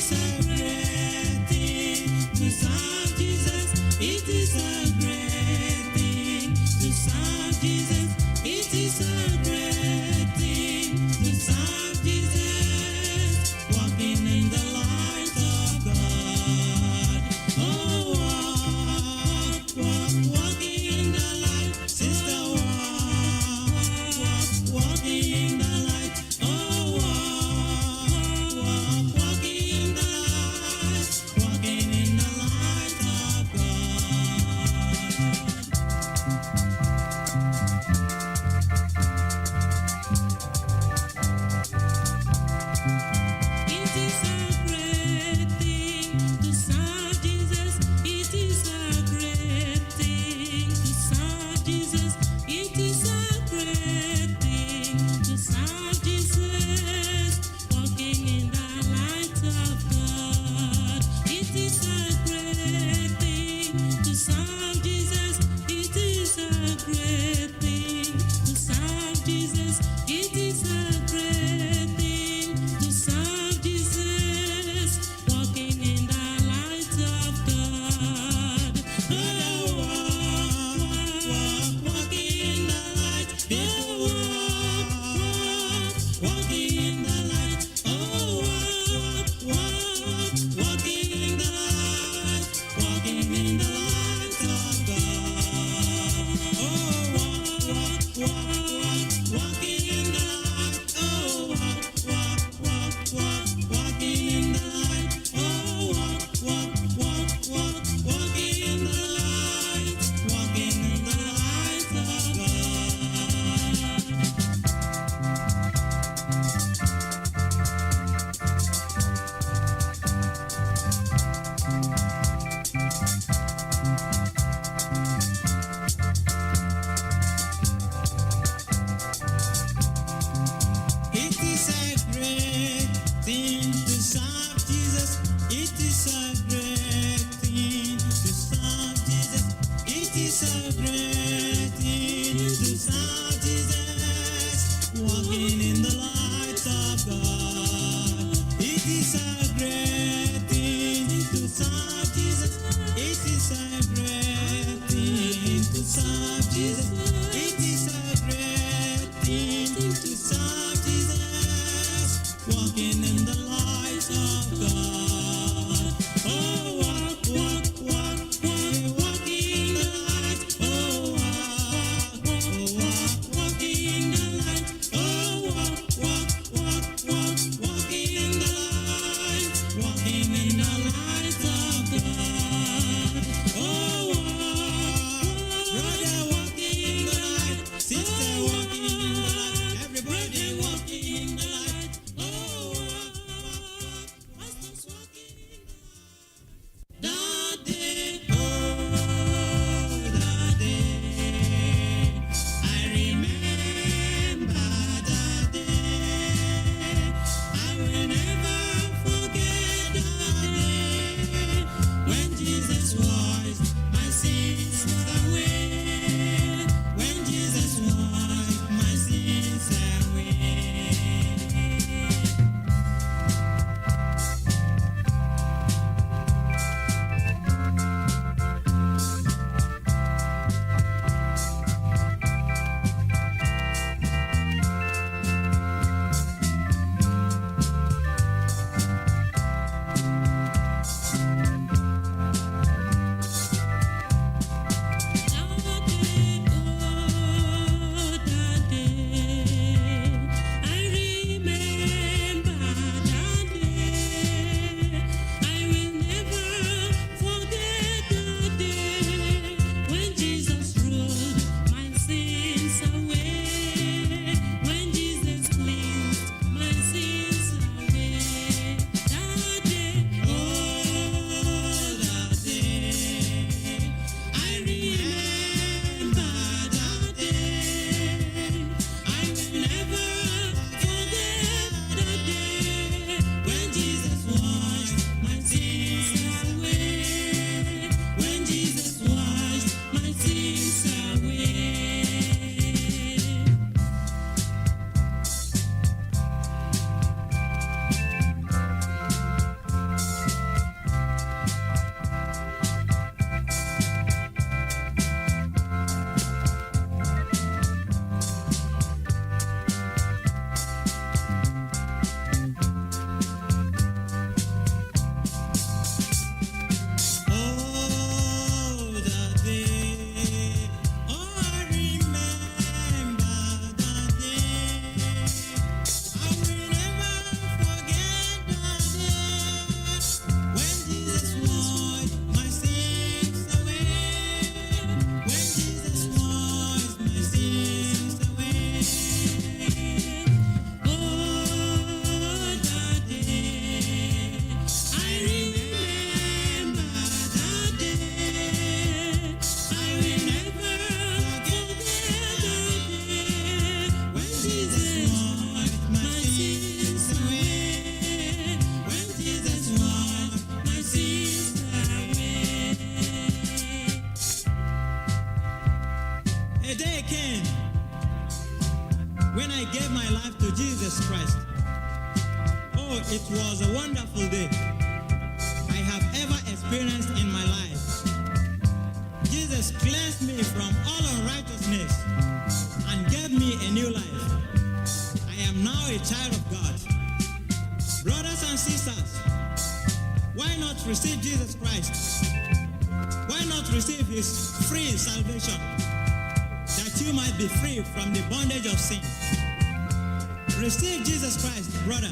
is a great thing to serve Jesus. It is a great thing to serve Jesus. It is a great thing to serve Jesus. Walking in the light of God. Oh, walking in the light, sister, walking in the light. Oh, walking in the light. gave my life to Jesus Christ. Oh, it was a wonderful day I have ever experienced in my life. Jesus cleansed me from all unrighteousness and gave me a new life. I am now a child of God. Brothers and sisters, why not receive Jesus Christ? Why not receive his free salvation, that you might be free from the bondage of sin? Receive Jesus Christ, brother.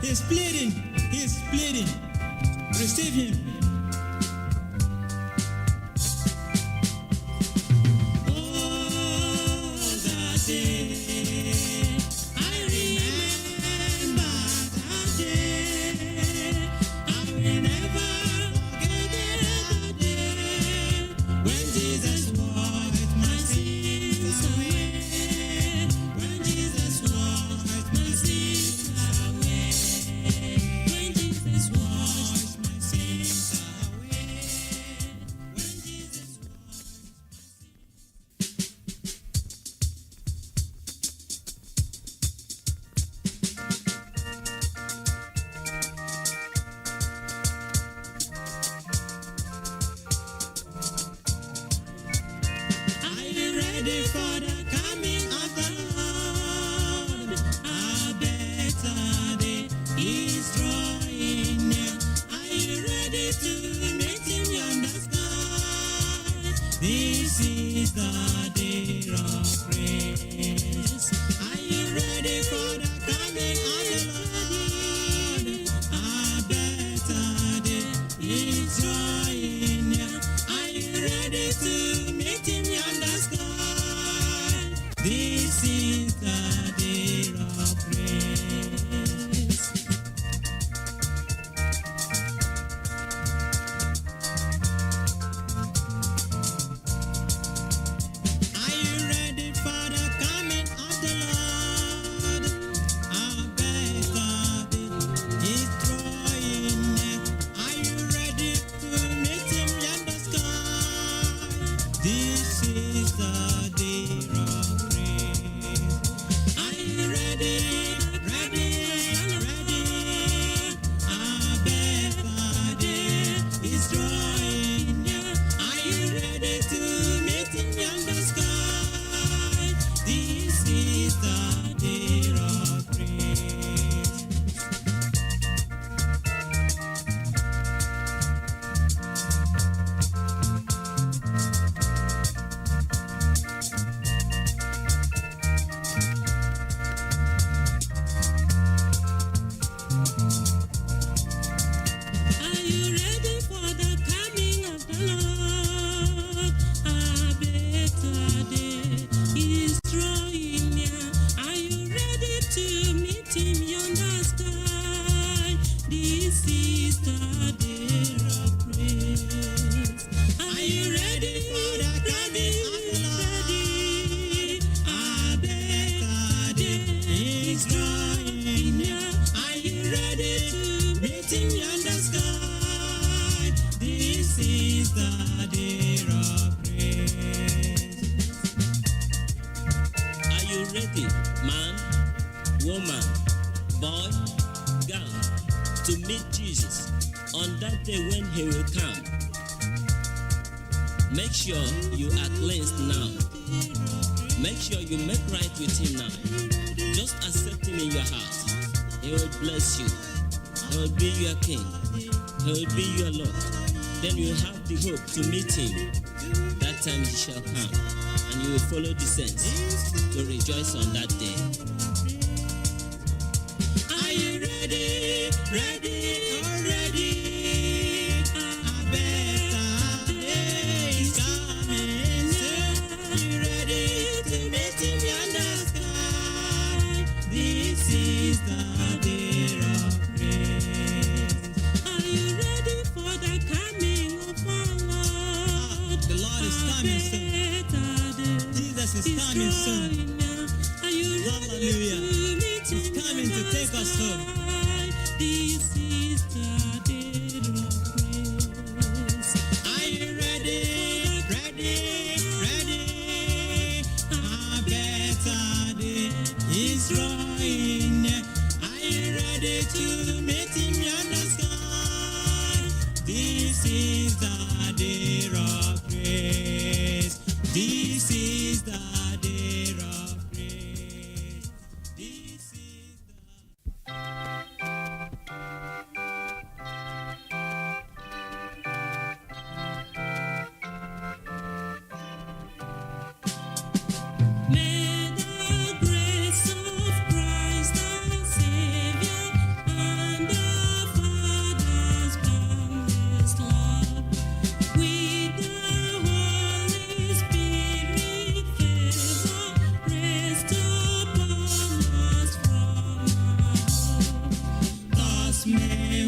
He's pleading, he's pleading. Receive him. Oh, that day, I remember that day. I will never forget that day when Jesus washed my sins away. When Jesus washed my sins away. When Jesus washed my sins away. When Jesus Are you ready for the coming of the Lord? A better day is drawing near. Are you ready to meet him on the sky? This is the day of praise. Are you ready for the coming of the Lord? A better day is drawing near. Are you ready to meet him on the sky? This is the day of praise. Are you ready for the coming of the Lord? A better day is drawing near. Are you ready to meet him in the sky? This is the day of praise. Are you ready? Ready? Ready? A better day is drawing near. Are you ready to meet him in the sky? This is the day of praise. Are you ready for the coming of the Lord? A better day is drawing near. Are you ready to meet him on the sky? This is the day of praise. Are you ready for the coming of the Lord? A better day is drawing near. Are you ready to meet him on the sky? This is the day of praise. Are you ready, man, woman, boy, girl, to meet Jesus on that day when he will come? Make sure you are cleansed now. Make sure you make right with him now. Just accept him in your heart. He will bless you. He will be your king. He will be your Lord. Then you will have the hope to meet him. That time he shall come, and you will follow the saints to rejoice on that day. Are you ready? Ready? Ready? A better day is coming soon. Are you ready to meet him on the sky? This is the day of praise. Are you ready for the coming of our Lord? The Lord is coming soon. Jesus is coming soon. Hallelujah. He's coming to take us home. This is the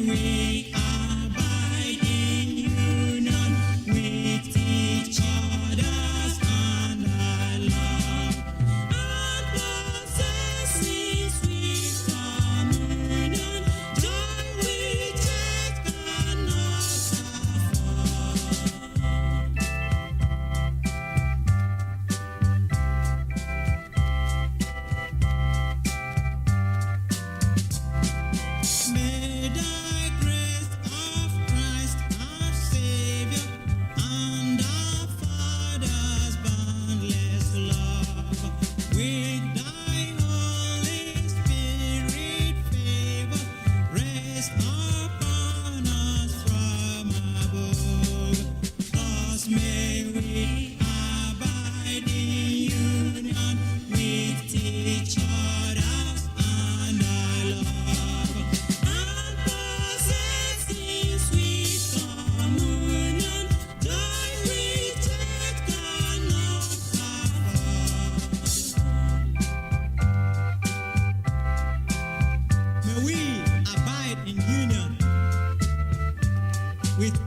we abide in union with each other and our love, and possessing sweet communion, joy which earth cannot May the grace of Christ our Savior and our Father's boundless love, with thy Holy Spirit favor, rest upon us from above. Thus may we abide in union with each other and our love, and possessing sweet communion, joy which earth cannot afford. May we abide in union with